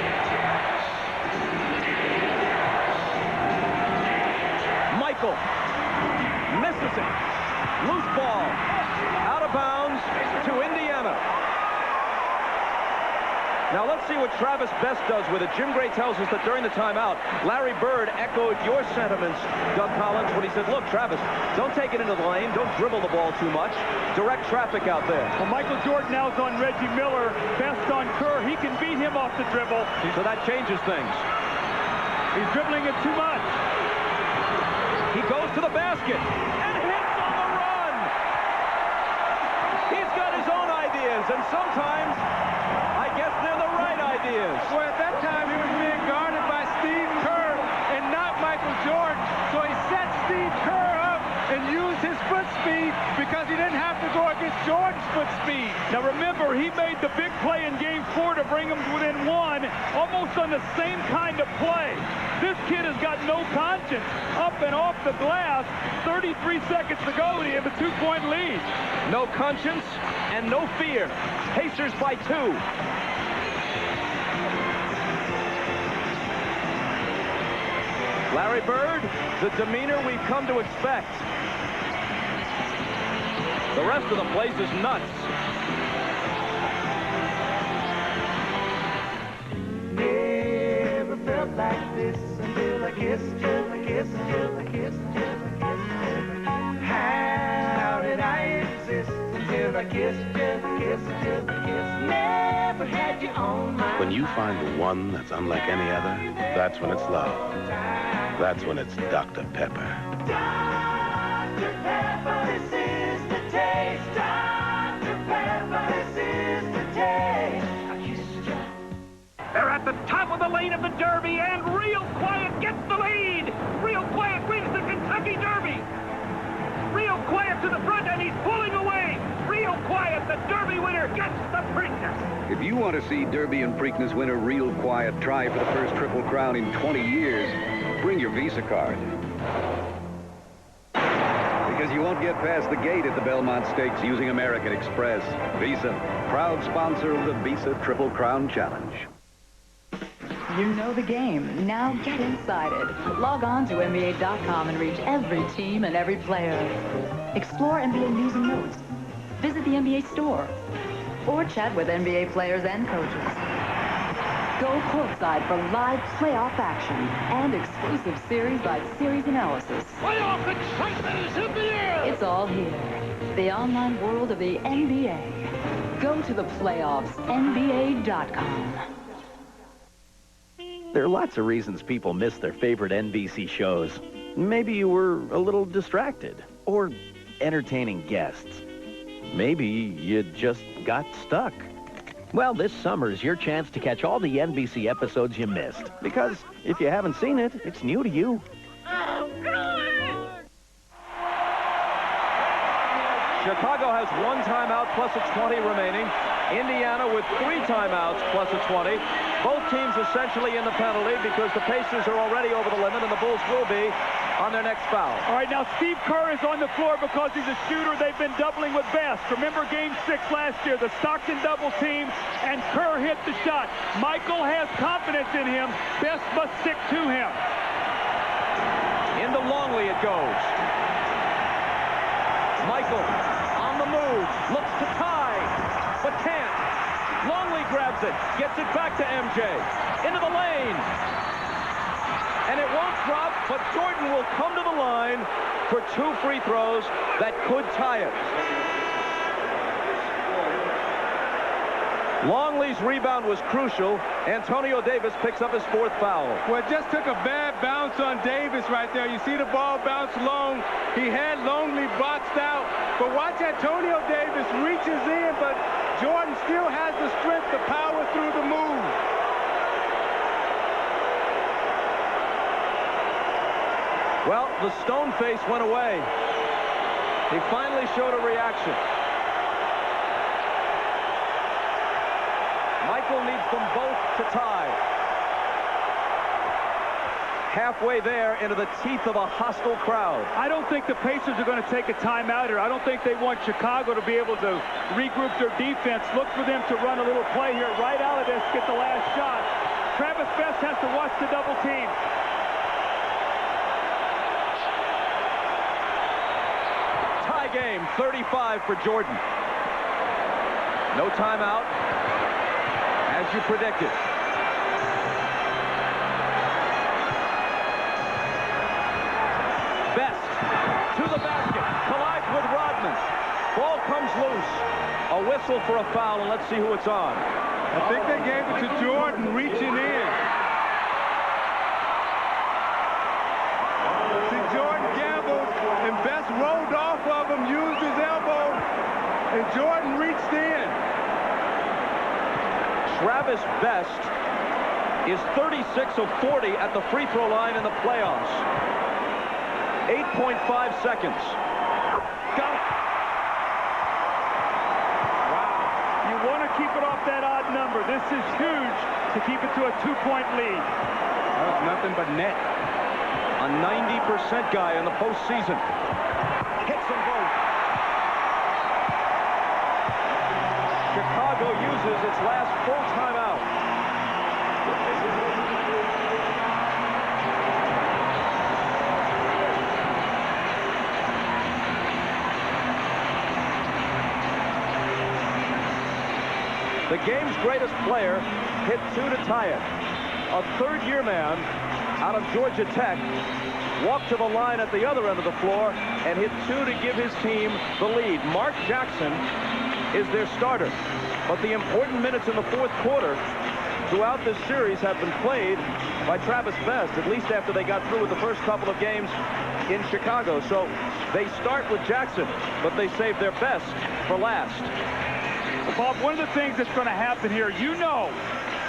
Michael misses it. Loose ball. Out of bounds to Indiana. Now let's see what Travis Best does with it. Jim Gray tells us that during the timeout, Larry Bird echoed your sentiments, Doug Collins, when he said, look, Travis, don't take it into the lane. Don't dribble the ball too much. Direct traffic out there. Well, Michael Jordan now is on Reggie Miller. Best on Kerr. He can beat him off the dribble. So that changes things. He's dribbling it too much. He goes to the basket and hits on the run. He's got his own ideas, and sometimes I guess they're the right ideas. Well, at that time, he was being guarded by Steve Kerr and not Michael Jordan. So he set Steve Kerr up and used his foot speed because he didn't have to go against Jordan's foot speed. Now remember, he made the big play in Game 4 to bring him within 1, almost on the same kind of play. This kid has got no conscience. Up and off the glass, 33 seconds to go, and he have a 2-point lead. No conscience and no fear. Pacers by 2. Larry Bird, the demeanor we've come to expect. The rest of the place is nuts. Never felt like this until I kissed you, I kissed you, I kissed you, I kissed you. How did I exist until I kissed you, I kissed you, I kissed you. Never had you on my When you find the one that's unlike any other, that's when it's love. That's when it's Dr. Pepper. Dr. Pepper, this is the taste. Dr. Pepper, this is the taste. I kissed you. They're at at the top of the lane of the Derby, and Real Quiet gets the lead. Real Quiet wins the Kentucky Derby. Real Quiet to the front, and he's pulling away. Real Quiet, the Derby winner, gets the Preakness. If you want to see Derby and Preakness winner Real Quiet try for the first Triple Crown in 20 years, bring your Visa card. Because you won't get past the gate at the Belmont Stakes using American Express. Visa, proud sponsor of the Visa Triple Crown Challenge. You know the game. Now get inside it. Log on to NBA.com and reach every team and every player. Explore NBA news and notes. Visit the NBA store. Or chat with NBA players and coaches. Go courtside for live playoff action and exclusive series-by-series analysis. Playoff excitement is in the air! It's all here. The online world of the NBA. Go to the playoffs, NBA.com. There are lots of reasons people miss their favorite NBC shows. Maybe you were a little distracted, or entertaining guests. Maybe you just got stuck. Well, this summer is your chance to catch all the NBC episodes you missed. Because if you haven't seen it, it's new to you. Chicago has 1 timeout plus a 20 remaining. Indiana with 3 timeouts plus a 20. Both teams essentially in the penalty because the Pacers are already over the limit and the Bulls will be on their next foul. All right, now Steve Kerr is on the floor because he's a shooter. They've been doubling with Best. Remember Game 6 last year, the Stockton double team, and Kerr hit the shot. Michael has confidence in him. Best must stick to him. Into Longley it goes. Michael on the move, looks to tie, but can't. Longley grabs it, gets it back to MJ. Into the lane. And it won't drop, but Jordan will come to the line for 2 free throws that could tie it. Longley's rebound was crucial. Antonio Davis picks up his 4th foul. Well, it just took a bad bounce on Davis right there. You see the ball bounce long. He had Longley boxed out. But watch Antonio Davis reaches in, but Jordan still has the strength to power through the move. Well, the stone face went away. He finally showed a reaction. Michael needs them both to tie. Halfway there into the teeth of a hostile crowd. I don't think the Pacers are going to take a timeout here. I don't think they want Chicago to be able to regroup their defense. Look for them to run a little play here. Right out of this, get the last shot. Travis Best has to watch the double team. Tie game, 35 for Jordan. No timeout. As you predicted. Best to the basket. Collides with Rodman. Ball comes loose. A whistle for a foul, and let's see who it's on. I think they gave it to Jordan reaching in. See, Jordan gambled, and Best rolled off of him, used his elbow, and Jordan reached in. Travis Best is 36 of 40 at the free throw line in the playoffs. 8.5 seconds. Got it. Wow. You want to keep it off that odd number. This is huge to keep it to a 2-point lead. That was nothing but net. A 90% guy in the postseason. Hits them both. Chicago uses its last full timeout. The game's greatest player hit 2 to tie it. A third-year man out of Georgia Tech walked to the line at the other end of the floor and hit 2 to give his team the lead. Mark Jackson is their starter. But the important minutes in the 4th quarter throughout this series have been played by Travis Best, at least after they got through with the first couple of games in Chicago. So they start with Jackson, but they save their best for last. Well, Bob, one of the things that's going to happen here, you know,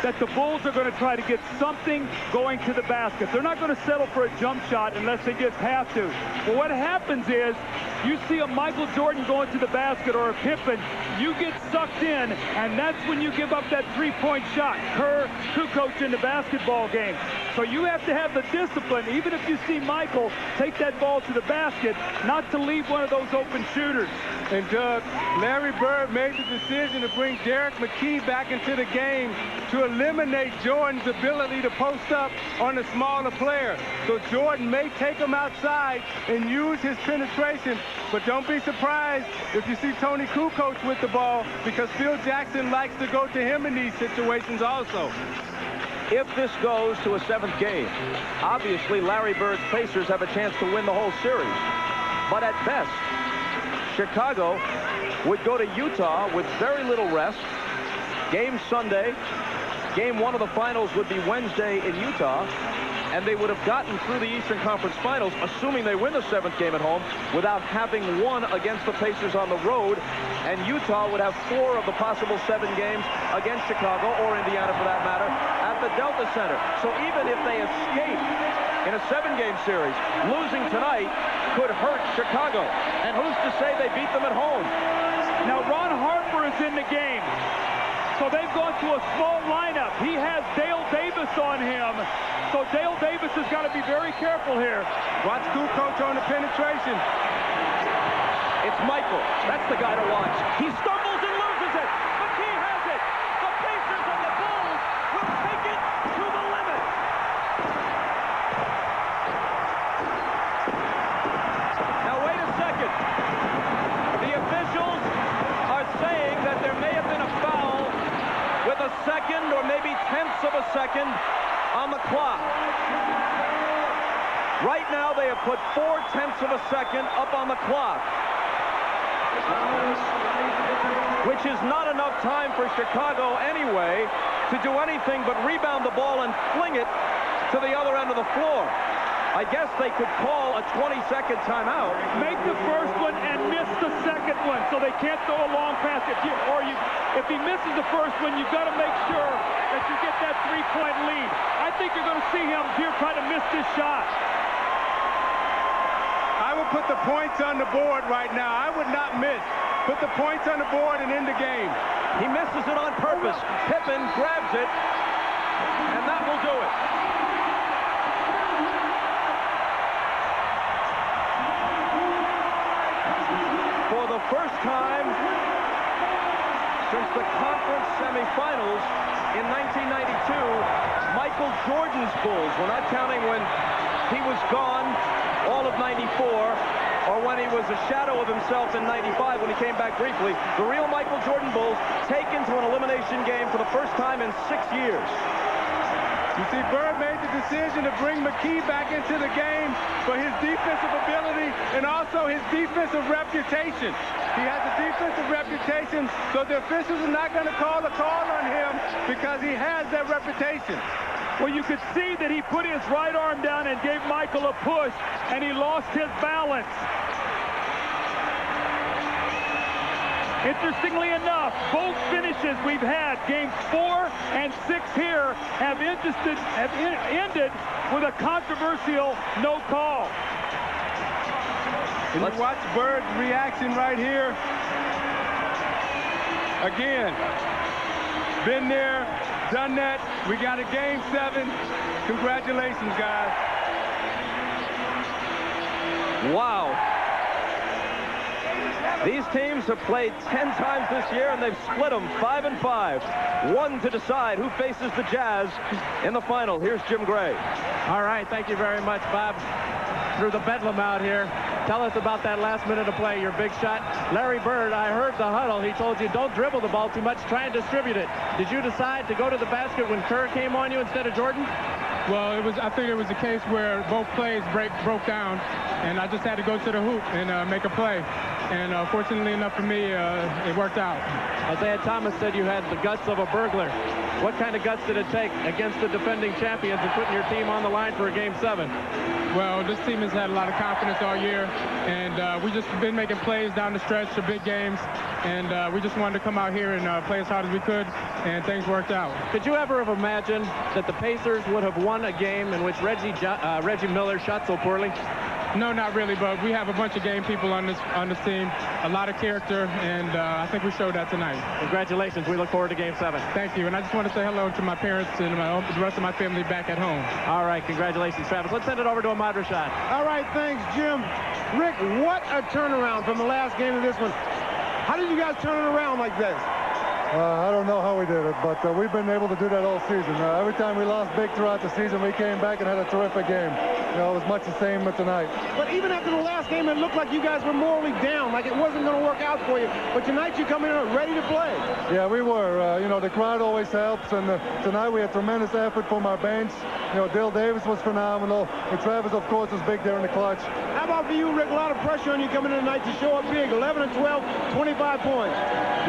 that the Bulls are going to try to get something going to the basket. They're not going to settle for a jump shot unless they just have to. But what happens is you see a Michael Jordan going to the basket or a Pippen, you get sucked in, and that's when you give up that three-point shot. Kerr, Kukoc in the basketball game. So you have to have the discipline, even if you see Michael take that ball to the basket, not to leave one of those open shooters. And Doug, Larry Bird made the decision to bring Derek McKee back into the game to eliminate Jordan's ability to post up on a smaller player. So Jordan may take him outside and use his penetration, but don't be surprised if you see Tony Kukoc with the ball, because Phil Jackson likes to go to him in these situations also. If this goes to a 7th game, obviously Larry Bird's Pacers have a chance to win the whole series. But at best, Chicago would go to Utah with very little rest. Game Sunday. Game 1 of the finals would be Wednesday in Utah. And they would have gotten through the Eastern Conference Finals, assuming they win the 7th game at home, without having won against the Pacers on the road. And Utah would have 4 of the possible 7 games against Chicago, or Indiana for that matter, at the Delta Center. So even if they escape in a 7-game series, losing tonight could hurt Chicago. And who's to say they beat them at home? Now, Ron Harper is in the game. So they've gone to a small lineup. He has Dale Davis on him. So Dale Davis has got to be very careful here. Watch Kukoc on the penetration. It's Michael. That's the guy to watch. He stumbles and loses it. McKee has it. The Pacers and the Bulls will take it to the limit. Now, wait a second. The officials are saying that there may have been a foul with a second or maybe tenths of a second on the clock. Right now, they have put 4/10 of a second up on the clock, which is not enough time for Chicago anyway to do anything but rebound the ball and fling it to the other end of the floor. I guess they could call a 20-second timeout. Make the first one and miss the second one, so they can't throw a long pass. If he misses the first one, you've got to make sure that you get that three-point lead. I think you're going to see him here try to miss this shot. I would put the points on the board right now. I would not miss. Put the points on the board and end the game. He misses it on purpose. Pippen grabs it, and that will do it. For the first time since the conference semifinals in 1992, Michael Jordan's Bulls, we're not counting when he was gone all of 94, or when he was a shadow of himself in 95 when he came back briefly, the real Michael Jordan Bulls taken to an elimination game for the first time in 6 years. You see, Bird made the decision to bring McKee back into the game for his defensive ability and also his defensive reputation. He has a defensive reputation, so the officials are not going to call a call on him because he has that reputation. Well, you could see that he put his right arm down and gave Michael a push, and he lost his balance. Interestingly enough, both finishes we've had, games 4 and 6 here, have ended with a controversial no call. And you watch Bird's reaction right here. Again, been there, done that. We got a game 7. Congratulations, guys. Wow. These teams have played 10 times this year, and they've split them 5-5. One to decide who faces the Jazz in the final. Here's Jim Gray. All right, thank you very much, Bob. Through the bedlam out here. Tell us about that last minute of play, your big shot. Larry Bird, I heard the huddle. He told you, don't dribble the ball too much, try and distribute it. Did you decide to go to the basket when Kerr came on you instead of Jordan? Well, I think it was a case where both plays broke down, and I just had to go to the hoop and make a play. And fortunately enough for me, it worked out. Isaiah Thomas said you had the guts of a burglar. What kind of guts did it take against the defending champions and putting your team on the line for a Game 7? Well, this team has had a lot of confidence all year, and we just been making plays down the stretch for big games, and we just wanted to come out here and play as hard as we could, and things worked out. Could you ever have imagined that the Pacers would have won a game in which Reggie Miller shot so poorly? No, not really, but we have a bunch of game people on this team, a lot of character, and I think we showed that tonight. Congratulations. We look forward to Game 7. Thank you, and I just want to say hello to my parents and the rest of my family back at home. All right, congratulations, Travis. Let's send it over to Ahmad Rashad. All right, thanks, Jim. Rick, what a turnaround from the last game to this one. How did you guys turn it around like this? I don't know how we did it, but we've been able to do that all season. Every time we lost big throughout the season, we came back and had a terrific game. You know, it was much the same tonight. But even after the last game, it looked like you guys were morally down, like it wasn't going to work out for you. But tonight, you come in ready to play. Yeah, we were. You know, the crowd always helps, and tonight we had tremendous effort from our bench. You know, Dale Davis was phenomenal, and Travis, of course, was big there in the clutch. How about for you, Rick? A lot of pressure on you coming in tonight to show up big. 11 and 12, 25 points.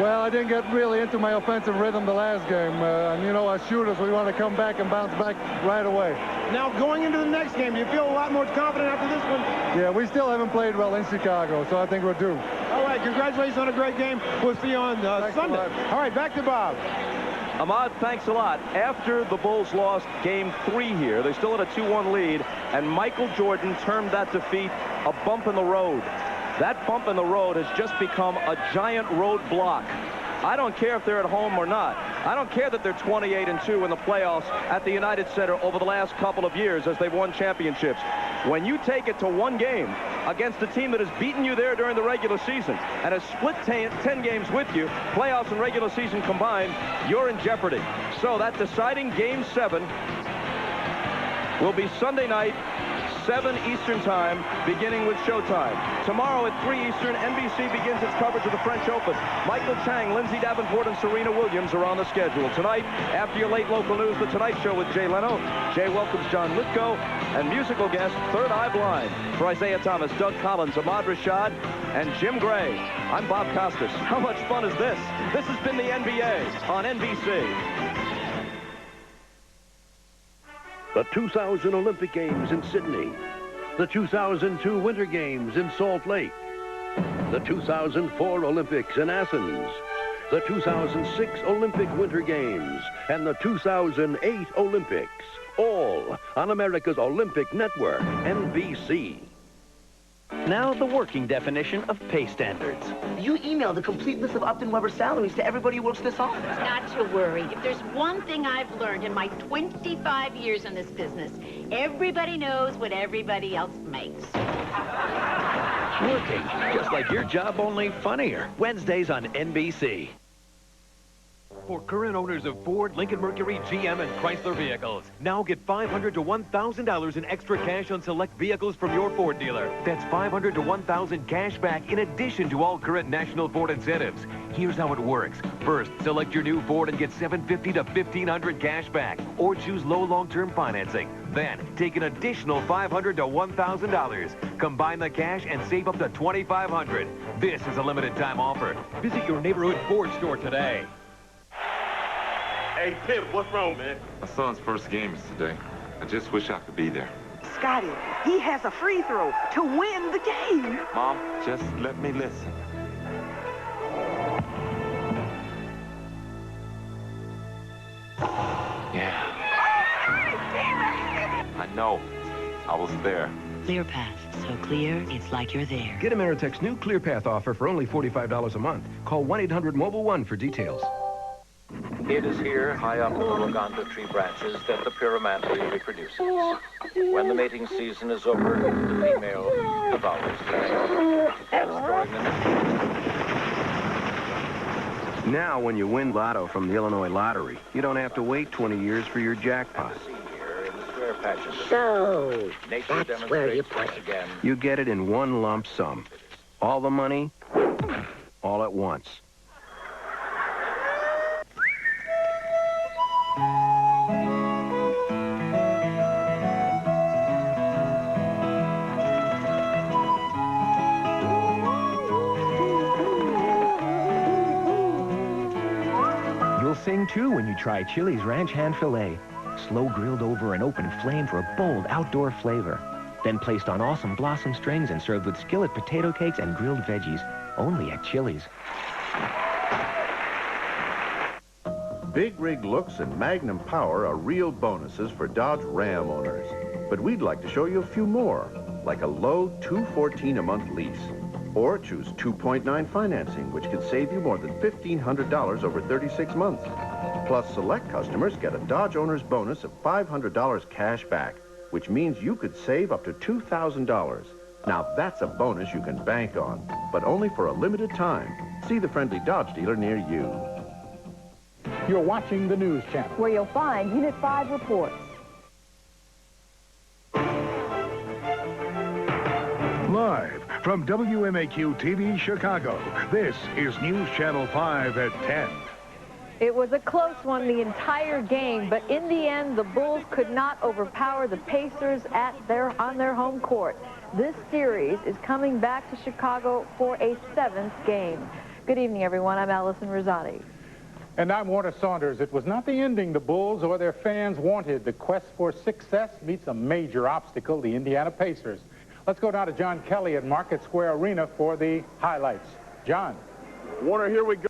Well, I didn't get really into my offensive rhythm the last game. And, you know, our shooters, we want to come back and bounce back right away. Now, going into the next game, do you feel a lot more confident after this one? Yeah, we still haven't played well in Chicago, so I think we're due. All right, congratulations on a great game. We'll see you on Sunday. All right, back to Bob. Ahmad, thanks a lot. After the Bulls lost Game 3 here, they still had a 2-1 lead, and Michael Jordan termed that defeat a bump in the road. That bump in the road has just become a giant roadblock. I don't care if they're at home or not. I don't care that they're 28-2 in the playoffs at the United Center over the last couple of years as they've won championships. When you take it to one game against a team that has beaten you there during the regular season and has split 10 games with you, playoffs and regular season combined, you're in jeopardy. So that deciding Game 7 will be Sunday night, 7 Eastern time, beginning with showtime. Tomorrow at 3 Eastern, NBC begins its coverage of the French Open. Michael Chang, Lindsay Davenport, and Serena Williams are on the schedule. Tonight, after your late local news, The Tonight Show with Jay Leno. Jay welcomes John Lithgow, and musical guest, Third Eye Blind. For Isaiah Thomas, Doug Collins, Ahmad Rashad, and Jim Gray, I'm Bob Costas. How much fun is this? This has been the NBA on NBC. The 2000 Olympic Games in Sydney. The 2002 Winter Games in Salt Lake. The 2004 Olympics in Athens. The 2006 Olympic Winter Games. And the 2008 Olympics. All on America's Olympic Network, NBC. Now the working definition of pay standards. You emailed a complete list of Upton Weber salaries to everybody who works this office. Not to worry. If there's one thing I've learned in my 25 years in this business, everybody knows what everybody else makes. Working, just like your job, only funnier. Wednesdays on NBC. For current owners of Ford, Lincoln Mercury, GM, and Chrysler vehicles, now get $500 to $1,000 in extra cash on select vehicles from your Ford dealer. That's $500 to $1,000 cash back in addition to all current national Ford incentives. Here's how it works. First, select your new Ford and get $750 to $1,500 cash back, or choose low long-term financing. Then, take an additional $500 to $1,000. Combine the cash and save up to $2,500. This is a limited-time offer. Visit your neighborhood Ford store today. Hey, Pip, what's wrong, man? My son's first game is today. I just wish I could be there. Scotty, he has a free throw to win the game. Mom, just let me listen. Yeah. I know. I was there. ClearPath. So clear, it's like you're there. Get Ameritech's new ClearPath offer for only $45 a month. Call 1-800-MOBILE-1 for details. It is here, high up in the Luganda tree branches, that the pyramantry reproduces. When the mating season is over, the female devours the male, destroying the nest. Now, when you win Lotto from the Illinois Lottery, you don't have to wait 20 years for your jackpot. So, that's where you play. Again. You get it in one lump sum. All the money, all at once. You'll sing too when you try Chili's Ranch Hand Filet. Slow grilled over an open flame for a bold outdoor flavor. Then placed on awesome blossom strings and served with skillet potato cakes and grilled veggies. Only at Chili's. Big rig looks and Magnum power are real bonuses for Dodge Ram owners. But we'd like to show you a few more, like a low $214 a month lease. Or choose 2.9 financing, which could save you more than $1,500 over 36 months. Plus, select customers get a Dodge owner's bonus of $500 cash back, which means you could save up to $2,000. Now, that's a bonus you can bank on, but only for a limited time. See the friendly Dodge dealer near you. You're watching the News Channel, where you'll find Unit 5 reports. Live from WMAQ TV Chicago, this is News Channel 5 at 10. It was a close one the entire game, but in the end, the Bulls could not overpower the Pacers on their home court. This series is coming back to Chicago for a 7th game. Good evening, everyone. I'm Allison Rosati. And I'm Warner Saunders. It was not the ending the Bulls or their fans wanted. The quest for success meets a major obstacle, the Indiana Pacers. Let's go down to John Kelly at Market Square Arena for the highlights. John. Warner, here we go.